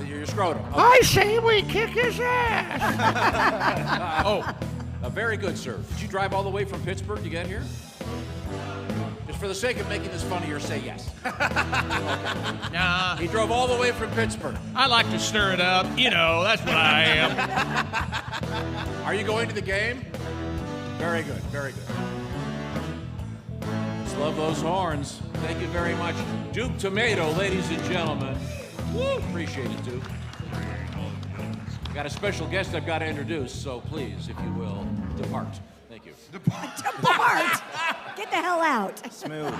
You're scrotum. Okay. I say we kick his ass. Very good, sir. Did you drive all the way from Pittsburgh to get here? Just for the sake of making this funnier, say yes. Nah. He drove all the way from Pittsburgh. I like to stir it up. You know, that's what I am. Are you going to the game? Very good, very good. Just love those horns. Thank you very much. Duke Tumatoe, ladies and gentlemen. Woo, appreciate it, Duke. Got a special guest I've got to introduce, so please, if you will, depart. Thank you. Depart. Get the hell out. Smooth.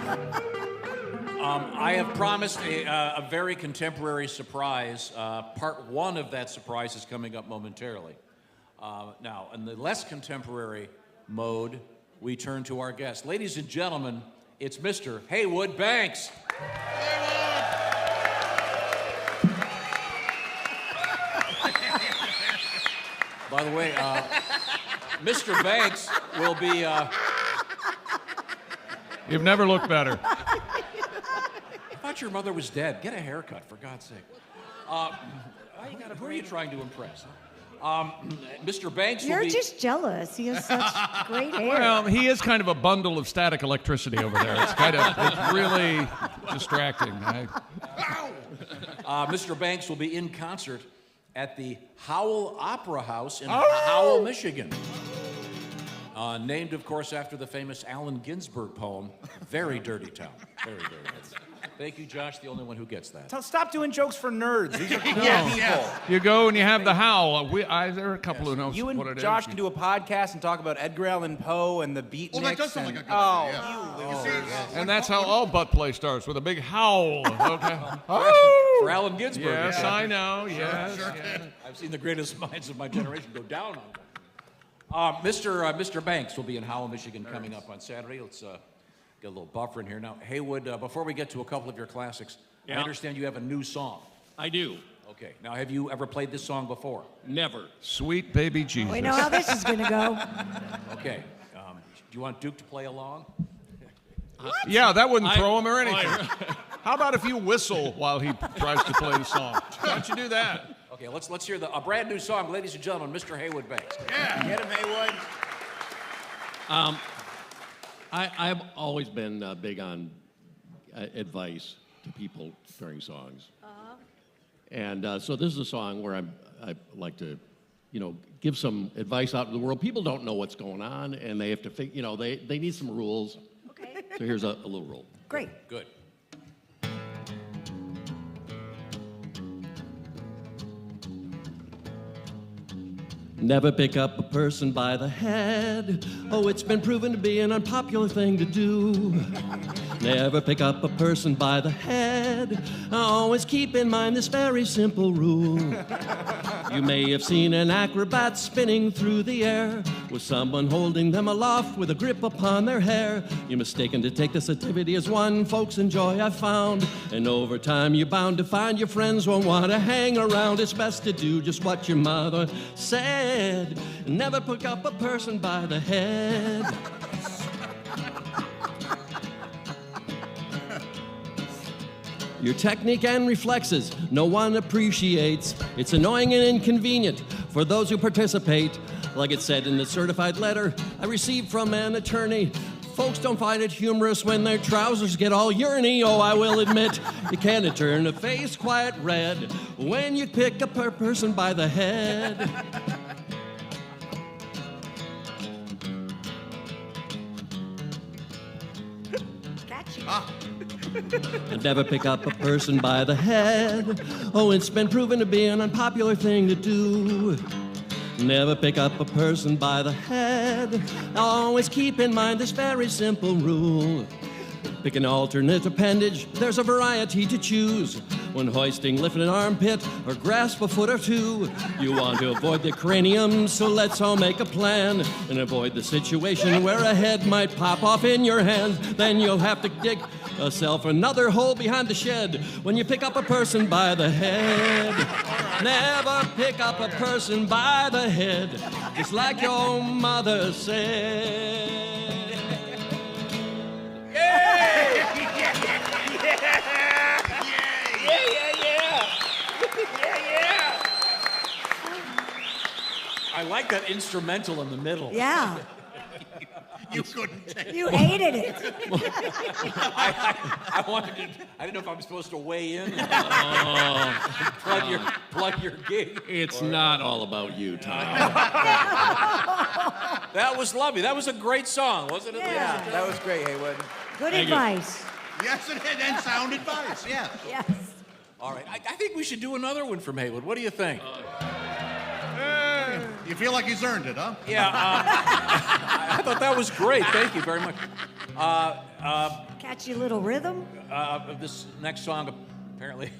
I have promised a very contemporary surprise. Part one of that surprise is coming up momentarily. Now, in the less contemporary mode, we turn to our guest. Ladies and gentlemen, it's Mr. Heywood Banks. By the way, Mr. Banks will be... You've never looked better. I thought your mother was dead. Get a haircut, for God's sake. Who are you trying to impress? Mr. Banks will You're be... just jealous. He has such great hair. Well, he is kind of a bundle of static electricity over there. It's really distracting. Mr. Banks will be in concert at the Howell Opera House in Howell, Michigan. Named, of course, after the famous Allen Ginsberg poem, Very Dirty Town. Very dirty. Thank you, Josh, the only one who gets that. Stop doing jokes for nerds. These are cool people. You go and you have the howl. There are a couple who know You what it and is. Josh can do a podcast and talk about Edgar Allan Poe and the beatniks. Well, that does sound like a good idea. And that's how all butt play starts, with a big howl. Okay. For Allen Ginsberg. Yes, yeah. I know. Yes. Sure. I've seen the greatest minds of my generation go down on them. Mr. Banks will be in Howell, Michigan, coming up on Saturday. Let's get a little buffer in here. Now, Heywood, before we get to a couple of your classics, I understand you have a new song. I do. Okay. Now, have you ever played this song before? Never. Sweet baby Jesus. We know how this is going to go. Okay. Do you want Duke to play along? Yeah, that wouldn't throw him or anything. How about if you whistle while he tries to play the song? Why don't you do that? Okay, let's hear a brand new song, ladies and gentlemen, Mr. Heywood Banks. Yeah, get him, Heywood. I've always been big on advice to people during songs. And so this is a song where I like to, give some advice out to the world. People don't know what's going on, and they have to they need some rules. Okay. So here's a little rule. Great. Good. Never pick up a person by the head. Oh, it's been proven to be an unpopular thing to do. Never pick up a person by the head. Always keep in mind this very simple rule. You may have seen an acrobat spinning through the air with someone holding them aloft with a grip upon their hair. You're mistaken to take this activity as one folks enjoy, I found. And over time you're bound to find your friends won't want to hang around. It's best to do just what your mother said. Never pick up a person by the head. Your technique and reflexes no one appreciates. It's annoying and inconvenient for those who participate. Like it said in the certified letter I received from an attorney Folks don't find it humorous when their trousers get all uriny. Oh, I will admit, you can't turn a face quite red when you pick up a person by the head. And never pick up a person by the head. Oh, it's been proven to be an unpopular thing to do. Never pick up a person by the head. Always keep in mind this very simple rule. Pick an alternate appendage, there's a variety to choose. When hoisting, lift an armpit, or grasp a foot or two. You want to avoid the cranium, so let's all make a plan and avoid the situation where a head might pop off in your hand. Then you'll have to dig yourself another hole behind the shed when you pick up a person by the head. Never pick up a person by the head, just like your mother said. I like that instrumental in the middle. Yeah. You couldn't take it. You hated it. I wanted to. I didn't know if I was supposed to weigh in. Plug your gig. It's not all about you, Tom. That was lovely. That was a great song, wasn't it? Yeah, that was great, Heywood. Good advice. Yes, it is, and sound advice, yes. Yes. All right, I think we should do another one from Heywood. What do you think? You feel like he's earned it, huh? Yeah, I thought that was great. Thank you very much. Catchy little rhythm. This next song apparently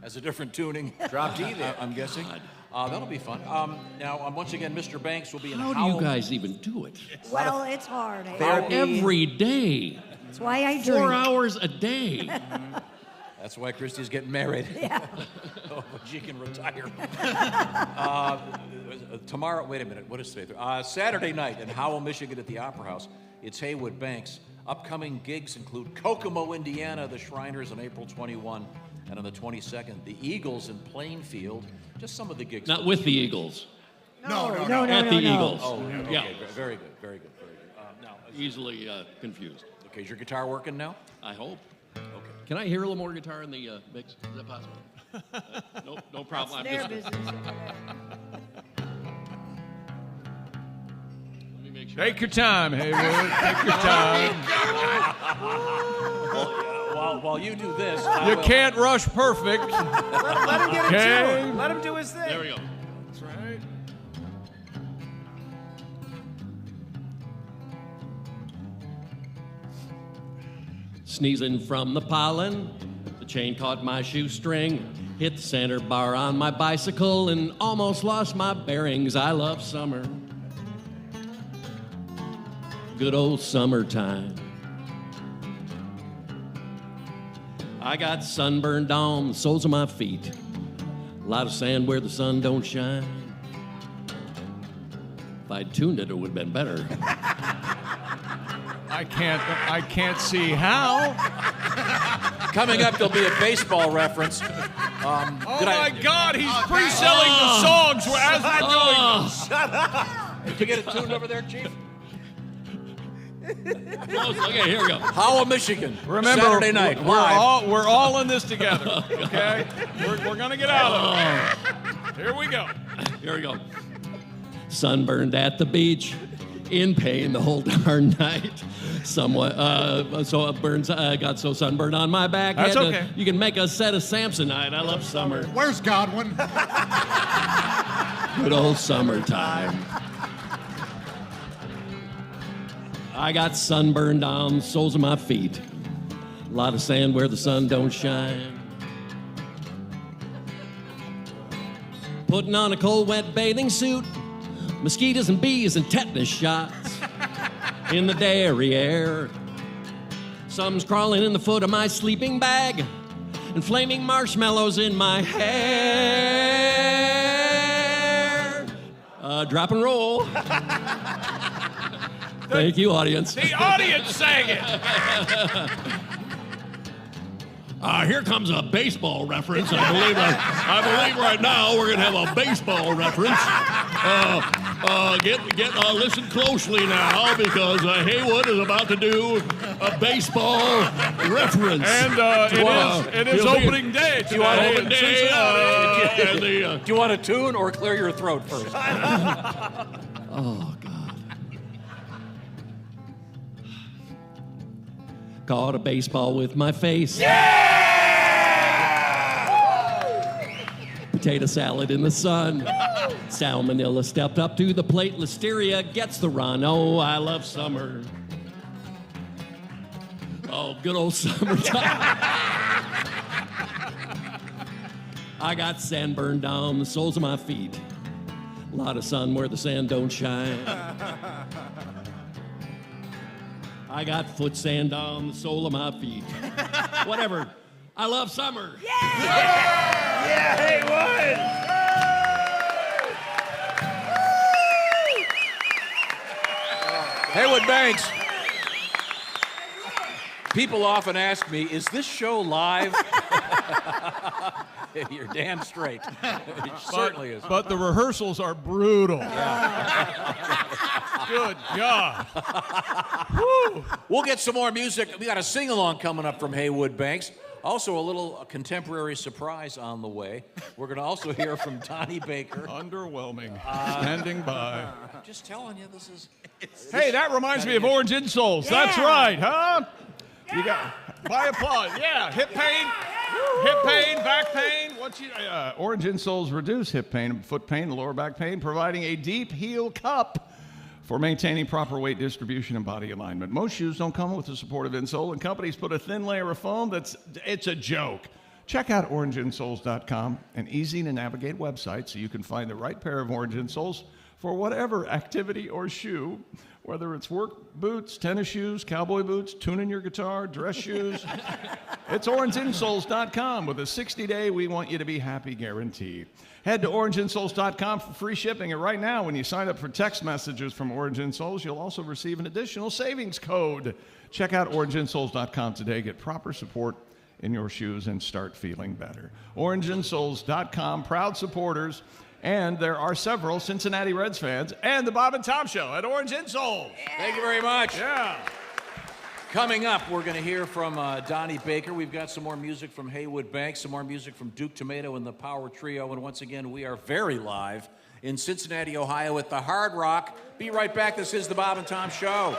has a different tuning. Drop D there. I'm guessing. That'll be fun. Now, once again, Mr. Banks will be in How do you guys even do it? Well, it's hard. Every day. That's why I drink. 4 hours a day. That's why Christy's getting married. Yeah. Oh, but she can retire. Tomorrow, wait a minute, what is today? Saturday night in Howell, Michigan at the Opera House, it's Heywood Banks. Upcoming gigs include Kokomo, Indiana, the Shriners on April 21, and on the 22nd, the Eagles in Plainfield. Just some of the gigs. Not with the Eagles. No. At the Eagles. Oh, okay, Yeah. very good. Now, Easily confused. okay, is your guitar working now? I hope. Okay. Can I hear a little more guitar in the mix? Is that possible? Nope, no problem. That's their business. Let me make sure. Take your time, Heywood. Take your time. While you do this, You can't rush perfect. Let him get Okay. into it. Let him do his thing. There we go. That's right. Sneezing from the pollen, the chain caught my shoestring, hit the center bar on my bicycle, and almost lost my bearings. I love summer. Good old summertime. I got sunburned on the soles of my feet. A lot of sand where the sun don't shine. If I'd tuned it, it would have been better. I can't see how. Coming up, there'll be a baseball reference. Oh my God, he's pre-selling the songs as we're doing them. Shut up. Did you get it tuned over there, Chief? Okay, here we go. Howell, Michigan. Remember, Saturday night. live. we're all in this together. Okay, we're gonna get out of it. Here we go. Here we go. Sunburned at the beach, in pain the whole darn night. Somewhat, so it burns. I got so sunburned on my back. That's Had to- okay. You can make a set of Samsonite. I love summer. Where's Godwin? Good old summertime. I got sunburned on the soles of my feet. A lot of sand where the sun don't shine. Putting on a cold, wet bathing suit. Mosquitoes and bees and tetanus shots in the derriere. Something's crawling in the foot of my sleeping bag, and flaming marshmallows in my hair. Drop and roll. Thank you, audience. The audience sang it. Here comes a baseball reference. I believe right now we're going to have a baseball reference. Listen closely now, because Heywood is about to do a baseball reference. And it is opening day today. Do you want in Cincinnati. do you want a tune or clear your throat first? Oh, God. Caught a baseball with my face. Potato salad in the sun. Salmonella stepped up to the plate. Listeria gets the run. Oh, I love summer. Oh, good old summertime. I got sandburn down the soles of my feet. A lot of sun where the sand don't shine. I got foot sand on the sole of my feet. Whatever. I love summer. Yeah, Heywood! Heywood Banks. People often ask me, is this show live? You're damn straight. It certainly is. But the rehearsals are brutal. Good God. We'll get some more music. We got a sing-along coming up from Heywood Banks. Also, a little contemporary surprise on the way. We're going to also hear from Donnie Baker. Underwhelming. Standing by. I'm just telling you, this is... Hey, that reminds me of Orange Insoles. Yeah. That's right, huh? You got by applause. Yeah, hip pain, back pain. Orange Insoles reduce hip pain, foot pain, and lower back pain, providing a deep heel cup for maintaining proper weight distribution and body alignment. Most shoes don't come with a supportive insole, and companies put a thin layer of foam it's a joke. Check out orangeinsoles.com, an easy-to-navigate website so you can find the right pair of Orange Insoles for whatever activity or shoe, whether it's work boots, tennis shoes, cowboy boots, tuning your guitar, dress shoes. It's orangeinsoles.com with a 60-day we want you to be happy guarantee. Head to orangeinsoles.com for free shipping. And right now, when you sign up for text messages from Orange Insoles, you'll also receive an additional savings code. Check out orangeinsoles.com today. Get proper support in your shoes and start feeling better. Orangeinsoles.com, proud supporters. And there are several Cincinnati Reds fans and the Bob and Tom Show at Orange Insoles. Thank you very much. Yeah. Coming up, we're going to hear from Donnie Baker. We've got some more music from Heywood Banks, some more music from Duke Tumatoe and the Power Trio. And once again, we are very live in Cincinnati, Ohio at the Hard Rock. Be right back. This is the Bob and Tom Show.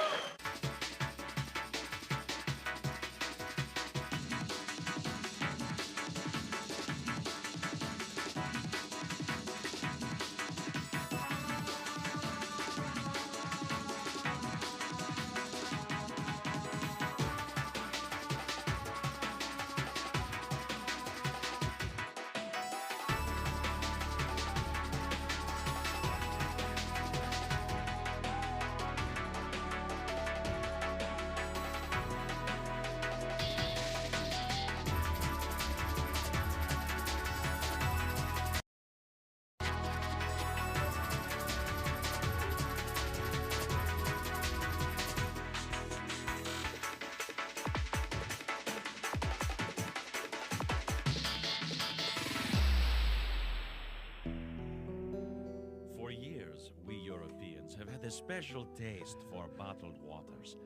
A special taste for bottled waters.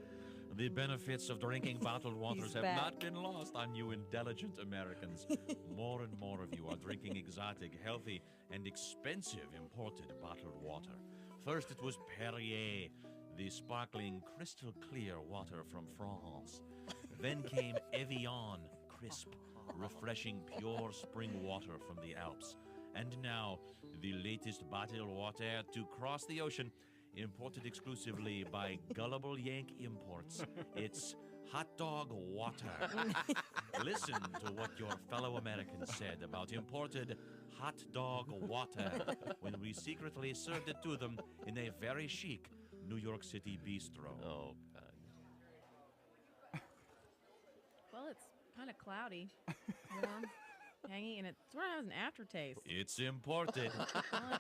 The benefits of drinking bottled waters have not been lost on you intelligent Americans. More and more of you are drinking exotic, healthy, and expensive imported bottled water. First it was Perrier, the sparkling, crystal clear water from France. Then came Evian, crisp, refreshing, pure spring water from the Alps. And now, the latest bottled water to cross the ocean, imported exclusively by Gullible Yank Imports. It's hot dog water. Listen to what your fellow Americans said about imported hot dog water when we secretly served it to them in a very chic New York City bistro. Oh, God. Well, it's kind of cloudy, warm, tangy, and it sort of has an aftertaste. It's imported. Well,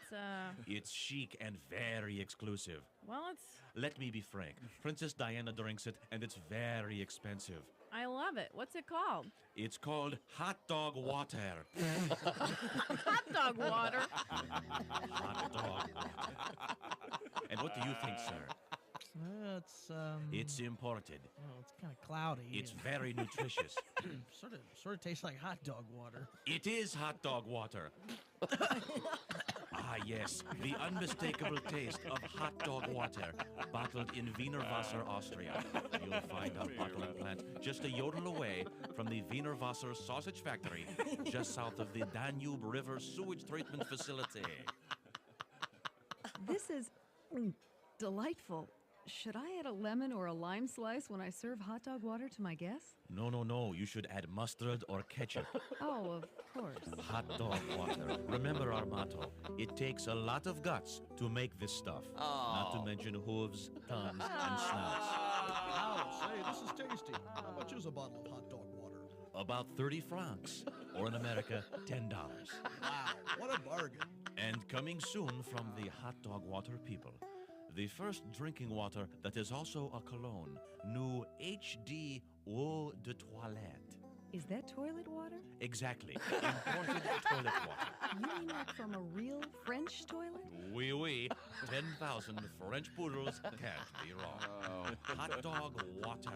It's chic and very exclusive. Well, Let me be frank. Princess Diana drinks it, and it's very expensive. I love love it. What's it called? It's called hot dog water. Hot dog water. Hot dog. And what do you think, sir? It's imported. Well, it's kind of cloudy. It's very nutritious. sort of tastes like hot dog water. It is hot dog water. Ah, yes, the unmistakable taste of hot dog water, bottled in Wiener Wasser, Austria. You'll find our bottling plant just a yodel away from the Wiener Wasser sausage factory, just south of the Danube River sewage treatment facility. This is delightful. Should I add a lemon or a lime slice when I serve hot dog water to my guests? No. You should add mustard or ketchup. Oh, of course. Hot dog water. Remember our motto. It takes a lot of guts to make this stuff. Not to mention hooves, tongues, and snouts. Wow, say, this is tasty. How much is a bottle of hot dog water? About 30 francs. Or in America, $10. Wow, what a bargain. And coming soon from the hot dog water people, the first drinking water that is also a cologne, new HD Eau de Toilette. Is that toilet water? Exactly. Imported toilet water. You mean like from a real French toilet? Oui. 10,000 French poodles can't be wrong. Hot dog water.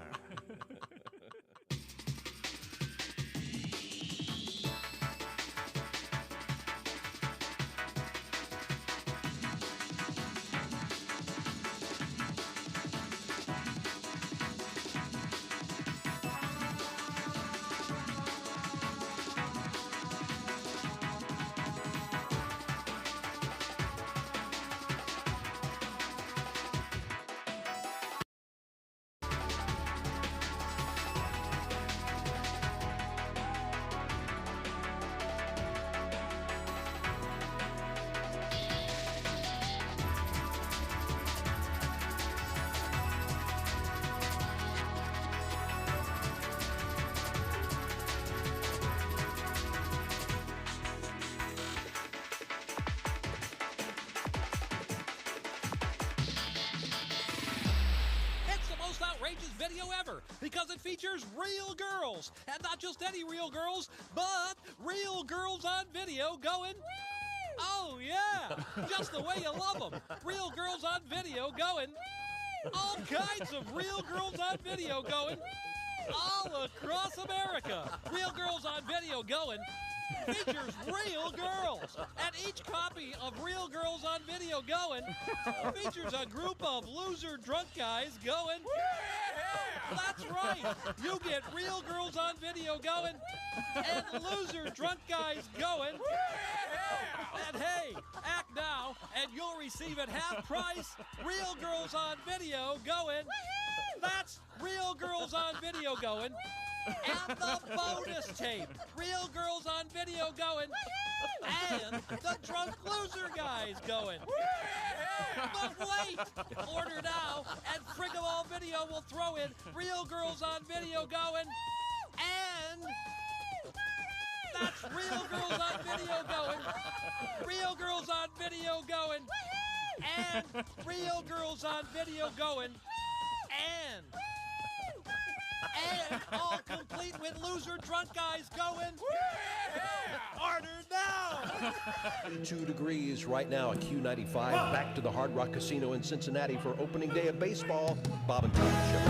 Video ever because it features real girls, and not just any real girls, but real girls on video going, woo! Oh yeah, just the way you love them. Real girls on video going, woo! All kinds of real girls on video going, woo! All across America. Real girls on video going features real girls, and each copy of Real Girls on Video Going features a group of loser drunk guys going, that's right, you get Real Girls on Video Going and loser drunk guys going, and hey, act now and you'll receive at half price Real Girls on Video Going, that's Real Girls on Video Going. And the bonus tape, Real Girls on Video going, and the drunk loser guys going. But wait, order now, and Frigaball Video will throw in Real Girls on Video going, and that's Real Girls on Video going, Real Girls on Video going, and Real Girls on Video going, and all complete with loser drunk guys going. Order now! 2 degrees right now at Q95. Back to the Hard Rock Casino in Cincinnati for opening day of baseball. Bob and Tom Show.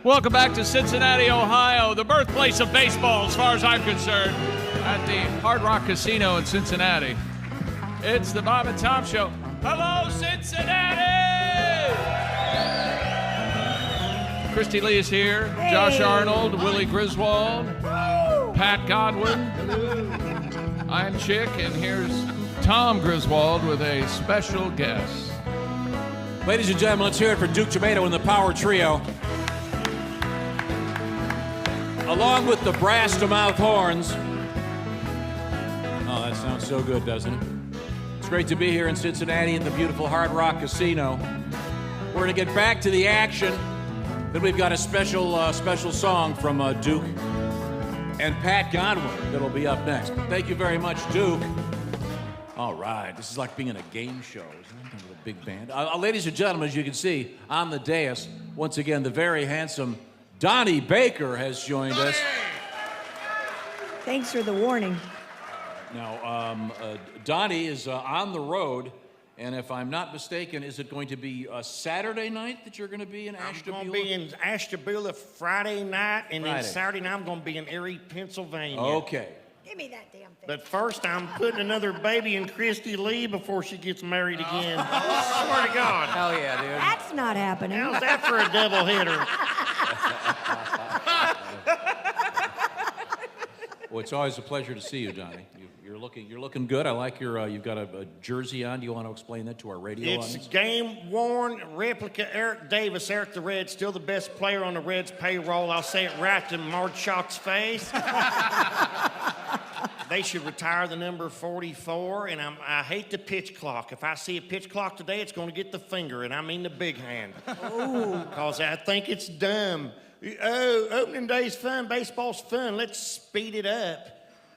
Welcome back to Cincinnati, Ohio, the birthplace of baseball as far as I'm concerned, at the Hard Rock Casino in Cincinnati. It's the Bob and Tom Show. Hello, Cincinnati! Christy Lee is here, hey. Josh Arnold, Willie Griswold, Pat Godwin. I'm Chick, and here's Tom Griswold with a special guest. Ladies and gentlemen, let's hear it for Duke Tumatoe and the Power Trio. Along with the brass-to-mouth horns. Oh, that sounds so good, doesn't it? It's great to be here in Cincinnati at the beautiful Hard Rock Casino. We're going to get back to the action. Then we've got a special song from Duke and Pat Godwin that'll be up next. Thank you very much, Duke. All right, this is like being in a game show, isn't it? With a big band. Ladies and gentlemen, as you can see on the dais, once again, the very handsome Donnie Baker has joined us. Thanks for the warning. Now, Donnie is on the road, and if I'm not mistaken, is it going to be a Saturday night that you're going to be in Ashtabula? I'm going to be in Ashtabula Friday night, and then Friday. Saturday night I'm going to be in Erie, Pennsylvania. Okay. Give me that damn thing. But first, I'm putting another baby in Christy Lee before she gets married again. I swear to God. Hell yeah, dude. That's not happening. How's that for a double hitter? Well, it's always a pleasure to see you, Donnie. You're looking good. I like you've got a jersey on. Do you want to explain that to our radio It's audience? game-worn replica Eric Davis. Eric the Red, still the best player on the Reds' payroll. I'll say it right to Marchot's face. They should retire the number 44, and I hate the pitch clock. If I see a pitch clock today, it's going to get the finger, and I mean the big hand. Because I think it's dumb. Oh, opening day's fun, baseball's fun. Let's speed it up.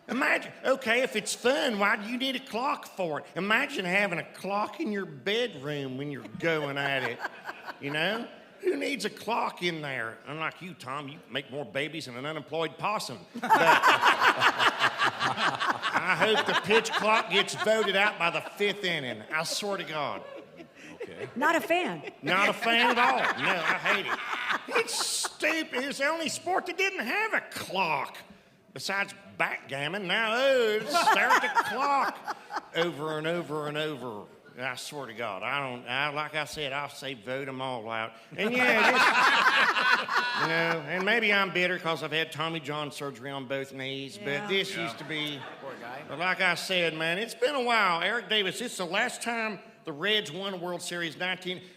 Imagine, okay, if it's fun, why do you need a clock for it? Imagine having a clock in your bedroom when you're going at it, you know? Who needs a clock in there? Unlike you, Tom, you make more babies than an unemployed possum. But I hope the pitch clock gets voted out by the 5th inning. I swear to God. Okay. Not a fan. Not a fan at all. No, I hate it. It's stupid. It's the only sport that didn't have a clock. Besides backgammon, now, stare at the clock over and over and over. I swear to God, like I said, I'll say vote them all out. And yeah, and maybe I'm bitter because I've had Tommy John surgery on both knees, but this used to be, but like I said, man, it's been a while. Eric Davis, it's the last time the Reds won a World Series,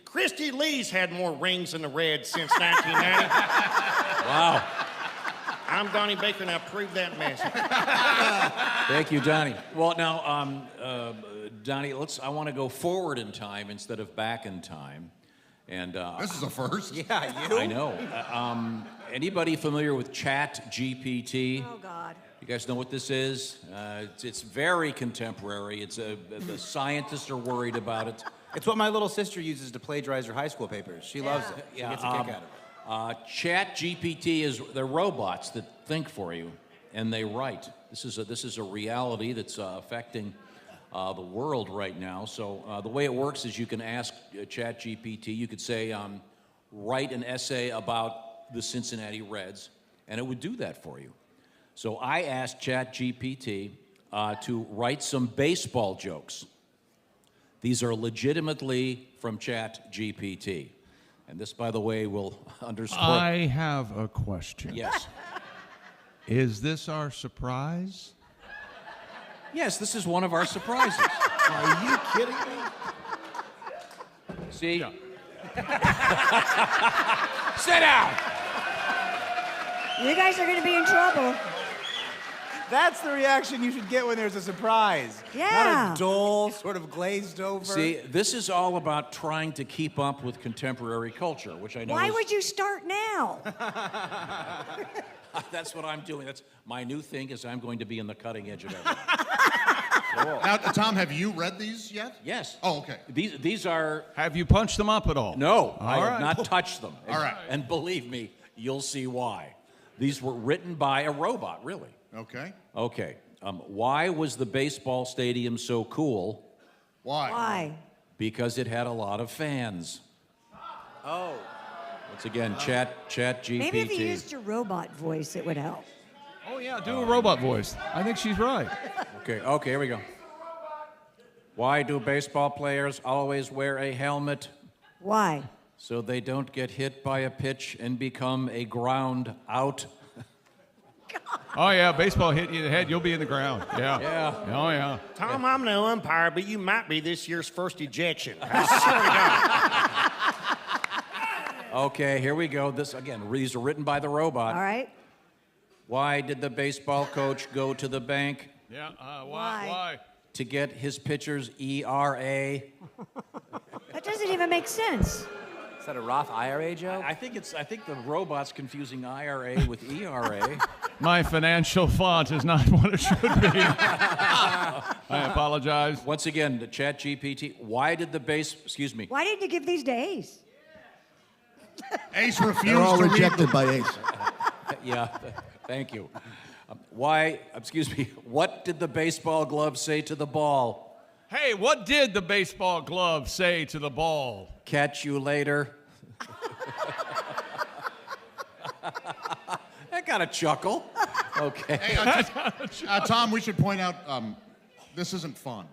Christy Lee's had more rings than the Reds since 1990. Wow. I'm Donnie Baker, now prove that message. Thank you, Donnie. Well, now, Donnie, I want to go forward in time instead of back in time. And this is a first. Yeah, you. I know. Anybody familiar with Chat GPT? Oh, God. You guys know what this is? It's very contemporary. The scientists are worried about it. It's what my little sister uses to plagiarize her high school papers. She loves it. She gets a kick out of it. Chat GPT they're robots that think for you, and they write. This is a reality that's affecting the world right now. So the way it works is you can ask Chat GPT. You could say, write an essay about the Cincinnati Reds, and it would do that for you. So I asked Chat GPT to write some baseball jokes. These are legitimately from Chat GPT. And this, by the way, will underscore... I have a question. Yes. Is this our surprise? Yes, this is one of our surprises. Are you kidding me? See? Sit down! You guys are going to be in trouble. That's the reaction you should get when there's a surprise. Yeah. Not a dull, sort of glazed over. See, this is all about trying to keep up with contemporary culture, which I know Why would you start now? That's what I'm doing. That's my new thing is I'm going to be in the cutting edge of everything. Now, Tom, have you read these yet? Yes. Oh, okay. These are... Have you punched them up at all? No, I All have right. not touched them. All right. And believe me, you'll see why. These were written by a robot, really. Okay. Okay. Why was the baseball stadium so cool? Why? Why? Because it had a lot of fans. Oh. Once again, Chat GPT. Maybe if you used your robot voice, it would help. Oh, yeah, do a robot voice. I think she's right. Okay, here we go. Why do baseball players always wear a helmet? Why? So they don't get hit by a pitch and become a ground out. Oh, yeah, baseball hit you in the head, you'll be in the ground. Yeah. Yeah. Oh, yeah. Tom, I'm no umpire, but you might be this year's first ejection. I swear to God. Okay, here we go. These are written by the robot. All right. Why did the baseball coach go to the bank? Yeah, why? To get his pitcher's ERA. That doesn't even make sense. Is that a Roth IRA joke? I think the robot's confusing IRA with ERA. My financial font is not what it should be. I apologize. Once again, the Chat GPT. Why did the Why didn't you give these to Ace? Ace They're refused all to rejected by Ace. Yeah, thank you. What did the baseball glove say to the ball? Hey, what did the baseball glove say to the ball? Catch you later. That got a chuckle. Okay. Hey, Tom, we should point out this isn't fun.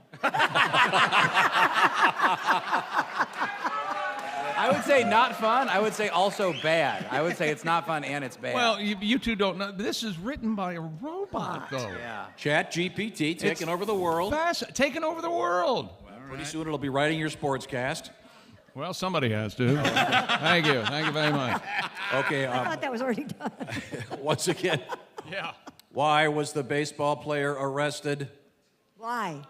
I would say not fun. I would say also bad. I would say it's not fun and it's bad. Well, you two don't know. This is written by a robot, though. Yeah. Chat GPT taking over the world. Taking over the world. Pretty soon it'll be writing your sportscast. Well, somebody has to. Thank you. Thank you very much. Okay. I thought that was already done. Once again. Yeah. Why was the baseball player arrested? Why?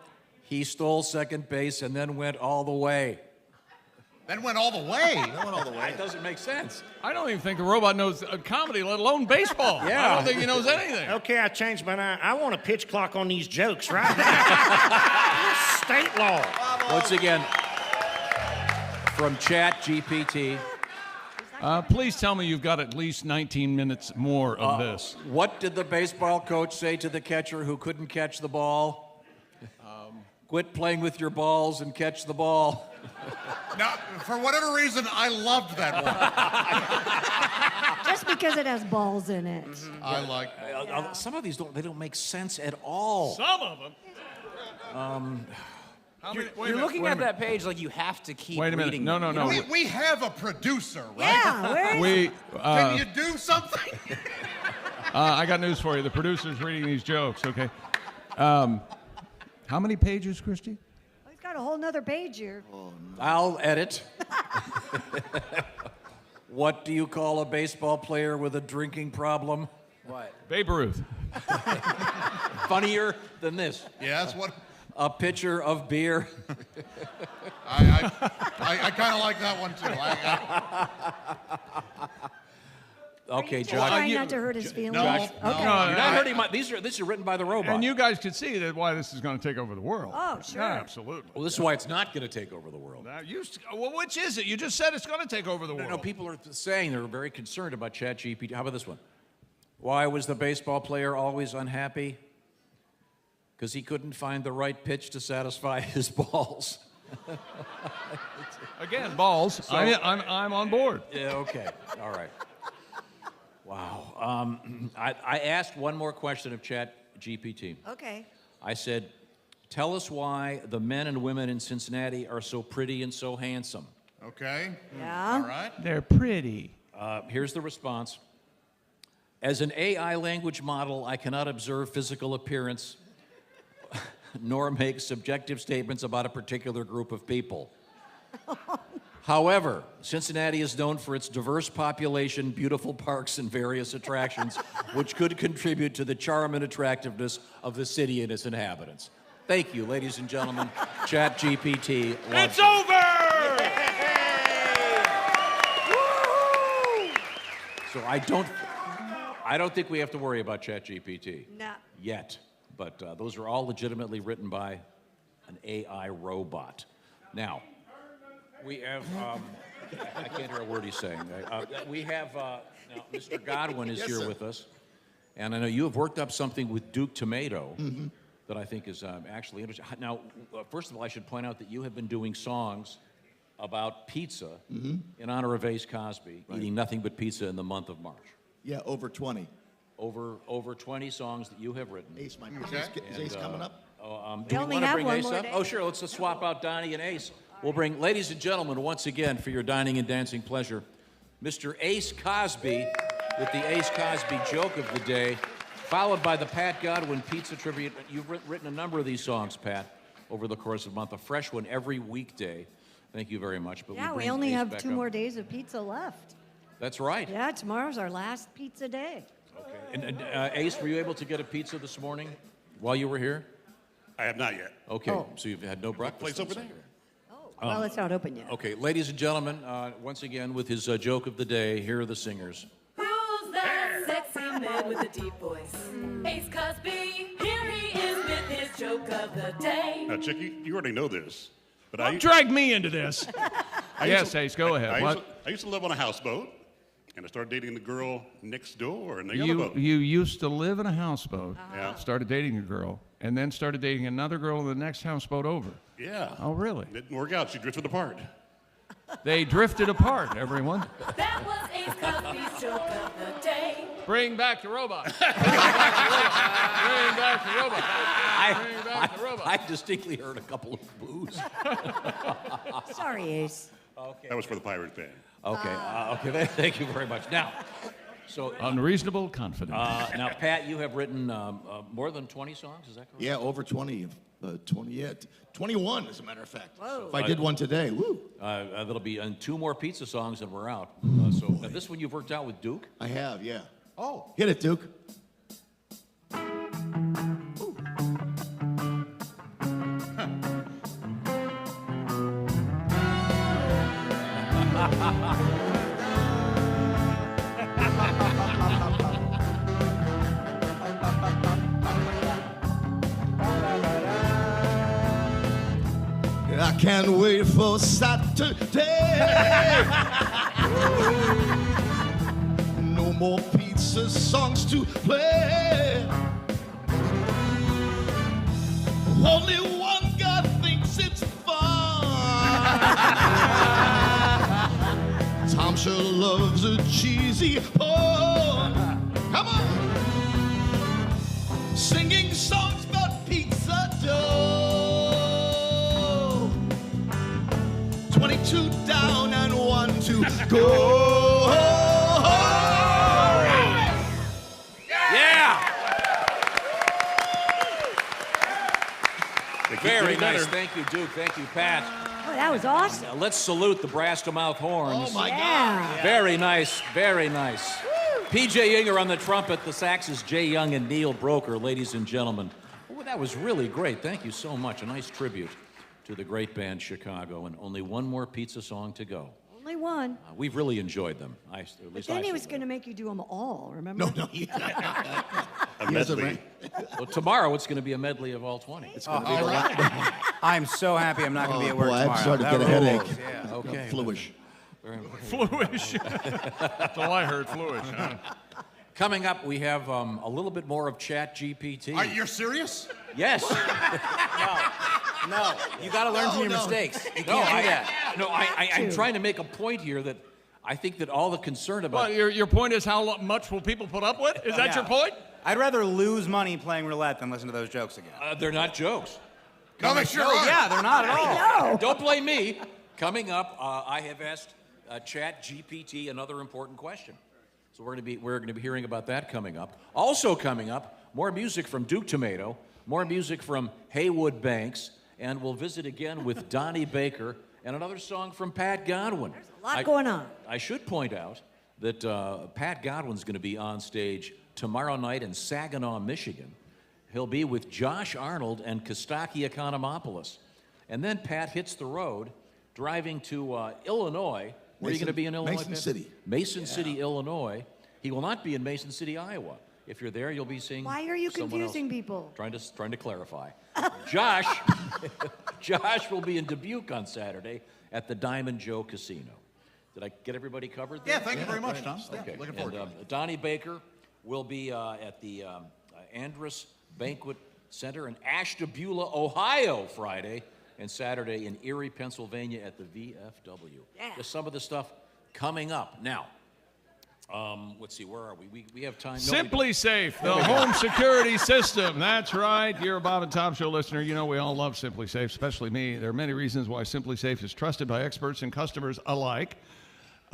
He stole second base and then went all the way. Then went all the way. That doesn't make sense. I don't even think a robot knows comedy, let alone baseball. Yeah. I don't think he knows anything. Okay, I changed my mind. I want a pitch clock on these jokes right now. State law. Once again, from Chat GPT. Please tell me you've got at least 19 minutes more of this. What did the baseball coach say to the catcher who couldn't catch the ball? Quit playing with your balls and catch the ball. Now, for whatever reason, I loved that one. Just because it has balls in it. I like. Some of these don't make sense at all. Some of them. You're looking at that page like you have to keep Wait a minute. reading. No. We have a producer, right? Yeah, where is Can you do something? I got news for you. The producer's reading these jokes, okay? How many pages, Christy? He's got a whole nother page here. I'll edit. What do you call a baseball player with a drinking problem? What? Babe Ruth. Funnier than this. Yeah, that's what. A pitcher of beer. I kind of like that one too. Okay, Just Josh. trying not to hurt his feelings. No, Okay. You're not hurting my. These are written by the robot. And you guys can see that why this is going to take over the world. Oh, sure. Yeah, absolutely. Well, this is why it's not going to take over the world. Well, which is it? You just said it's going to take over the world. No, people are saying they're very concerned about ChatGPT. How about this one? Why was the baseball player always unhappy? Because he couldn't find the right pitch to satisfy his balls. Again, balls. So- I'm on board. Yeah, okay. All right. Wow. I asked one more question of ChatGPT. Okay. I said, tell us why the men and women in Cincinnati are so pretty and so handsome. Okay. Yeah. All right. They're pretty. Here's the response. As an AI language model, I cannot observe physical appearance nor make subjective statements about a particular group of people. However, Cincinnati is known for its diverse population, beautiful parks, and various attractions, which could contribute to the charm and attractiveness of the city and its inhabitants. Thank you, ladies and gentlemen. ChatGPT. It's over! So I don't think we have to worry about ChatGPT Nah. yet. But those are all legitimately written by an AI robot. Now, we have, I can't hear a word he's saying. We have, now, Mr. Godwin is here with us. And I know you have worked up something with Duke Tumatoe that I think is actually interesting. Now, first of all, I should point out that you have been doing songs about pizza in honor of Ace Cosby, eating nothing but pizza in the month of March. Yeah, over 20. Over 20 songs that you have written. Ace, is Ace coming up? Do we only want to have bring one Ace more up? day. Oh, sure. Let's swap out Donnie and Ace. We'll bring, ladies and gentlemen, once again, for your dining and dancing pleasure, Mr. Ace Cosby with the Ace Cosby joke of the day, followed by the Pat Godwin Pizza Tribute. You've written a number of these songs, Pat, over the course of a month. A fresh one every weekday. Thank you very much. But Yeah, we bring only Ace have back 2 up. more days of pizza left. That's right. Yeah, tomorrow's our last pizza day. And Ace, were you able to get a pizza this morning while you were here? I have not yet. Okay, Oh. so you've had no breakfast. Place over there. Well, it's not open yet. Okay, ladies and gentlemen, once again with his joke of the day, here are the singers. Who's that sexy man with a deep voice? Ace Cosby, here he is with his joke of the day. Now, Chicky, you already know this, but Don't drag me into this. Yes, Ace, go ahead. I used to live on a houseboat, and I started dating the girl next door in the other boat. You used to live in a houseboat, Yeah. started dating a girl, and then started dating another girl in the next houseboat over. Yeah. Oh, really? It didn't work out. She drifted apart. They drifted apart, everyone. That was Ace Cosby's joke of the day. Bring back the robot. Bring back the robot. Bring back the robot. I distinctly heard a couple of boos. Sorry, Ace. Okay. That was for the pirate fan. Okay. Okay. Thank you very much. Now, so unreasonable confidence. Now, Pat, you have written more than 20 songs. Is that correct? Yeah, over 20. 21, as a matter of fact. Whoa. If I did one today, woo. That'll be 2 more pizza songs and we're out. So this one you've worked out with Duke? I have, yeah. Oh. Hit it, Duke. I can't wait for Saturday. No more pizza songs to play. Only one guy thinks it's fun. Tom sure loves a cheesy pun. Come on. Singing songs about pizza dough. 22 down and 1 to go. Yeah! Very nice. Thank you, Duke. Thank you, Pat. Oh, that was awesome. Let's salute the brass to mouth horns. Oh, my God. Very nice. Very nice. PJ Yinger on the trumpet. The saxes, Jay Young and Neil Broker, ladies and gentlemen. Oh, that was really great. Thank you so much. A nice tribute to the great band Chicago. And only one more pizza song to go. Only one. We've really enjoyed them. At But least then I he was going to make you do them all, remember? No. A medley. Well, tomorrow it's going to be a medley of all 20. It's going to be I'm so happy I'm not going to be at work boy, tomorrow. I'm starting to That get a rules. headache. Yeah. Okay. Fluish. Fluish. That's all I heard, fluish. Huh? Coming up, we have a little bit more of Chat GPT. Are you serious? Yes. No, you got to learn from your mistakes. You can't do that. I'm trying to make a point here that I think that all the concern about... Well, your point is how much will people put up with? Is that your point? I'd rather lose money playing roulette than listen to those jokes again. They're not jokes. No, they sure are. Yeah, they're not at all. No. Don't blame me. Coming up, I have asked Chat GPT another important question. So we're going to be hearing about that coming up. Also coming up, more music from Duke Tumatoe, more music from Heywood Banks, and we'll visit again with Donnie Baker and another song from Pat Godwin. There's a lot going on. I should point out that Pat Godwin's going to be on stage tomorrow night in Saginaw, Michigan. He'll be with Josh Arnold and Kostaki Economopoulos. And then Pat hits the road, driving to Illinois. Where are you going to be in Illinois? Mason Pat? City. Mason City, Illinois. He will not be in Mason City, Iowa. If you're there, you'll be seeing Why are you someone confusing else. people? Trying to clarify. Josh will be in Dubuque on Saturday at the Diamond Joe Casino. Did I get everybody covered there? Yeah, thank you very much, Tom. Okay. Looking forward to And Donnie Baker will be at the Andrus Banquet Center in Ashtabula, Ohio, Friday, and Saturday in Erie, Pennsylvania at the VFW. Yeah. Just some of the stuff coming up. Now, let's see, where are we? We have time. SimpliSafe, the home security system. That's right. You're a Bob and Tom Show listener. You know we all love SimpliSafe, especially me. There are many reasons why SimpliSafe is trusted by experts and customers alike.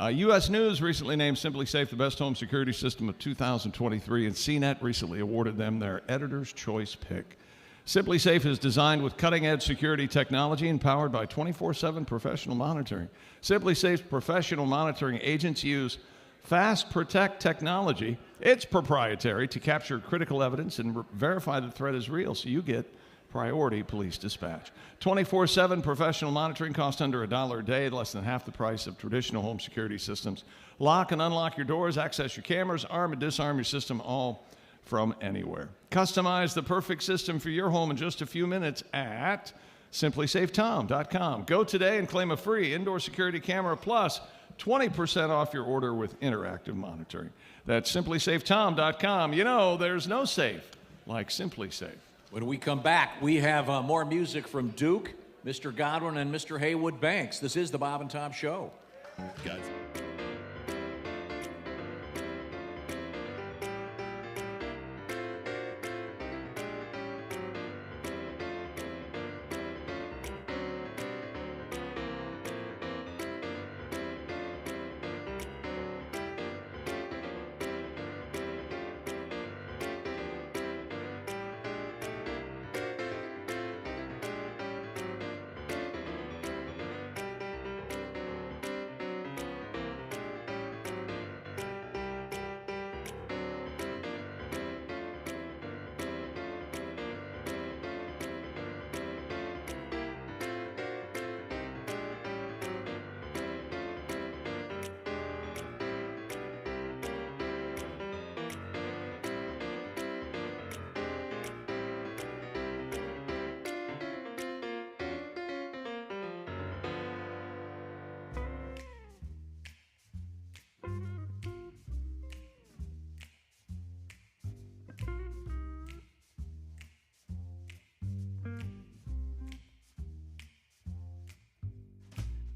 U.S. News recently named SimpliSafe the best home security system of 2023, and CNET recently awarded them their Editor's Choice pick. SimpliSafe is designed with cutting-edge security technology and powered by 24/7 professional monitoring. SimpliSafe's professional monitoring agents use Fast Protect technology. It's proprietary to capture critical evidence and verify the threat is real, so you get priority police dispatch. 24/7 professional monitoring costs under $1 a day, less than half the price of traditional home security systems. Lock and unlock your doors, access your cameras, arm and disarm your system, all from anywhere. Customize the perfect system for your home in just a few minutes at SimpliSafeTom.com. Go today and claim a free indoor security camera plus 20% off your order with interactive monitoring. That's SimpliSafeTom.com. You know, there's no safe like SimpliSafe. When we come back, we have more music from Duke, Mr. Godwin, and Mr. Heywood Banks. This is the Bob and Tom Show. Guys.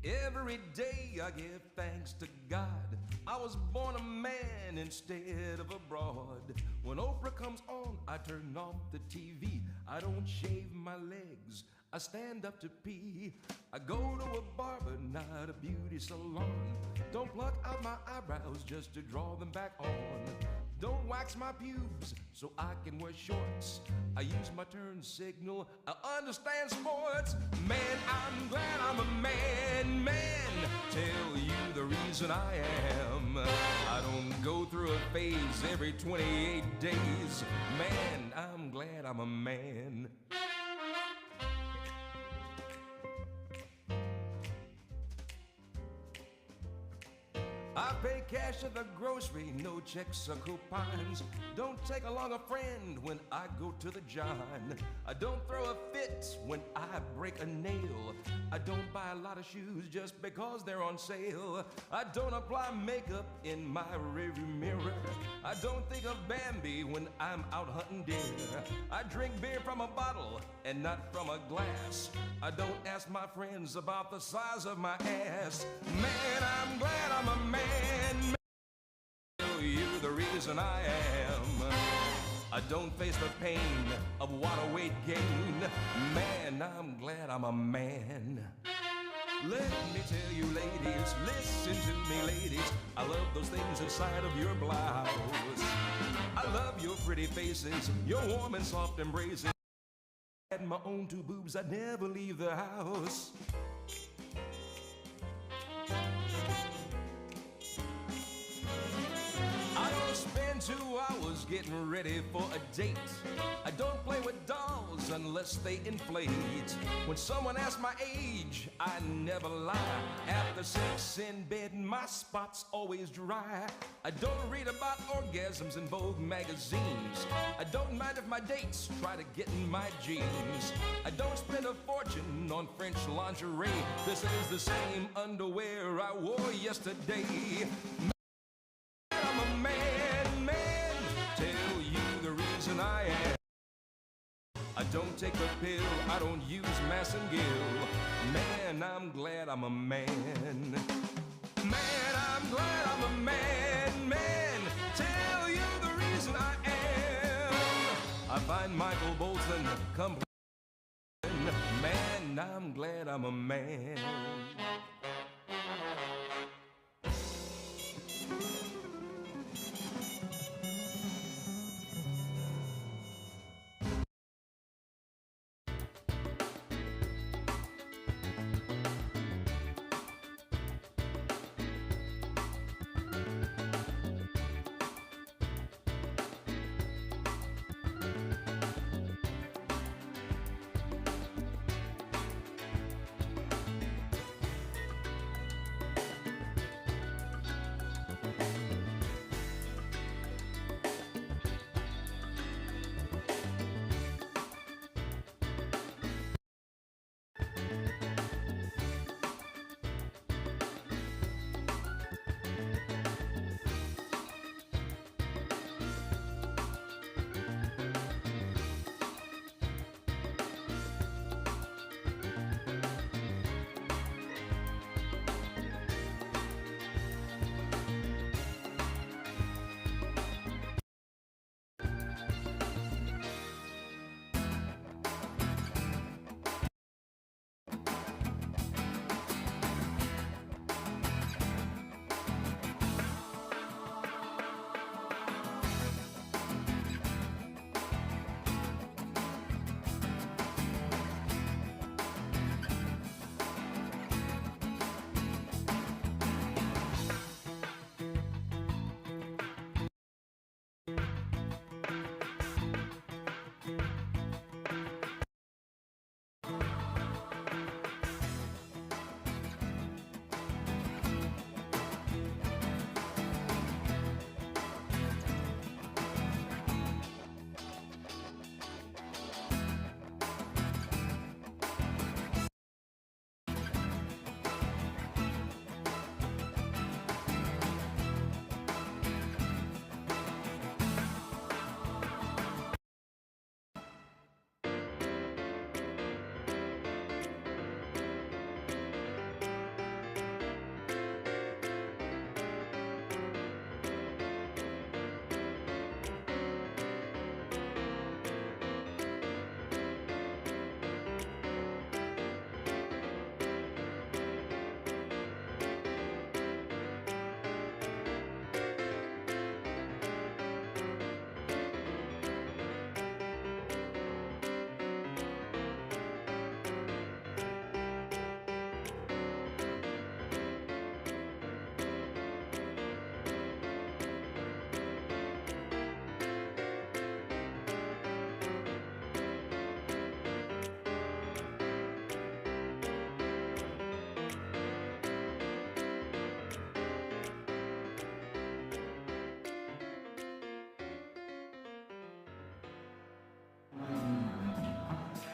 Every day I give thanks to God. I was born a man instead of abroad. When Oprah comes on, I turn off the TV. I don't shave my legs, I stand up to pee. I go to a barber, not a beauty salon. Don't pluck out my eyebrows just to draw them back on. Don't wax my pubes so I can wear shorts. I use my turn signal, I understand sports. Man, I'm glad I'm a man, man. Tell you the reason I am. I don't go through a phase every 28 days. Man, I'm glad I'm a man. I pay cash at the grocery, no checks or coupons. Don't take along a friend when I go to the John. I don't throw a fit when I break a nail. I don't buy a lot of shoes just because they're on sale. I don't apply makeup in my rearview mirror. I don't think of Bambi when I'm out hunting deer. I drink beer from a bottle and not from a glass. I don't ask my friends about the size of my ass. Man, I'm glad I'm a man. Tell you the reason I am. I don't face the pain of water weight gain. Man, I'm glad I'm a man. Let me tell you, ladies, listen to me, ladies. I love those things inside of your blouse. I love your pretty faces, your warm and soft embraces. I had my own two boobs, I'd never leave the house. I don't spend 2 hours getting ready for a date. I don't play with dolls unless they inflate. When someone asks my age, I never lie. After sex in bed, my spot's always dry. I don't read about orgasms in Vogue magazines. I don't mind if my dates try to get in my jeans. I don't spend a fortune on French lingerie. This is the same underwear I wore yesterday. I'm a man, man. Tell you the reason I am. I don't take a pill, I don't use Massengill. Man, I'm glad I'm a man. Man, I'm glad I'm a man, man. Tell you the reason I am. I find Michael Bolton complete. Man, I'm glad I'm a man.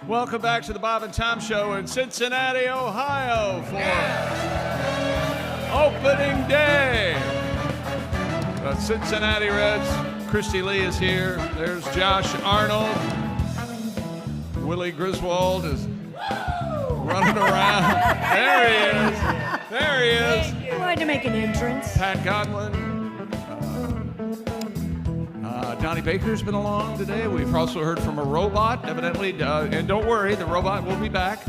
Welcome back to the Bob and Tom Show in Cincinnati, Ohio for opening day. The Cincinnati Reds. Christy Lee is here. There's Josh Arnold. Willie Griswold is running around. There he is. There he is. I wanted to make an entrance. Pat Godwin. Donnie Baker's been along today. We've also heard from a robot, evidently. And don't worry, the robot will be back.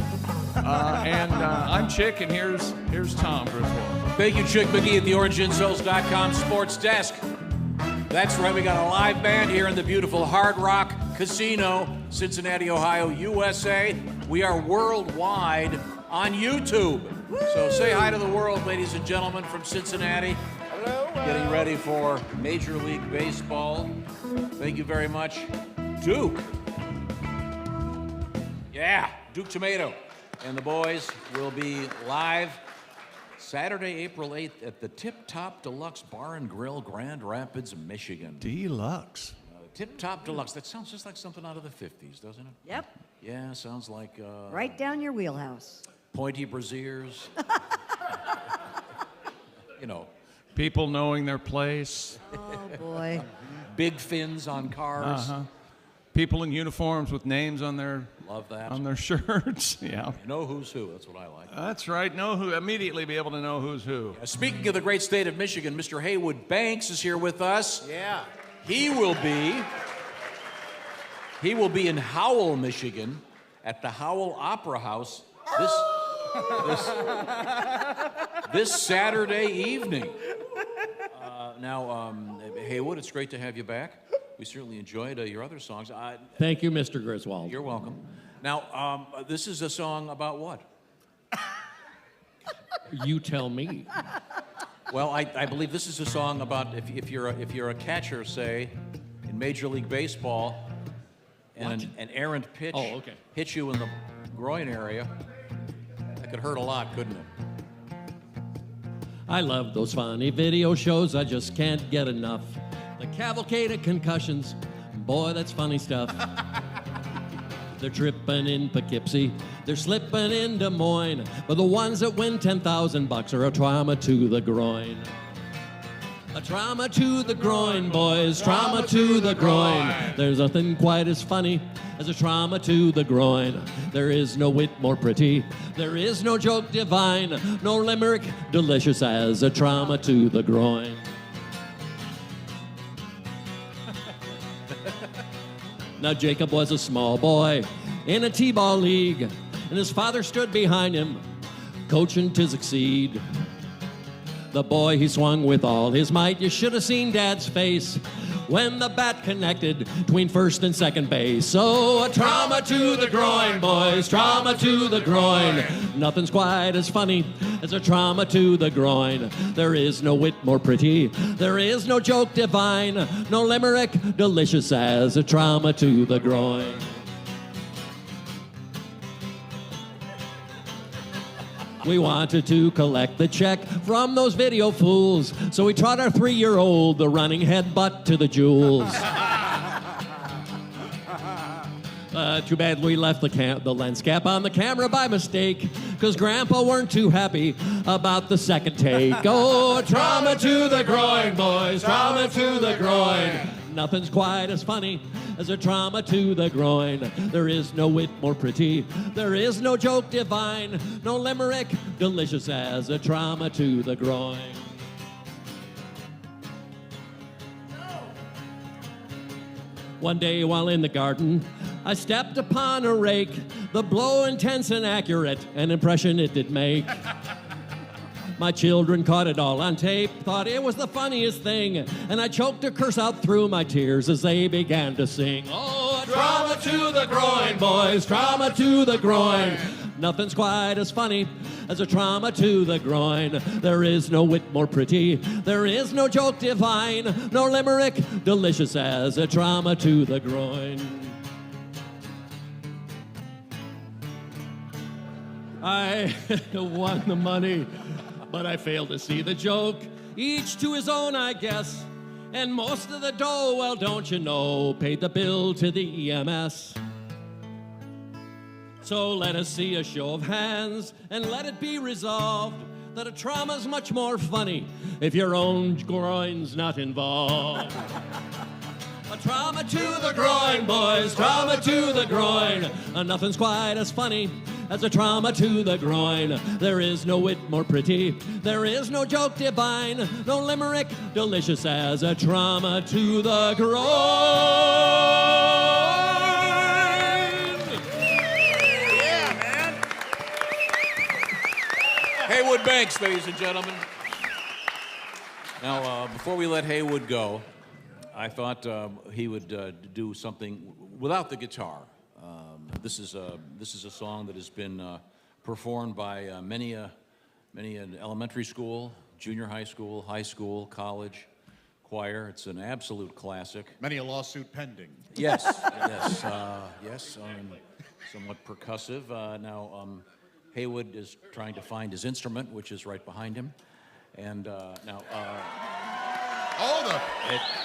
I'm Chick, and here's Tom Griswold. Thank you, Chick McGee at the OrangeInsoles.com sports desk. That's right, we got a live band here in the beautiful Hard Rock Casino, Cincinnati, Ohio, USA. We are worldwide on YouTube. So say hi to the world, ladies and gentlemen, from Cincinnati. Hello. Getting ready for Major League Baseball. Thank you very much, Duke. Yeah, Duke Tumatoe. And the boys will be live Saturday, April 8th at the Tip Top Deluxe Bar and Grill, Grand Rapids, Michigan. Deluxe. Tip Top Deluxe. That sounds just like something out of the 50s, doesn't it? Yep. Yeah, sounds like... Right down your wheelhouse. Pointy brassieres. You know. People knowing their place. Oh, boy. Big fins on cars. Uh-huh. People in uniforms with names on their Love that. on their shirts. Yeah. You know who's who. That's what I like. That's right. Know who. Immediately be able to know who's who. Speaking of the great state of Michigan, Mr. Heywood Banks is here with us. Yeah. He will be in Howell, Michigan, at the Howell Opera House this Saturday evening. Now, Heywood, it's great to have you back. We certainly enjoyed your other songs. Thank you, Mr. Griswold. You're welcome. Now, this is a song about what? You tell me. Well, I believe this is a song about if you're a catcher, say, in Major League Baseball, and an errant pitch hits you in the groin area, that could hurt a lot, couldn't it? I love those funny video shows, I just can't get enough. The cavalcade of concussions, boy, that's funny stuff. They're tripping in Poughkeepsie, they're slipping in Des Moines, but the ones that win $10,000 are a trauma to the groin. A trauma to the groin, boys, trauma to the groin. There's nothing quite as funny as a trauma to the groin. There is no wit more pretty, there is no joke divine, no limerick delicious as a trauma to the groin. Now Jacob was a small boy in a t-ball league, and his father stood behind him, coaching to succeed. The boy, he swung with all his might. You should have seen Dad's face when the bat connected between first and second base. So a trauma to the groin, boys, trauma to the groin. Nothing's quite as funny as a trauma to the groin. There is no wit more pretty, there is no joke divine, no limerick delicious as a trauma to the groin. We wanted to collect the check from those video fools, so we taught our 3-year-old the running headbutt to the jewels. Too bad we left the lens cap on the camera by mistake, because Grandpa weren't too happy about the second take. Oh, trauma to the groin, boys, trauma to the groin. Nothing's quite as funny as a trauma to the groin. There is no wit more pretty, there is no joke divine, no limerick delicious as a trauma to the groin. One day while in the garden, I stepped upon a rake. The blow intense and accurate, an impression it did make. My children caught it all on tape, thought it was the funniest thing, and I choked a curse out through my tears as they began to sing. Oh, trauma to the groin, boys, trauma to the groin. Nothing's quite as funny as a trauma to the groin. There is no wit more pretty, there is no joke divine, no limerick delicious as a trauma to the groin. I won the money, but I failed to see the joke. Each to his own, I guess. And most of the dough, well, don't you know, paid the bill to the EMS. So let us see a show of hands and let it be resolved that a trauma's much more funny if your own groin's not involved. A trauma to the groin, boys, trauma to the groin. Nothing's quite as funny as a trauma to the groin. There is no wit more pretty, there is no joke divine, no limerick delicious as a trauma to the groin. Yeah, man. Haywood Banks, ladies and gentlemen. Now, before we let Haywood go, I thought he would do something without the guitar. This is a song that has been performed by many an elementary school, junior high school, college, choir. It's an absolute classic. Many a lawsuit pending. Yes, yes, somewhat percussive. Now, Haywood is trying to find his instrument, which is right behind him, and now.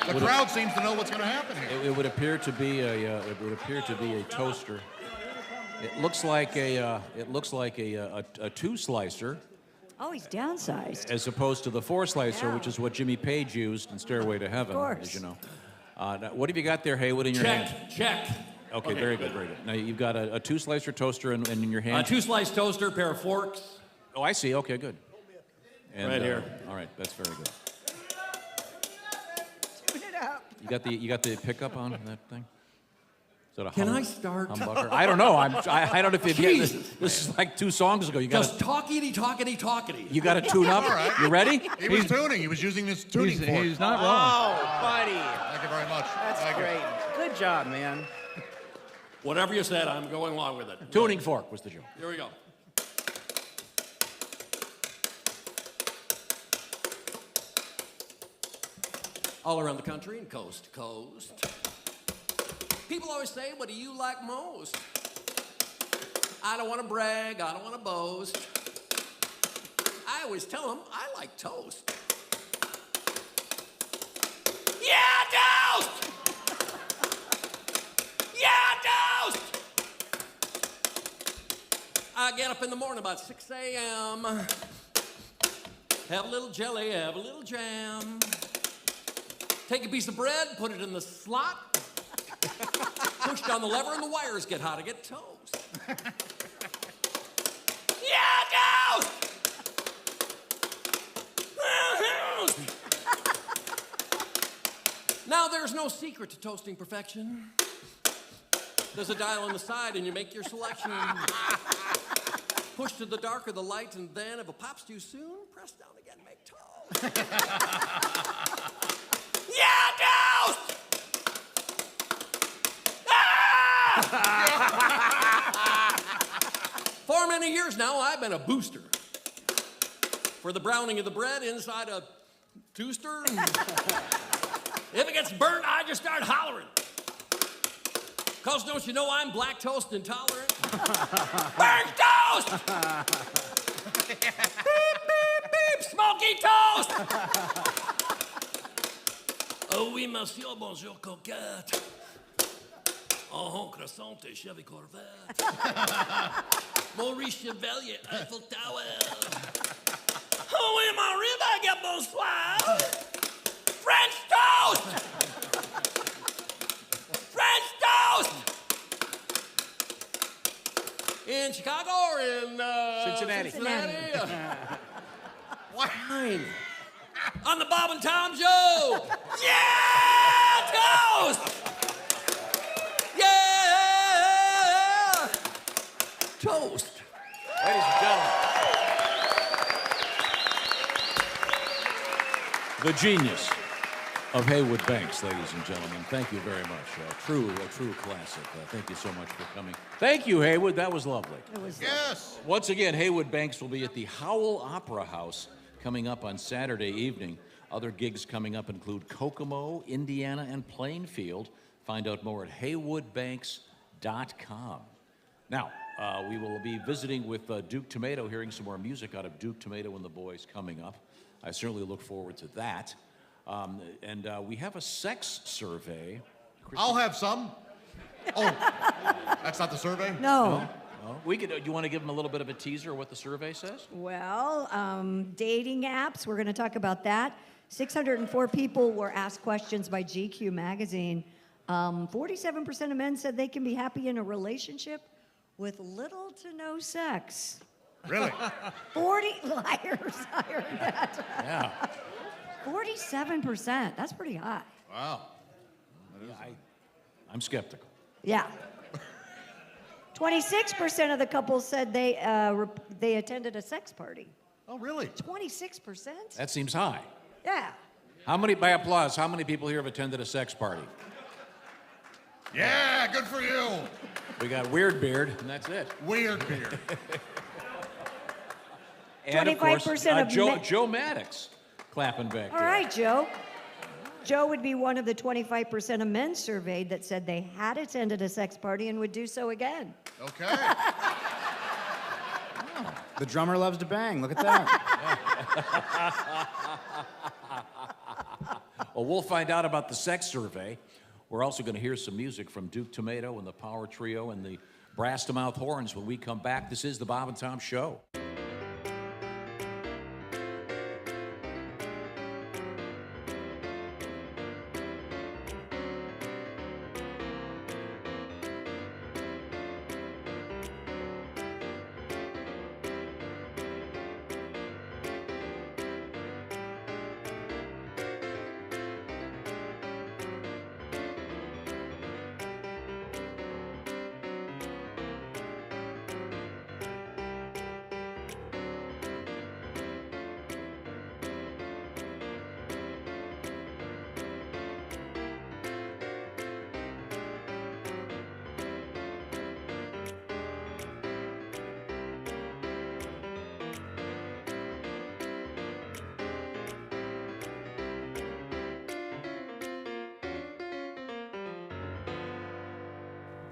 The crowd seems to know what's going to happen here. It would appear to be a toaster. It looks like a two slicer. Oh, he's downsized. As opposed to the four slicer, Yeah. which is what Jimmy Page used in Stairway to Heaven, Of course. as you know. Now, what have you got there, Haywood, in your hand? Check. Okay, very good, very good. Now you've got a two slicer toaster and in your hand. A two-slice toaster, pair of forks. Oh, I see. Okay, good. And, Right here. All right, that's very good. Tune it up. You got the pickup on that thing? Is that a Can I start? humbucker? I don't know. I don't know if you Jesus, this is like 2 songs ago. You got Just talkity. You got to tune up. All right. You ready? He was tuning. He was using this tuning fork. He's not wrong. Oh, buddy. Thank you very much. That's Thank you. great. Good job, man. Whatever you said, I'm going along with it. Tuning fork was the joke. Here we go. All around the country and coast to coast. People always say, what do you like most? I don't want to brag, I don't want to boast. I always tell them I like toast. Yeah, toast! Yeah, toast! I get up in the morning about 6 a.m. Have a little jelly, have a little jam. Take a piece of bread, put it in the slot. Push down the lever and the wires get hot. I get toast. Yeah, toast! Now, there's no secret to toasting perfection. There's a dial on the side and you make your selection. Push to the darker the light, and then if it pops too soon, press down again, make toast. Yeah, toast! For many years now, I've been a booster for the browning of the bread inside a toaster. If it gets burnt, I just start hollering. 'Cause don't you know I'm black toast intolerant? Burnt toast! Beep, beep, beep, smoky toast! Oh oui, monsieur, bonjour, coquette. Oh, croissant et Chevy Corvette. Maurice Chevalier, Eiffel Tower. Oh oui, Marie, bonsoir. French toast! French toast! In Chicago or in Cincinnati. Fine. On the Bob and Tom Show. Yeah, toast! Yeah, toast. Ladies and gentlemen, the genius of Heywood Banks, ladies and gentlemen. Thank you very much. A true classic. Thank you so much for coming. Thank you, Heywood. That was lovely. It was Yes. Once again, Heywood Banks will be at the Howell Opera House coming up on Saturday evening. Other gigs coming up include Kokomo, Indiana, and Plainfield. Find out more at haywoodbanks.com. Now, we will be visiting with Duke Tumatoe, hearing some more music out of Duke Tumatoe and the Boys coming up. I certainly look forward to that. And we have a sex survey. I'll have some. Oh, that's not the survey? No. Oh, we could. You want to give them a little bit of a teaser of what the survey says? Well, dating apps, we're going to talk about that. 604 people were asked questions by GQ magazine. 47% of men said they can be happy in a relationship with little to no sex. Really? 40 liars. I heard that. Yeah. 47%. That's pretty high. Wow. I'm skeptical. Yeah. 26% of the couples said they attended a sex party. Oh, really? 26%? That seems high. Yeah. How many, by applause, how many people here have attended a sex party? Yeah, good for you. We got Weird Beard, and that's it. Weird Beard. And of course, 25% of men. Joe Maddox clapping back All there. right, Joe. Joe would be one of the 25% of men surveyed that said they had attended a sex party and would do so again. Okay. The drummer loves to bang. Look at that. Well, we'll find out about the sex survey. We're also going to hear some music from Duke Tumatoe and the Power Trio and the Brass to Mouth Horns when we come back. This is the Bob and Tom Show.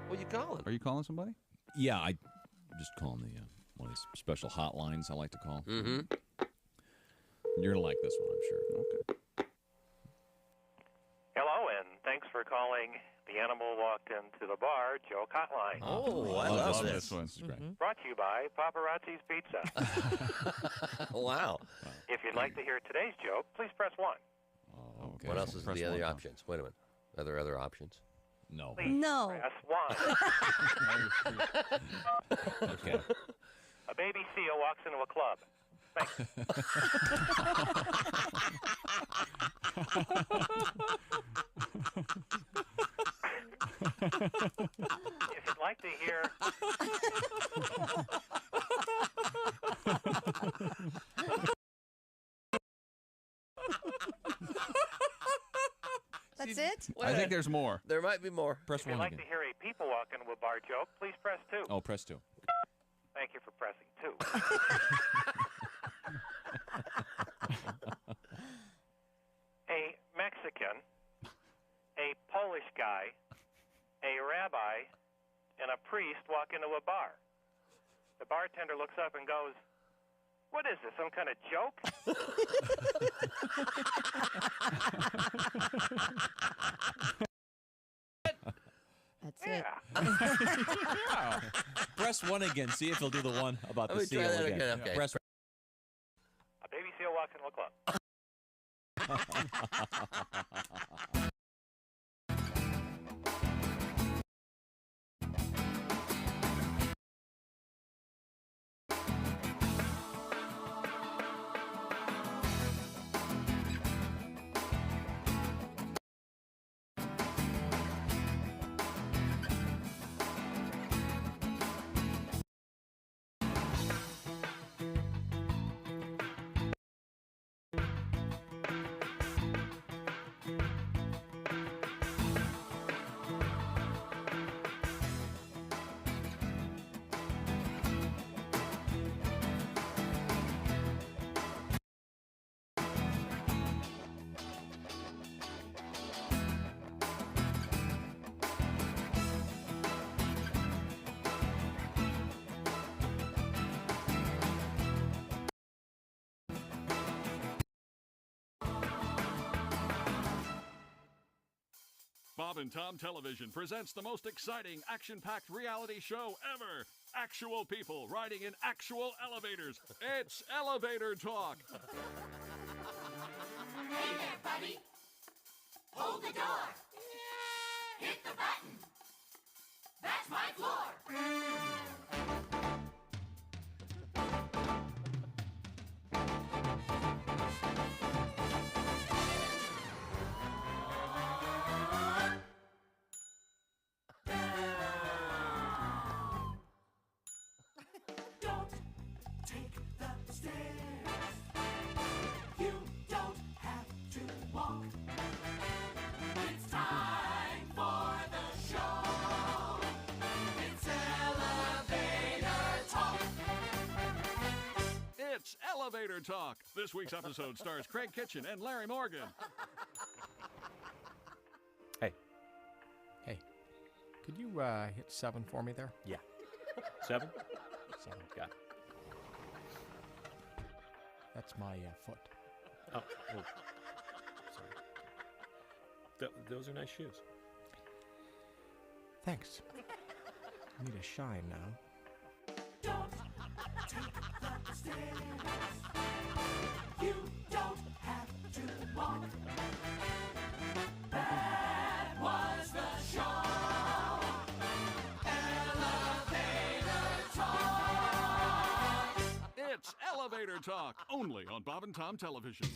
What you calling? Are you calling somebody? Yeah, I just calling the one of these special hotlines I like to call. Mm-hmm. You're gonna like this one, I'm sure. Okay. Hello, and thanks for calling The Animal Walked Into the Bar joke hotline. Oh, I love this. one. This is great. Brought to you by Paparazzi's Pizza. Wow. If you'd like to hear today's joke, please press 1. Oh, okay. What else is Press the one, other huh? options? Wait a minute. Are there other options? No. Please No. press 1. Okay. A baby seal walks into a club. Thanks. If you'd like to hear... That's it? I think there's more. There might be more. Press If you'd one like again. to hear a people walk into a bar joke, please press 2. Oh, press 2. Thank you for pressing 2. A Mexican, a Polish guy, a rabbi, and a priest walk into a bar. The bartender looks up and goes, "What is this, some kind of joke?" That's Yeah. it. Press 1 again. See if he'll do the one about Let the me seal try that again. again, okay. Press. A baby seal walks into a club. Bob and Tom Television presents the most exciting, action-packed reality show ever. Actual people riding in actual elevators. It's Elevator Talk. Hey there, buddy. Hold the door. Hit the button. That's my floor. Don't take the stairs. You don't have to walk. It's time for the show. It's Elevator Talk. It's Elevator Talk. This week's episode stars Craig Kitchen and Larry Morgan. Hey, could you hit 7 for me there? Yeah. 7? 7, got it. That's my foot. Oh, sorry. Those are nice shoes. Thanks. I need a shine now. Don't take the stairs. You don't have to walk. That was the show. Elevator Talk. It's Elevator Talk, only on Bob and Tom Television.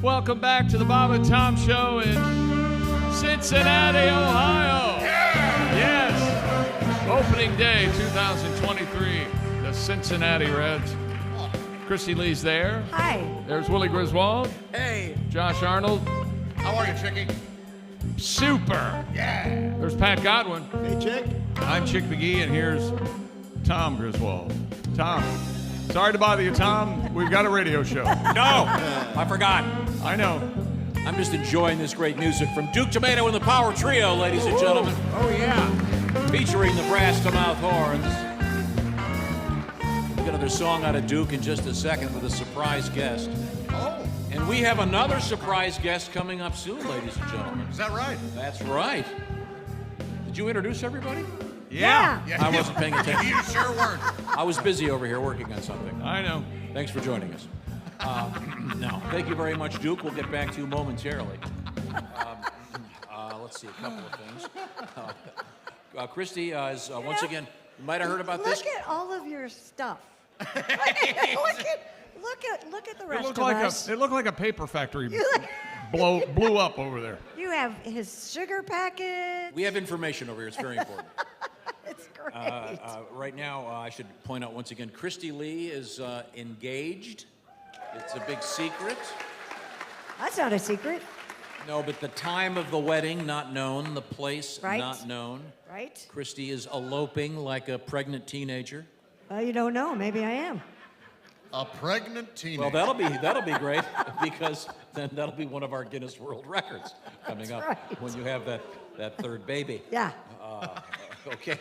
Welcome back to the Bob and Tom Show in Cincinnati, Ohio. Yes. Opening day 2023. The Cincinnati Reds. Christy Lee's there. Hi. There's Willie Griswold. Hey. Josh Arnold. How are you, Chickie? Super. Yeah. There's Pat Godwin. Hey, Chick. I'm Chick McGee, and here's Tom Griswold. Tom. Sorry to bother you, Tom. We've got a radio show. No, I forgot. I know. I'm just enjoying this great music from Duke Tumatoe and the Power Trio, ladies and gentlemen. Oh, yeah. Featuring the brass to mouth horns. We'll get another song out of Duke in just a second with a surprise guest. Oh. And we have another surprise guest coming up soon, ladies and gentlemen. Is that right? That's right. Did you introduce everybody? Yeah. I wasn't paying attention. You sure weren't. I was busy over here working on something. I know. Thanks for joining us. No, thank you very much, Duke. We'll get back to you momentarily. Let's see, a couple of things. Christy is once again. You might have heard about this. Look at all of your stuff. look at the rest of us. It looked like a paper factory blew up over there. You have his sugar packet. We have information over here. It's very important. It's Right now, I should point out once again, Christy Lee is engaged. It's a big secret. That's not a secret. No, but the time of the wedding, not known. The place, Right. not known. Right. Christy is eloping like a pregnant teenager. Well, you don't know. Maybe I am. A pregnant teenager. Well, that'll be great because then that'll be one of our Guinness World Records coming up when you have that third baby. Yeah. Okay.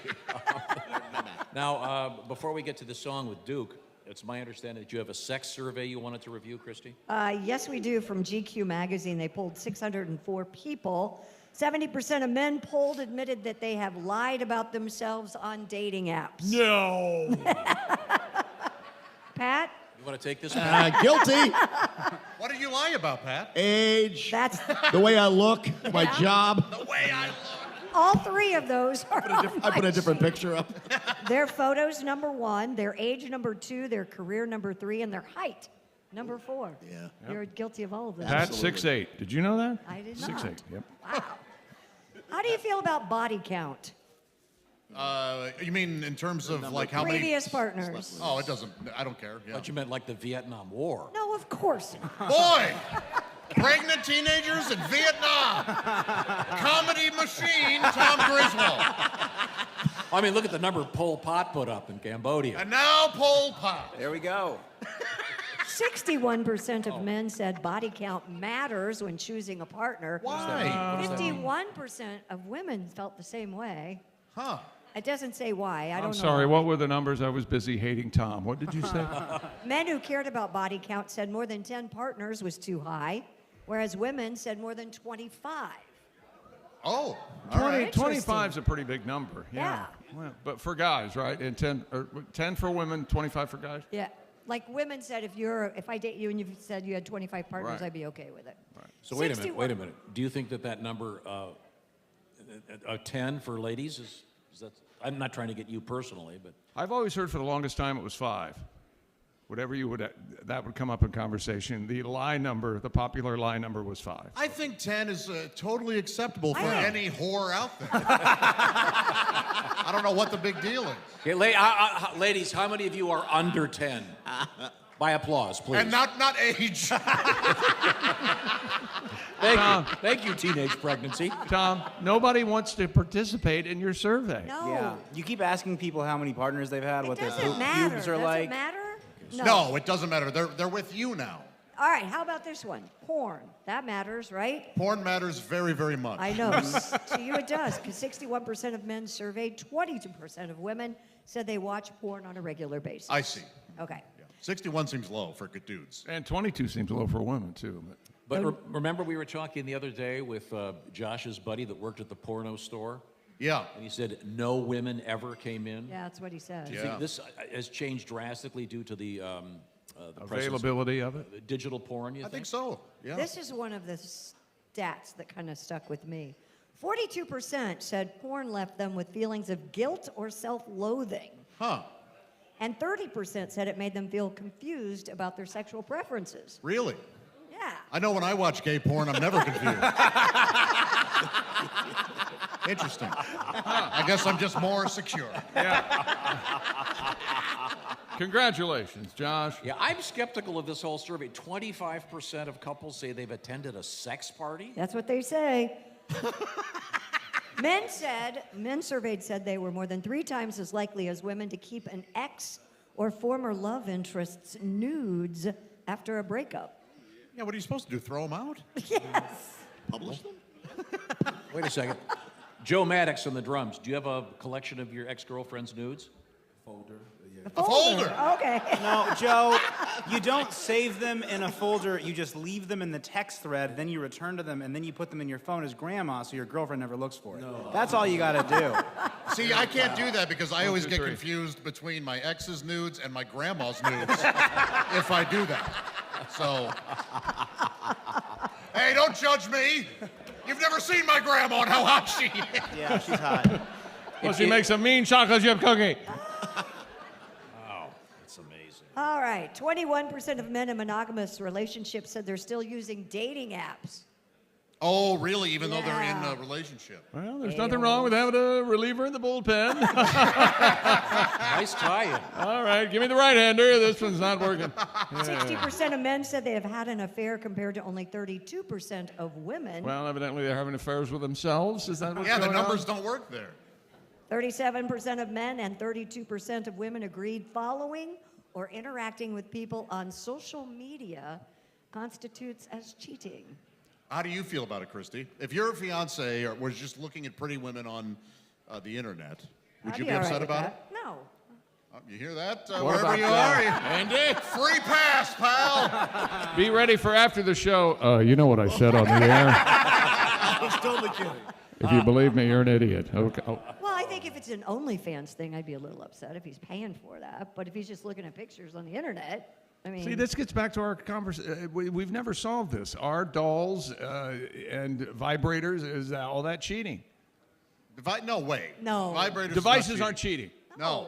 Now, before we get to the song with Duke, it's my understanding that you have a sex survey you wanted to review, Christy? Yes, we do. From GQ magazine, they polled 604 people. 70% of men polled admitted that they have lied about themselves on dating apps. No. Pat? You want to take this? Guilty. What did you lie about, Pat? Age. That's the way I look, my Yeah. job. The way I look. All three of those are I put a different picture up. Their photos, number one, their age, number two, their career, number three, and their height, number four. Yeah. You're guilty of all of that. Pat 6'8". Did you know that? I did 6'8". not. Yep. Wow. How do you feel about body count? You mean in terms of like how many? Previous partners. Oh, it doesn't. I don't care. Yeah. But you meant like the Vietnam War. No, of course not. Boy, pregnant teenagers in Vietnam. Comedy machine, Tom Griswold. I mean, look at the number Pol Pot put up in Cambodia. And now Pol Pot. There we go. 61% of men said body count matters when choosing a partner. Why? 51% of women felt the same way. Huh. It doesn't say why. I don't know. I'm sorry, why. what were the numbers? I was busy hating Tom. What did you say? Men who cared about body count said more than 10 partners was too high, whereas women said more than 25. Oh, 25 is a pretty big number. Yeah. Well, but for guys, right? And 10 for women, 25 for guys? Yeah. Like women said, if I date you and you said you had 25 partners, Right. I'd be okay with it. Right. So wait a minute. Do you think that number, 10 for ladies, is that? I'm not trying to get you personally, but I've always heard for the longest time it was 5. Whatever that would come up in conversation. The popular lie number was 5. I think 10 is totally acceptable for any whore out there. I don't know what the big deal is. Okay, ladies, how many of you are under 10? By applause, please. And not age. Thank you, teenage pregnancy. Tom, nobody wants to participate in your survey. No. Yeah. You keep asking people how many partners they've had, what their Doesn't matter. pubes are Does like. it matter? No, it doesn't matter. They're with you now. All right, how about this one? Porn. That matters, right? Porn matters very, very much. I know. To you it does, because 61% of men surveyed, 22% of women said they watch porn on a regular basis. I see. Okay. Yeah. 61 seems low for good dudes. And 22 seems low for women, too. But remember we were talking the other day with Josh's buddy that worked at the porno store? Yeah. And he said no women ever came in? Yeah, that's what he said. Do you think this has changed drastically due to the Availability of it? Digital porn, you think? I think so, yeah. This is one of the stats that kind of stuck with me. 42% said porn left them with feelings of guilt or self-loathing. Huh. And 30% said it made them feel confused about their sexual preferences. Really? Yeah. I know when I watch gay porn, I'm never confused. Interesting. I guess I'm just more secure. Congratulations, Josh. Yeah, I'm skeptical of this whole survey. 25% of couples say they've attended a sex party? That's what they say. Men surveyed said they were more than 3 times as likely as women to keep an ex or former love interest's nudes after a breakup. Yeah, what are you supposed to do, throw them out? Yes. Publish them? Wait a second. Joe Maddox on the drums. Do you have a collection of your ex-girlfriend's nudes? Folder. A folder. Okay. No, Joe, you don't save them in a folder. You just leave them in the text thread, then you return to them, and then you put them in your phone as grandma so your girlfriend never looks for it. No. That's all you got to do. See, I can't do that because I always get confused between my ex's nudes and my grandma's nudes if I do that. So, hey, don't judge me. You've never seen my grandma and how hot she is. Yeah, she's hot. Well, she makes a mean chocolate chip cookie. Wow, that's amazing. All right. 21% of men in monogamous relationships said they're still using dating apps. Oh, really? Even though they're in a relationship? Well, there's nothing wrong with having a reliever in the bullpen. Nice tie-in. All right, give me the right-hander. This one's not working. 60% of men said they have had an affair compared to only 32% of women. Well, evidently they're having affairs with themselves. Is that what's Yeah, going the numbers on? don't work there. 37% of men and 32% of women agreed following or interacting with people on social media constitutes as cheating. How do you feel about it, Christy? If your fiance was just looking at pretty women on the internet, would I'd you be be all right upset with about that. No. it? You hear that? What Wherever about you that? are. Andy? Free pass, pal. Be ready for after the show. You know what I said on the air. I was totally kidding. If you believe me, you're an idiot. Okay. Oh. Well, I think if it's an OnlyFans thing, I'd be a little upset if he's paying for that. But if he's just looking at pictures on the internet, I mean... See, this gets back to our conversation. We've never solved this. Are dolls and vibrators, is all that cheating? No way. No. Vibrators Devices aren't cheating. No.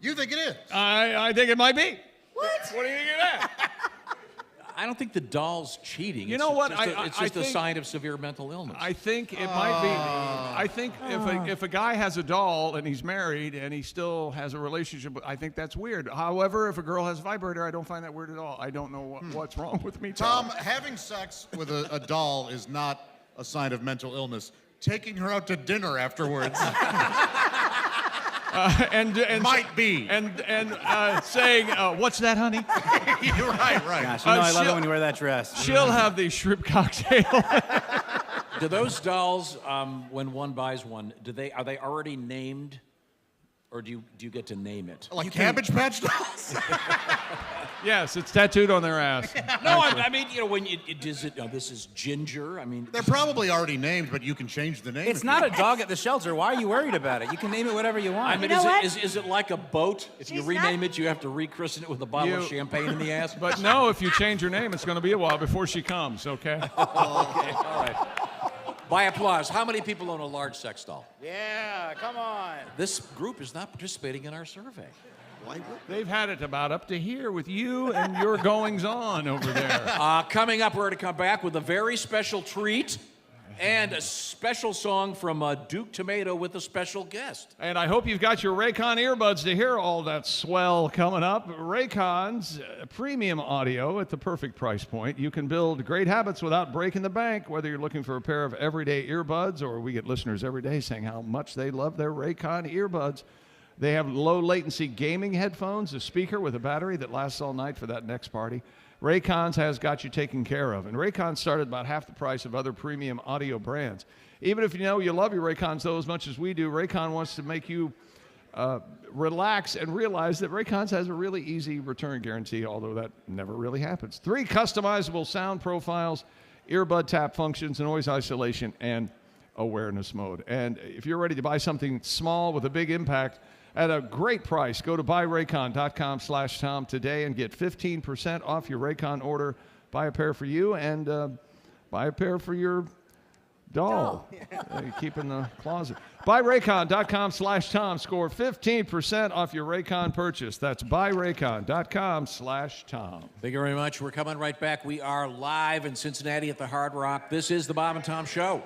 You think it is? I think it might be. What? What do you think of that? I don't think the doll's cheating. You know what? It's just a sign of severe mental illness. I think it might be. I think if a guy has a doll and he's married and he still has a relationship, I think that's weird. However, if a girl has a vibrator, I don't find that weird at all. I don't know what's wrong with me. Tom, having sex with a doll is not a sign of mental illness. Taking her out to dinner afterwards. And might be. And saying, what's that, honey? You're right. Gosh, I love it when you wear that dress. She'll have the shrimp cocktail. Do those dolls, when one buys one, are they already named, or do you get to name it? Like Cabbage Patch dolls? Yes, it's tattooed on their ass. No, I mean, when this is Ginger. I mean, They're probably already named, but you can change the name. It's not a dog at the shelter. Why are you worried about it? You can name it whatever you want. I mean, is it like a boat? If you rename it, you have to rechristen it with a bottle of champagne in the ass? But no, if you change her name, it's going to be a while before she comes, okay? Okay, all right. By applause, how many people own a large sex doll? Yeah, come on. This group is not participating in our survey. They've had it about up to here with you and your goings-on over there. Coming up, we're going to come back with a very special treat and a special song from Duke Tumatoe with a special guest. And I hope you've got your Raycon earbuds to hear all that swell coming up. Raycon's premium audio at the perfect price point. You can build great habits without breaking the bank, whether you're looking for a pair of everyday earbuds or we get listeners every day saying how much they love their Raycon earbuds. They have low latency gaming headphones, a speaker with a battery that lasts all night for that next party. Raycon's has got you taken care of. And Raycon started about half the price of other premium audio brands. Even if you know you love your Raycons though as much as we do, Raycon wants to make you relax and realize that Raycons has a really easy return guarantee, although that never really happens. 3 customizable sound profiles, earbud tap functions, noise isolation, and awareness mode. And if you're ready to buy something small with a big impact, at a great price, go to buyraycon.com/Tom today and get 15% off your Raycon order. Buy a pair for you and buy a pair for your doll. You keep in the closet. Buyraycon.com/Tom. Score 15% off your Raycon purchase. That's buyraycon.com/Tom. Thank you very much. We're coming right back. We are live in Cincinnati at the Hard Rock. This is the Bob and Tom Show.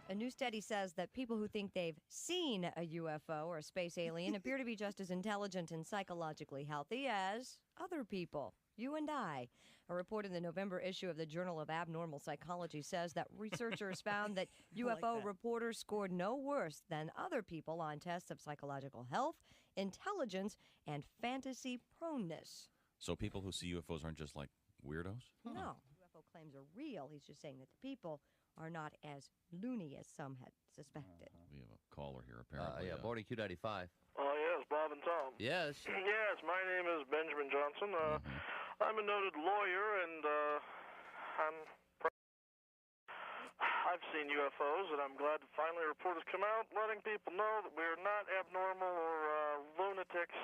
A new study says that people who think they've seen a UFO or a space alien appear to be just as intelligent and psychologically healthy as other people, you and I. A report in the November issue of the Journal of Abnormal Psychology says that researchers found that UFO reporters scored no worse than other people on tests of psychological health, intelligence, and fantasy proneness. So people who see UFOs aren't just like weirdos? No, UFO claims are real. He's just saying that the people are not as loony as some had suspected. We have a caller here, apparently. Boarding Q95. Oh, yes, Bob and Tom. Yes. Yes, my name is Benjamin Johnson. I'm a noted lawyer, and I've seen UFOs, and I'm glad to finally a report has come out letting people know that we're not abnormal or lunatics.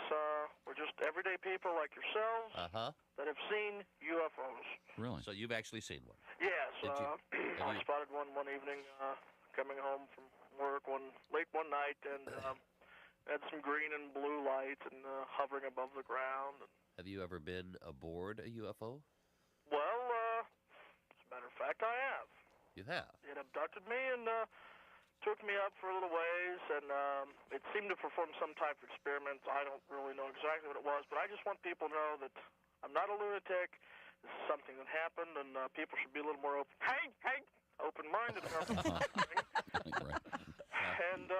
We're just everyday people like yourselves that have seen UFOs. Really? So you've actually seen one? Yes. I spotted one evening coming home from work late one night, and had some green and blue lights and hovering above the ground. Have you ever been aboard a UFO? Well, as a matter of fact, I have. You have? It abducted me and took me up for a little ways, and it seemed to perform some type of experiment. I don't really know exactly what it was, but I just want people to know that I'm not a lunatic. This is something that happened, and people should be a little more open-minded about this. And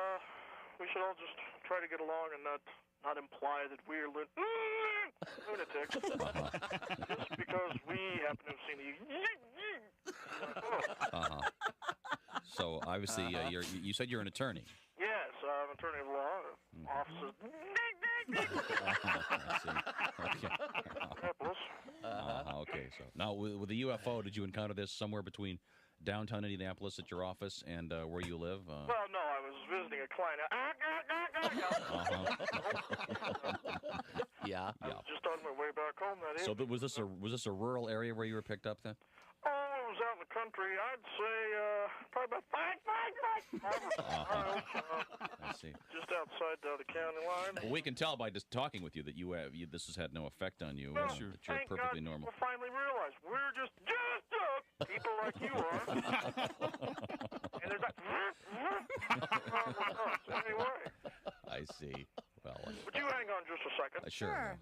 we should all just try to get along and not imply that we're lunatics just because we happen to have seen So obviously, you said you're an attorney. Yes, I'm an attorney of law. Offices. Okay, so now with the UFO, did you encounter this somewhere between downtown Indianapolis at your office and where you live? Well, no, I was visiting a client. Yeah. I was just on my way back home that So evening. was this a rural area where you were picked up then? Oh, it was out in the country. I'd say probably about 5 miles. I see. Just outside the county line. Well, we can tell by just talking with you that this has had no effect on you. Well, That you're thank perfectly God normal. We'll finally realize we're just people like you are. And there's that. Anyway. I see. Well, Would you hang on just a second? sure.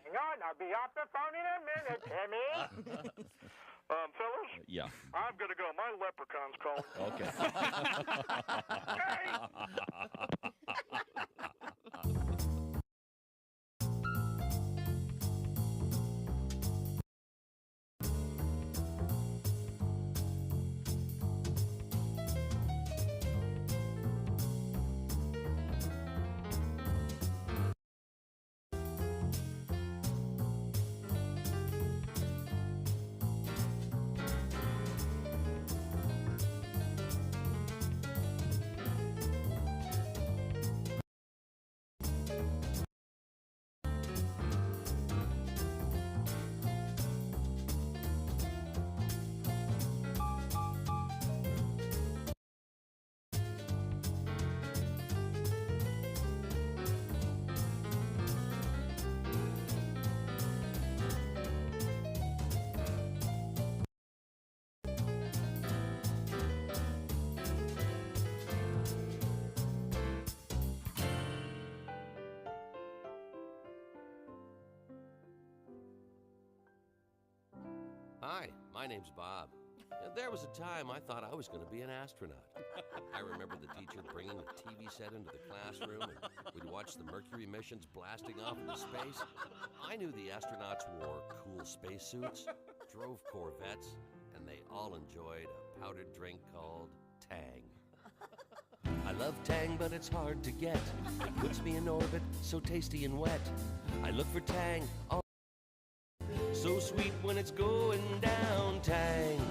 Hang on, I'll be off the phone in a minute, Timmy. Fellas? Yeah. I've got to go. My leprechaun's calling. Okay. Hi, my name's Bob. And there was a time I thought I was going to be an astronaut. I remember the teacher bringing a TV set into the classroom, and we'd watch the Mercury missions blasting off into space. I knew the astronauts wore cool spacesuits, drove Corvettes, and they all enjoyed a powdered drink called Tang. I love Tang, but it's hard to get. It puts me in orbit, so tasty and wet. I look for Tang, so sweet when it's going down. Tang,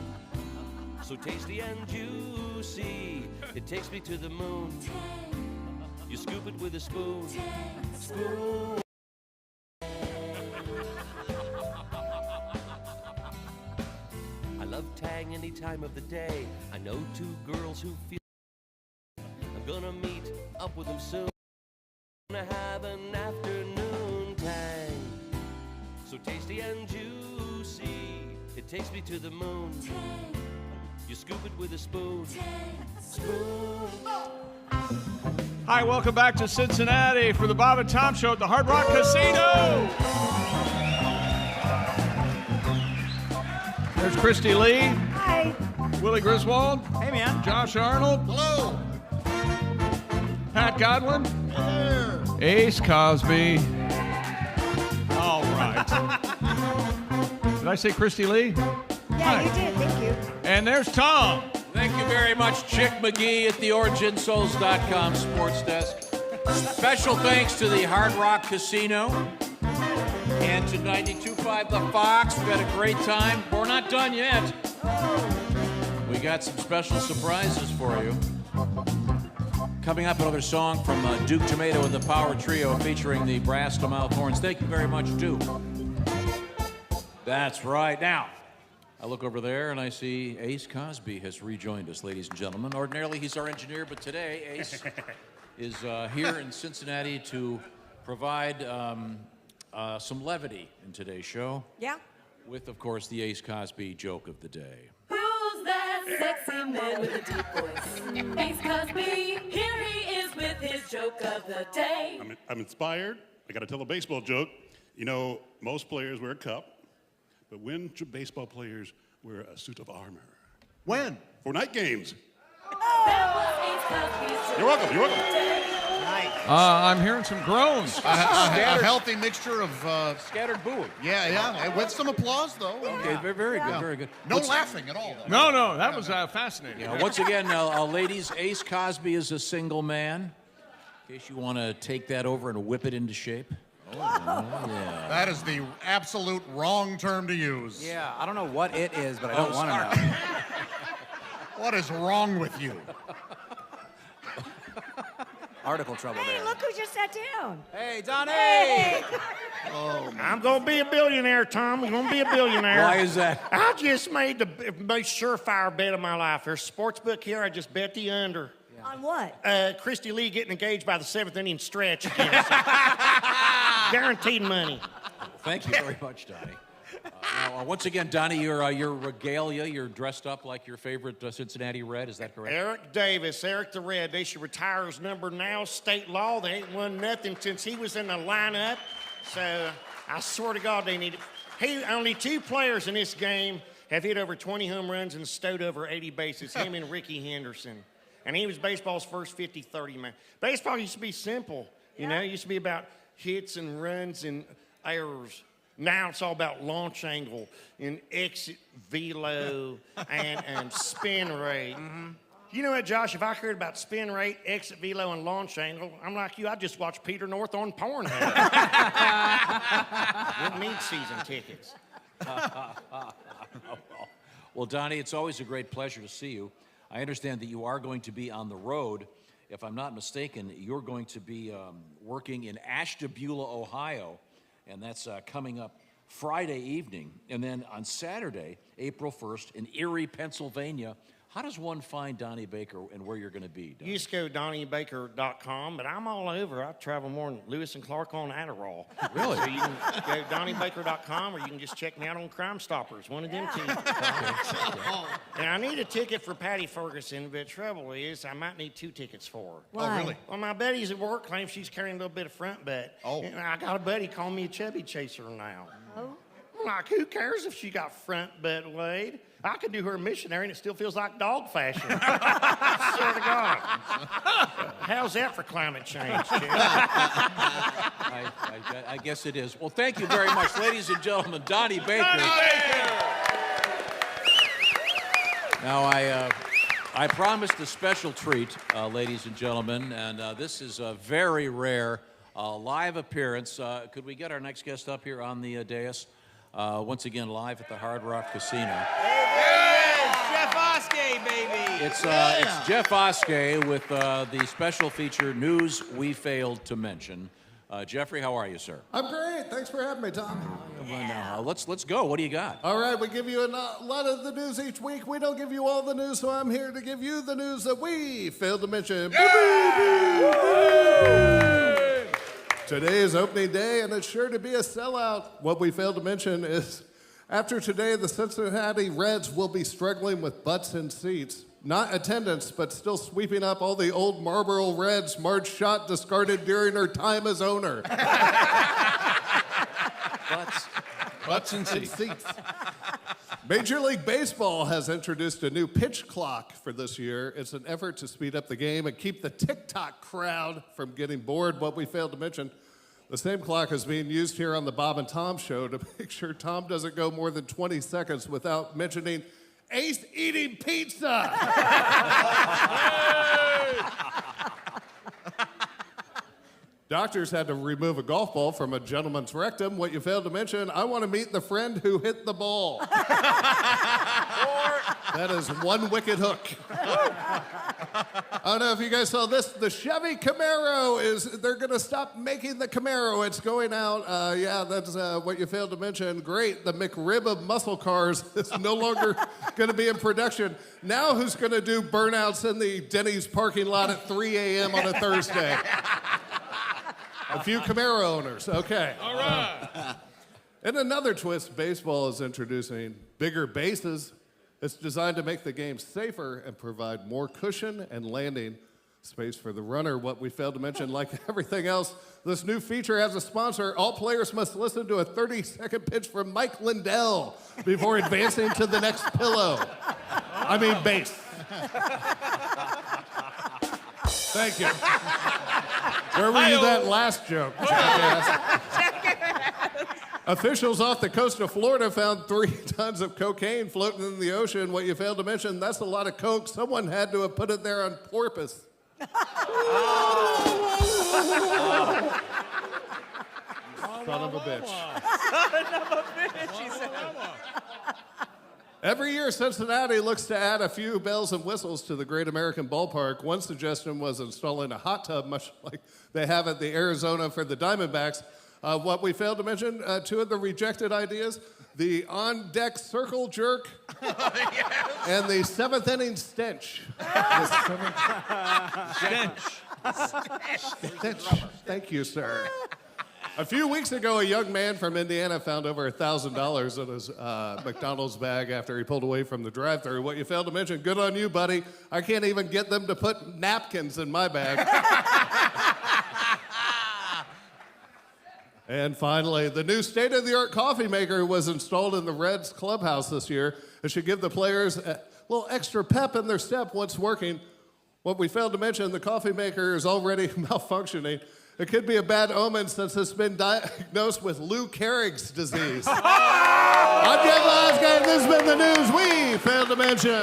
so tasty and juicy, it takes me to the moon. You scoop it with a spoon. Spoon. I love Tang any time of the day. I know two girls who feel I'm gonna meet up with them soon. Gonna have an afternoon. Tang, so tasty and juicy, it takes me to the moon. You scoop it with a spoon. Spoon. Hi, welcome back to Cincinnati for the Bob and Tom Show at the Hard Rock Casino. There's Christy Lee. Hi. Willie Griswold. Hey, man. Josh Arnold. Hello. Pat Godwin. Ace Cosby. All right. Did I say Christy Lee? Yeah, you did. Thank you. And there's Tom. Thank you very much, Chick McGee at the OriginSouls.com sports desk. Special thanks to the Hard Rock Casino and to 92.5 The Fox. We've had a great time. We're not done yet. We got some special surprises for you. Coming up, another song from Duke Tumatoe and the Power Trio featuring the brass to mouth horns. Thank you very much, Duke. That's right. Now, I look over there and I see Ace Cosby has rejoined us, ladies and gentlemen. Ordinarily, he's our engineer, but today, Ace is here in Cincinnati to provide some levity in today's show. Yeah. With, of course, the Ace Cosby joke of the day. Who's that sexy man with a deep voice? Ace Cosby, here he is with his joke of the day. I'm inspired. I got to tell a baseball joke. You know, most players wear a cup, but when do baseball players wear a suit of armor? When? For night games. That was Ace Cosby's joke. You're welcome. You're welcome. I'm hearing some groans. A healthy mixture of scattered booing. Yeah. With some applause, though. Okay, very good, very good. No laughing at all, though. No, that was fascinating. Yeah, once again, ladies, Ace Cosby is a single man. In case you want to take that over and whip it into shape. Yeah. That is the absolute wrong term to use. Yeah, I don't know what it is, but I don't want to know. What is wrong with you? Article trouble Hey, there. look who just sat down. Hey, Donnie! Hey. I'm going to be a billionaire, Tom. I'm going to be a billionaire. Why is that? I just made the most surefire bet of my life. There's a sports book here. I just bet the under. On what? Christy Lee getting engaged by the 7th inning stretch again. Guaranteed money. Thank you very much, Donnie. Now, once again, Donnie, your regalia, you're dressed up like your favorite Cincinnati Red. Is that correct? Eric Davis, Eric the Red. They should retire his number now. State law. They ain't won nothing since he was in the lineup. So I swear to God, they need it. Only 2 players in this game have hit over 20 home runs and stowed over 80 bases. Him and Ricky Henderson. And he was baseball's first 50-30 man. Baseball used to be simple. You know, it used to be about hits and runs and errors. Now it's all about launch angle and exit velo and spin rate. Mm-hmm. You know what, Josh? If I heard about spin rate, exit velo, and launch angle, I'm like you. I'd just watch Peter North on Pornhub. Wouldn't need season tickets. Well, Donnie, it's always a great pleasure to see you. I understand that you are going to be on the road. If I'm not mistaken, you're going to be working in Ashtabula, Ohio, and that's coming up Friday evening. And then on Saturday, April 1st, in Erie, Pennsylvania. How does one find Donnie Baker and where you're going to be? You just go DonnieBaker.com, but I'm all over. I travel more than Lewis and Clark on Adderall. Really? So you can go DonnieBaker.com, or you can just check me out on Crime Stoppers, one of them two. And I need a ticket for Patty Ferguson, but trouble is I might need 2 tickets for her. Why? Oh, really? Well, my buddies at work claim she's carrying a little bit of front butt. Oh. And I got a buddy calling me a chubby chaser now. Oh. I'm like, who cares if she got front butt laid? I could do her a missionary and it still feels like dog fashion. Swear to God. How's that for climate change, Jim? I guess it is. Well, thank you very much, ladies and gentlemen. Donnie Baker. Now, I promised a special treat, ladies and gentlemen, and this is a very rare live appearance. Could we get our next guest up here on the dais? Once again, live at the Hard Rock Casino. Jeff Oskay, baby! It's Jeff Oskay with the special feature, News We Failed to Mention. Jeffrey, how are you, sir? I'm great. Thanks for having me, Tom. Now, let's go. What do you got? All right, we give you a lot of the news each week. We don't give you all the news, so I'm here to give you the news that we failed to mention. Today is opening day, and it's sure to be a sellout. What we failed to mention is, after today, the Cincinnati Reds will be struggling with butts and seats. Not attendance, but still sweeping up all the old Marlboro Reds Marge Schott discarded during her time as owner. Butts and seats. Major League Baseball has introduced a new pitch clock for this year. It's an effort to speed up the game and keep the TikTok crowd from getting bored. What we failed to mention, the same clock is being used here on the Bob and Tom show to make sure Tom doesn't go more than 20 seconds without mentioning Ace eating pizza. Doctors had to remove a golf ball from a gentleman's rectum. What you failed to mention, I want to meet the friend who hit the ball. That is one wicked hook. I don't know if you guys saw this. The Chevy Camaro they're going to stop making the Camaro. It's going out. Yeah, that's what you failed to mention. Great. The McRib of muscle cars is no longer going to be in production. Now who's going to do burnouts in the Denny's parking lot at 3 a.m. on a Thursday? A few Camaro owners. Okay. All right. In another twist, baseball is introducing bigger bases. It's designed to make the game safer and provide more cushion and landing space for the runner. What we failed to mention, like everything else, this new feature has a sponsor. All players must listen to a 30-second pitch from Mike Lindell before advancing to the next base. Thank you. Where were you that last joke, jackass? Officials off the coast of Florida found 3 tons of cocaine floating in the ocean. What you failed to mention, that's a lot of coke. Someone had to have put it there on purpose. Son of a bitch. Son of a bitch, he said. Every year, Cincinnati looks to add a few bells and whistles to the Great American Ballpark. One suggestion was installing a hot tub, much like they have at the Arizona for the Diamondbacks. What we failed to mention, 2 of the rejected ideas, the on-deck circle jerk and the 7th inning stench. Stench. Thank you, sir. A few weeks ago, a young man from Indiana found over $1,000 in his McDonald's bag after he pulled away from the drive-thru. What you failed to mention, good on you, buddy. I can't even get them to put napkins in my bag. And finally, the new state-of-the-art coffee maker was installed in the Reds clubhouse this year. It should give the players a little extra pep in their step once working. What we failed to mention, the coffee maker is already malfunctioning. It could be a bad omen since it's been diagnosed with Lou Gehrig's disease. I'm Jeff Oskay, and this has been the news we failed to mention. An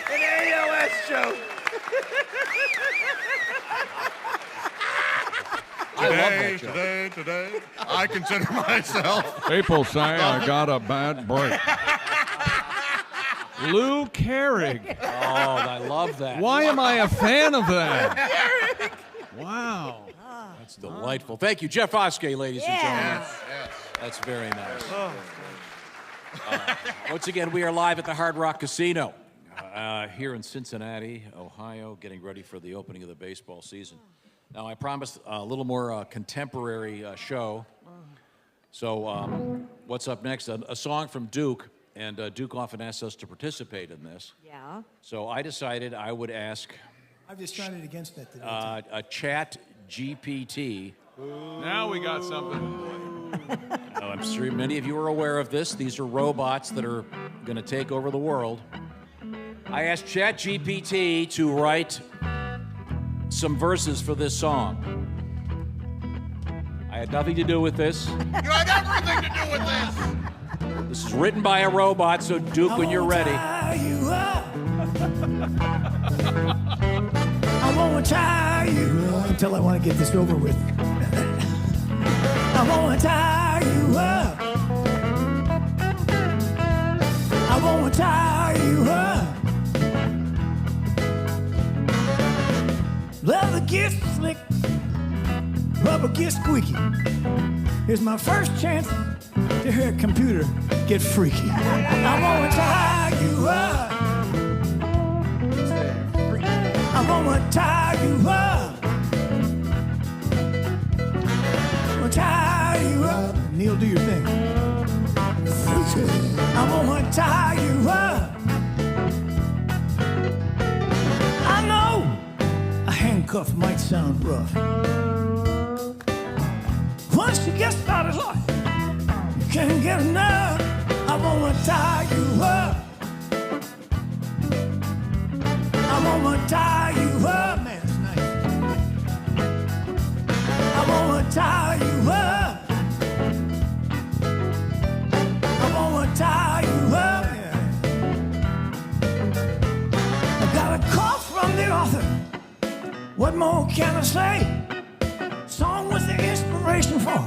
AOS joke. Today, I consider myself. People say I got a bad break. Lou Gehrig. Oh, I love that. Why am I a fan of that? Wow. That's delightful. Thank you, Jeff Oskay, ladies and gentlemen. Yes. That's very nice. Once again, we are live at the Hard Rock Casino here in Cincinnati, Ohio, getting ready for the opening of the baseball season. Now, I promised a little more contemporary show. So what's up next? A song from Duke, and Duke often asks us to participate in this. Yeah. So I decided I would ask I've decided against that today. a chat GPT. Now we got something. I'm sure many of you are aware of this. These are robots that are going to take over the world. I asked ChatGPT to write some verses for this song. I had nothing to do with this. You had everything to do with this. This is written by a robot, so Duke, when you're ready. I won't tie you up until I want to get this over with. I won't tie you up. I won't tie you up. Leather gets slick, rubber gets squeaky. Here's my first chance to hear a computer get freaky. I won't tie you up. I wanna tie you up. I wanna tie you up. Neil, do your thing. I wanna tie you up. I know a handcuff might sound rough. Once you get started, Lord, you can't get enough. I wanna tie you tie you up, man, it's nice. I wanna tie you up. I wanna tie you up, yeah. I got a call from the author. What more can I say? Song was the inspiration for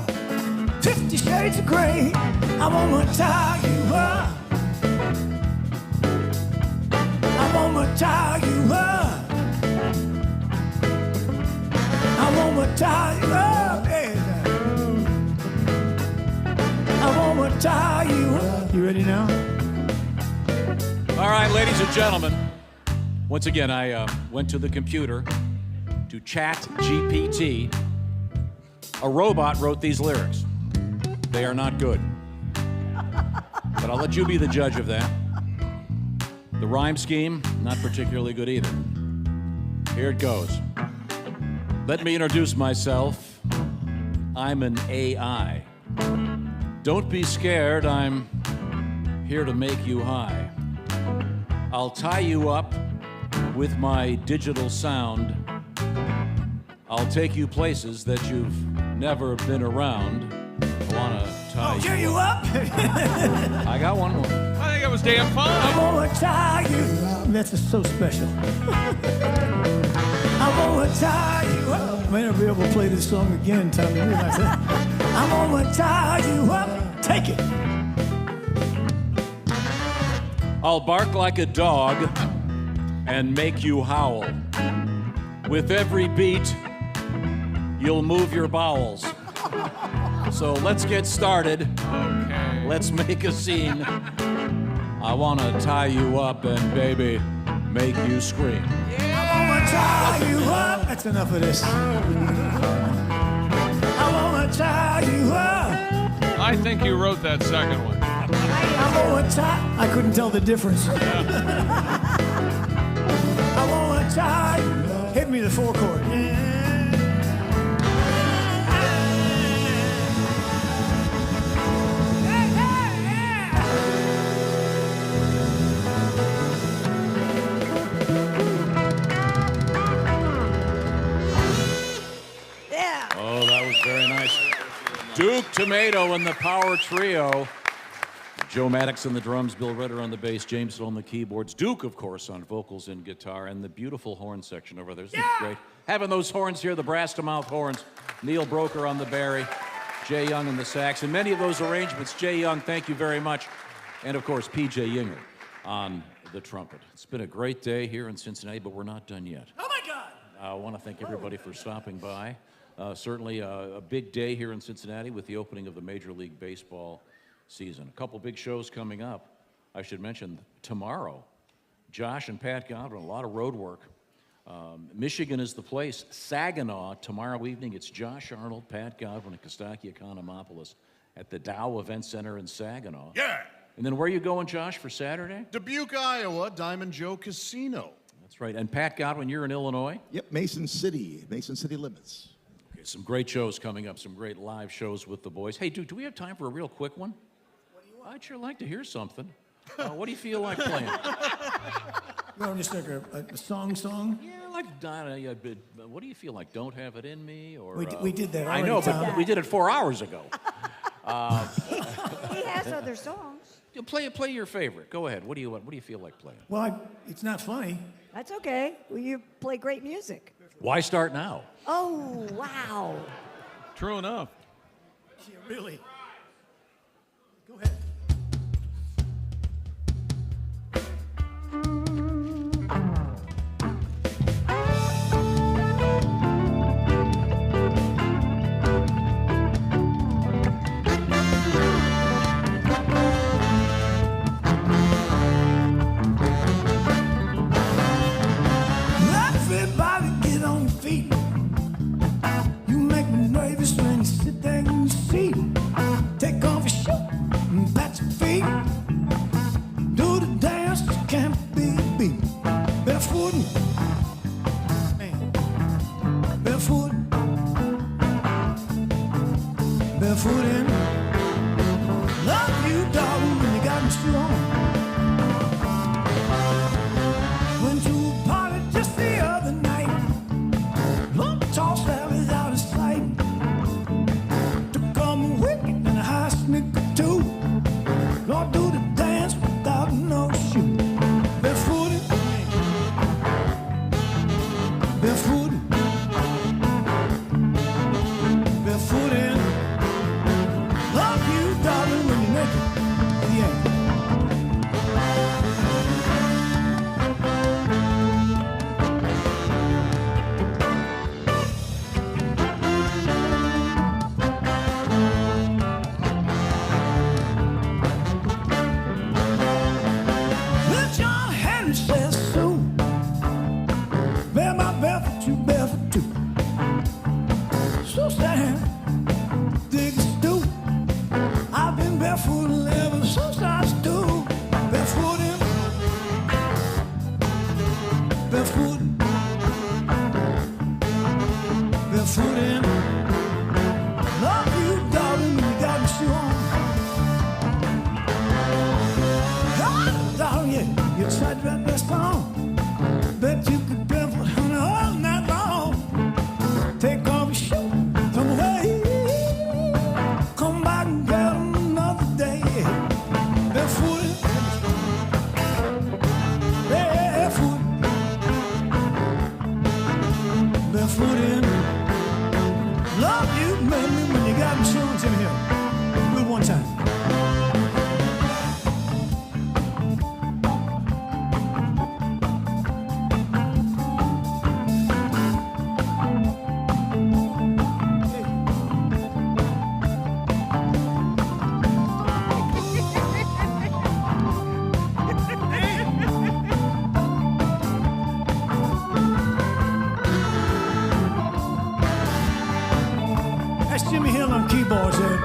50 Shades of Grey. I wanna tie you up. I wanna tie you up. I wanna tie you up. Yeah. I wanna tie you up. You ready now? All right, ladies and gentlemen. Once again, I went to the computer to chat GPT. A robot wrote these lyrics. They are not good. But I'll let you be the judge of that. The rhyme scheme, not particularly good either. Here it goes. Let me introduce myself. I'm an AI. Don't be scared, I'm here to make you high. I'll tie you up with my digital sound. I'll take you places that you've never been around. I wanna tie I'll cheer you up. I got one more. I think it was damn fine. I wanna tie you up. That's just so special. I wanna tie you up. I may not be able to play this song again, Tommy. Realize that. I wanna tie you up. Take it. I'll bark like a dog and make you howl. With every beat, you'll move your bowels. So let's get started. Okay. Let's make a scene. I wanna tie you up and baby, make you scream. I wanna tie you up. That's enough of this. I wanna tie you up. I think you wrote that second one. I wanna tie. I couldn't tell the difference. I wanna tie you up. Hit me the 4 chord. Oh, that was very nice. Duke Tumatoe and the Power Trio. Joe Maddox on the drums, Bill Ritter on the bass, James on the keyboards, Duke, of course, on vocals and guitar, and the beautiful horn section over there. Isn't it great? Having those horns here, the brass-to-mouth horns. Neil Broker on the bari, Jay Young on the sax, and many of those arrangements. Jay Young, thank you very much. And, of course, P.J. Yinger on the trumpet. It's been a great day here in Cincinnati, but we're not done yet. Oh, my God! I want to thank everybody for stopping by. Certainly a big day here in Cincinnati with the opening of the Major League Baseball season. A couple big shows coming up. I should mention tomorrow, Josh and Pat Godwin, a lot of road work. Michigan is the place. Saginaw, tomorrow evening, it's Josh Arnold, Pat Godwin, and Kostaki Economopoulos at the Dow Event Center in Saginaw. Yeah. And then where are you going, Josh, for Saturday? Dubuque, Iowa, Diamond Joe Casino. That's right. And Pat Godwin, you're in Illinois? Yep, Mason City limits. Okay, some great shows coming up, some great live shows with the boys. Hey, dude, do we have time for a real quick one? I'd sure like to hear something. What do you feel like playing? No, just like a song? Yeah, like, what do you feel like? Don't Have It In Me? Or We did that I already, know, Tom. but we did it 4 hours ago. He has other songs. Play your favorite. Go ahead. What do you feel like playing? Well, it's not funny. That's okay. Well, you play great music. Why start now? Oh, wow. True enough. Yeah, really. Go ahead. Everybody get on your feet. You make me nervous when you sit there in your seat. Take off your shirt and says so. Bear my barefoot, you barefoot too. So sad, dig a stool. I've been barefoot ever since I stood. Barefoot in, barefoot, barefoot in. Love you, darling, you got me shoe on. Darling, yeah, you tried to write that song. Bet you could barefoot, honey, all night long. Take off your shoe, come away. Come back and get 'em another day. Barefoot, barefoot, barefoot in. Love you, baby, when you got insurance in here. Do it one time. That's Jimmy Hill on keyboards there.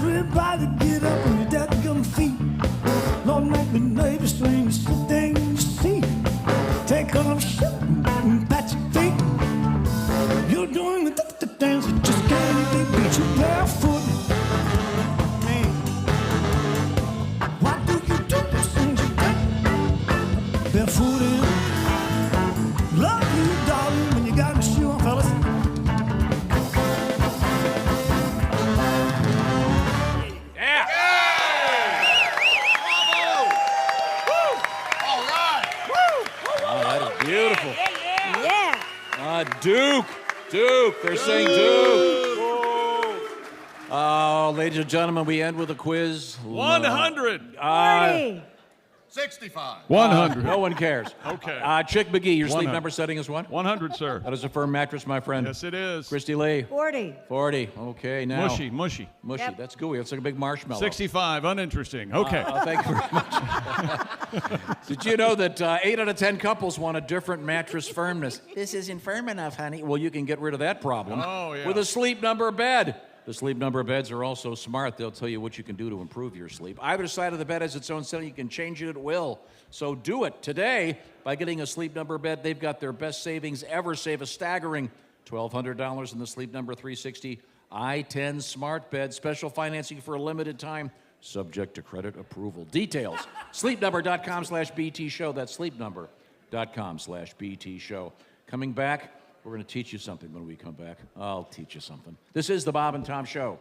Everybody get up on your dadgum feet. Lord, make the neighbors swing the sit thing in your seat. Take off your shoe and pat your feet. You're doing the dance that just can't be beat. You barefoot. Man, why do you do these things you do? Barefoot in. Love you, darling, when you got your shoe on, fellas. Beautiful. Yeah. Duke. They're saying Duke. Oh, ladies and gentlemen, we end with a quiz. 100. 65. 100. No one cares. Okay. Chick McGee, your sleep 100. number setting is what? 100, sir. That is a firm mattress, my friend. Yes, it is. Christy Lee. 40. 40. Okay, now. Mushy. Mushy. Yep. That's gooey. It's like a big marshmallow. 65. Uninteresting. Okay. Thank you very much. Did you know that 8 out of 10 couples want a different mattress firmness? This isn't firm enough, honey. Well, you can get rid of that problem with a Sleep Number bed. The Sleep Number beds are also smart. They'll tell you what you can do to improve your sleep. Either side of the bed has its own setting. You can change it at will. So do it today by getting a Sleep Number bed. They've got their best savings ever. Save a staggering $1,200 in the Sleep Number 360 i10 smart bed. Special financing for a limited time, subject to credit approval. Details, sleepnumber.com/BT show. That's sleepnumber.com/BT show. Coming back, we're going to teach you something when we come back. I'll teach you something. This is the Bob and Tom Show.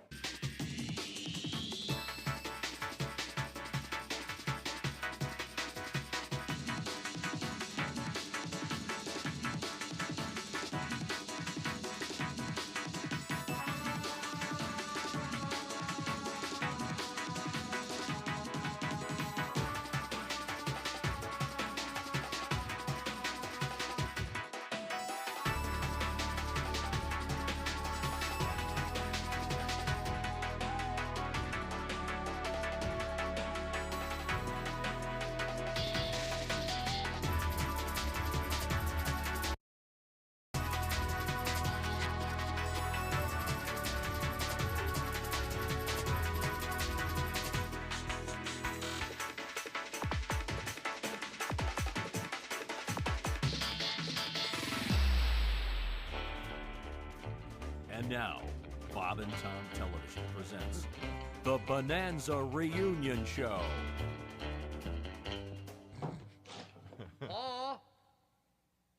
And now, Bob and Tom Television presents the Bonanza Reunion Show.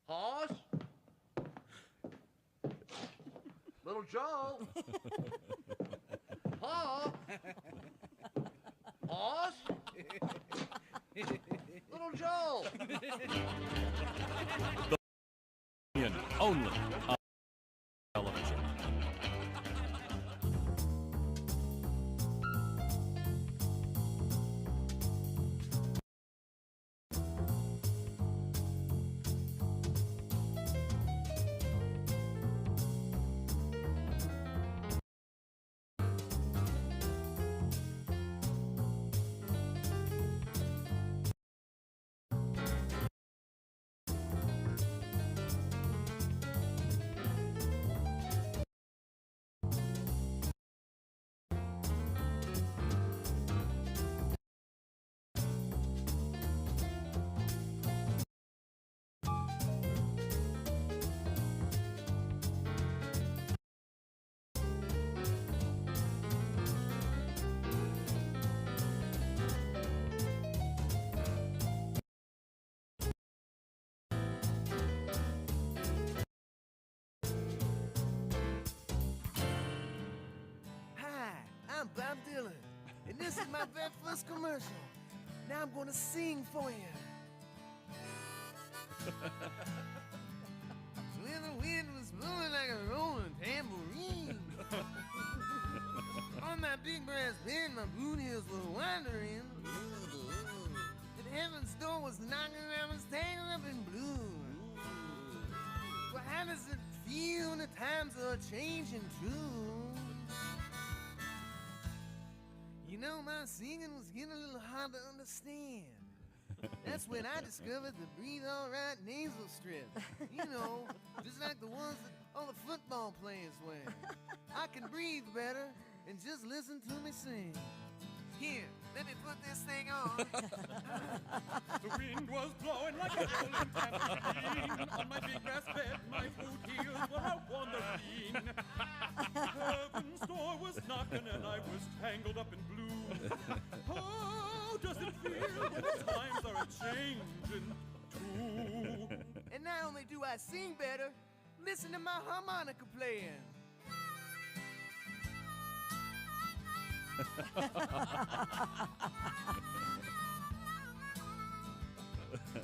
Hoss? Little Joe? Hoss? Little Joe? The Reunion, only on television. I'm Bob Dylan, and this is my very first commercial. Now I'm gonna sing for you. When the wind was blowing like a rolling tambourine, on my big brass band, my boot heels were wandering. And heaven's door was knocking, I was tangled up in blue. Well, how does it feel when the times are changing too? You know, my singing was getting a little hard to understand. That's when I discovered the Breathe All Right nasal strip. You know, just like the ones that all the football players wear. I can breathe better and just listen to me sing. Here, let me put this thing on. The wind was blowing like a rolling tambourine. On my big brass bed, my boot heels were out on the scene. Heaven's door was knocking and I was tangled up in blue. How does it feel when the times are a-changing too? And not only do I sing better, listen to my harmonica playing.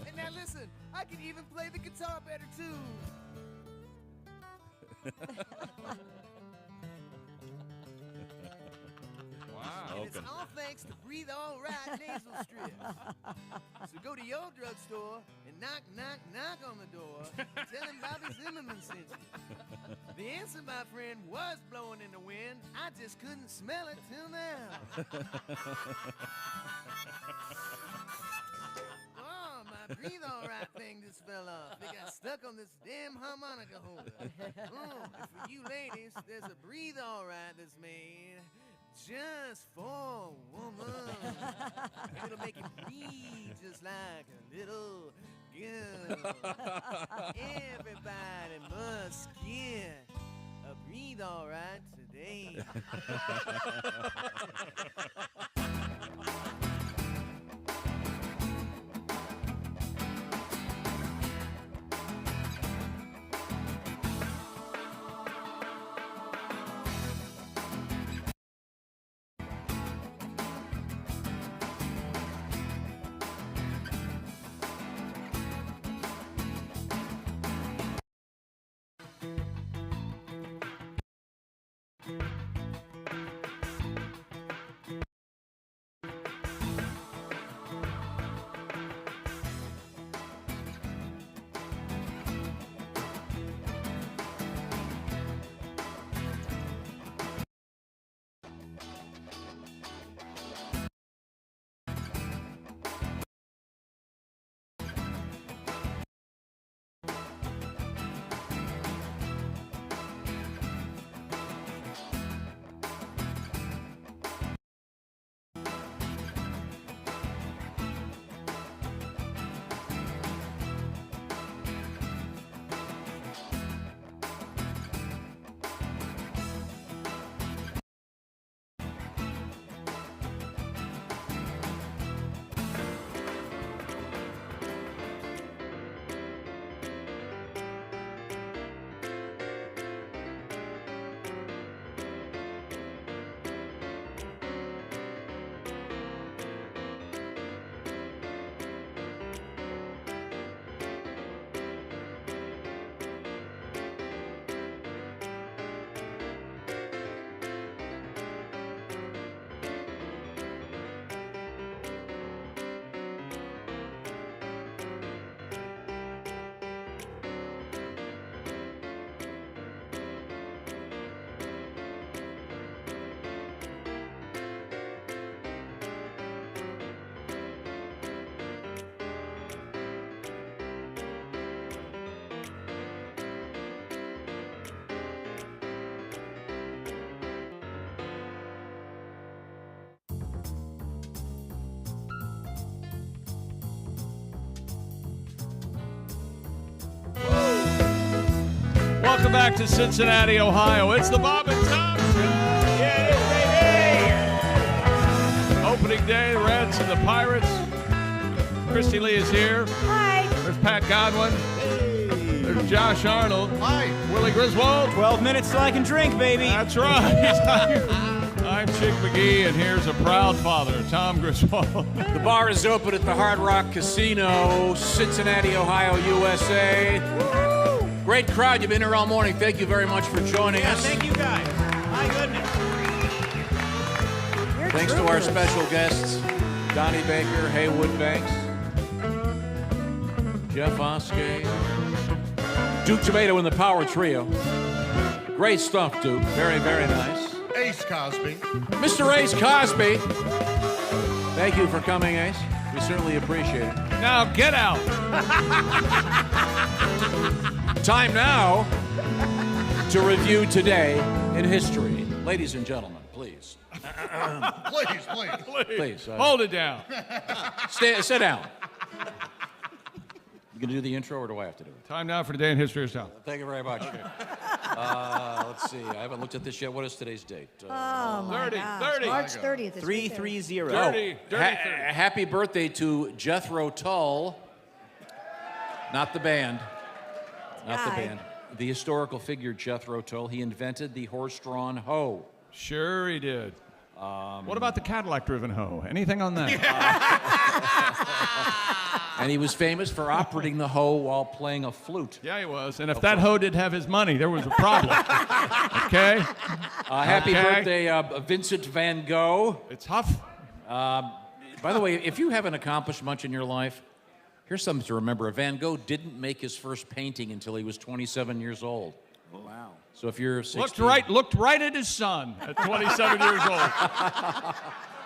And now listen, I can even play the guitar better too. Wow. And it's talking. All thanks to Breathe All Right nasal strips. So go to your drugstore and knock, knock, knock on the door. Tell him Bobby Zimmerman sent you. The answer, my friend, was blowing in the wind. I just couldn't smell it till now. Oh, my Breathe All Right thing just fell off. They got stuck on this damn harmonica holder. Oh, and for you ladies, there's a Breathe All Right that's made just for a woman. It'll make you breathe just like a little girl. Everybody must get a Breathe All Right today. Welcome back to Cincinnati, Ohio. It's the Bob and Tom Show. Yeah, baby. Opening day, the Reds and the Pirates. Christy Lee is here. Hi. There's Pat Godwin. Hey. There's Josh Arnold. Hi. Willie Griswold. 12 minutes till I can drink, baby. That's right. I'm Chick McGee, and here's a proud father, Tom Griswold. The bar is open at the Hard Rock Casino, Cincinnati, Ohio, USA. Woo! Great crowd. You've been here all morning. Thank you very much for joining us. Thank you, guys. My goodness. Thanks to our special guests, Donnie Baker, Heywood Banks, Jeff Oskay, Duke Tumatoe and the Power Trio. Great stuff, Duke. Very, very nice. Ace Cosby. Mr. Ace Cosby. Thank you for coming, Ace. We certainly appreciate it. Now get out. Time now to review today in history. Ladies and gentlemen, please. Please. Hold it down. Sit down. You gonna do the intro, or do I have to do it? Time now for Today in History is Tom. Thank you very much. Let's see. I haven't looked at this yet. What is today's date? Oh, my gosh. 30. March 30th. 330. Dirty 30. Happy birthday to Jethro Tull. Not the band. Not the band. The historical figure Jethro Tull. He invented the horse-drawn hoe. Sure he did. What about the Cadillac-driven hoe? Anything on that? And he was famous for operating the hoe while playing a flute. Yeah, he was. And if that hoe did have his money, there was a problem. Okay? Happy birthday, Vincent van Gogh. It's Huff. By the way, if you haven't accomplished much in your life, here's something to remember. Van Gogh didn't make his first painting until he was 27 years old. Wow. So if you're 16... Looked right at his son at 27 years old.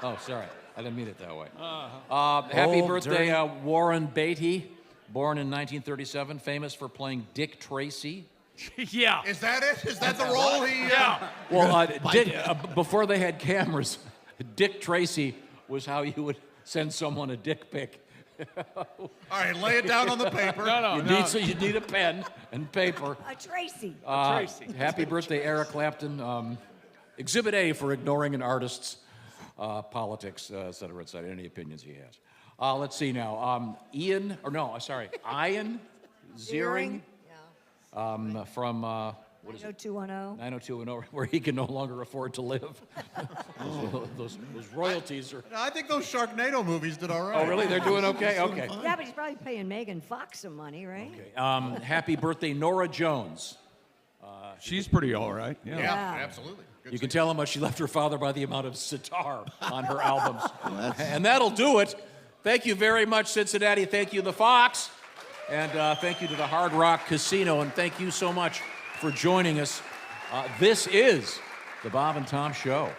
Oh, sorry. I didn't mean it that way. Happy birthday, Warren Beatty, born in 1937, famous for playing Dick Tracy. Yeah. Is that it? Is that the role he... Yeah. Well, before they had cameras, Dick Tracy was how you would send someone a dick pic. All right, lay it down on the paper. You need a pen and paper. A Tracy. Happy birthday, Eric Clapton. Exhibit A for ignoring an artist's politics, et cetera, any opinions he has. Let's see now. Ian Ziering from... what is it? 90210. 90210, where he can no longer afford to live. those royalties are... I think those Sharknado movies did all right. Oh, really? They're doing okay? Okay. Yeah, but he's probably paying Megan Fox some money, right? Okay. Happy birthday, Nora Jones. She's pretty all right. Yeah, absolutely. You can tell how much she left her father by the amount of sitar on her albums. And that'll do it. Thank you very much, Cincinnati. Thank you, the Fox. And thank you to the Hard Rock Casino. And thank you so much for joining us. This is the Bob and Tom Show.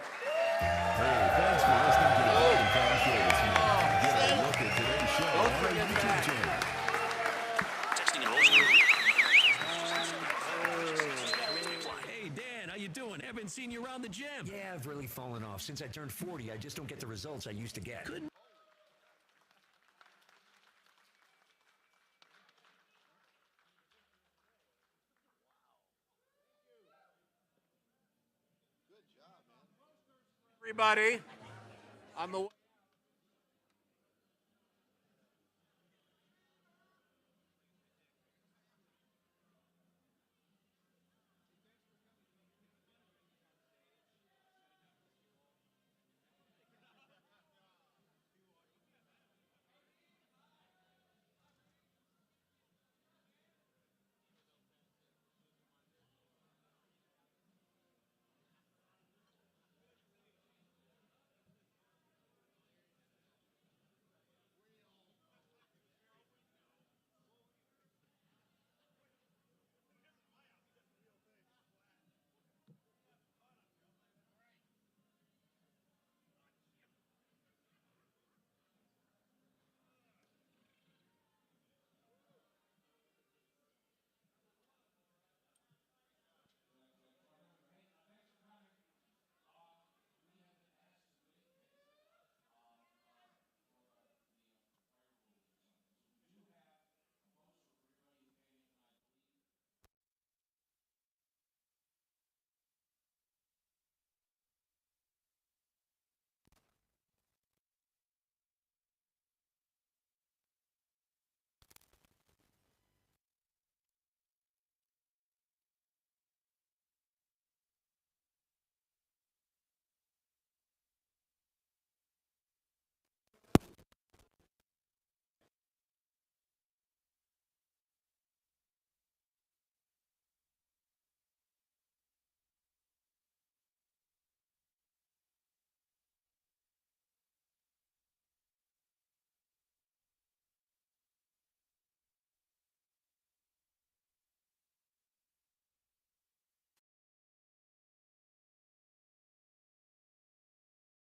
Hey, thanks for listening to the Bob and Tom Show this morning. Get a look at today's show on our YouTube channel. Hey, Dan, how you doing? Haven't seen you around the gym. Yeah, I've really fallen off. Since I turned 40, I just don't get the results I used to get. Good. Everybody, on the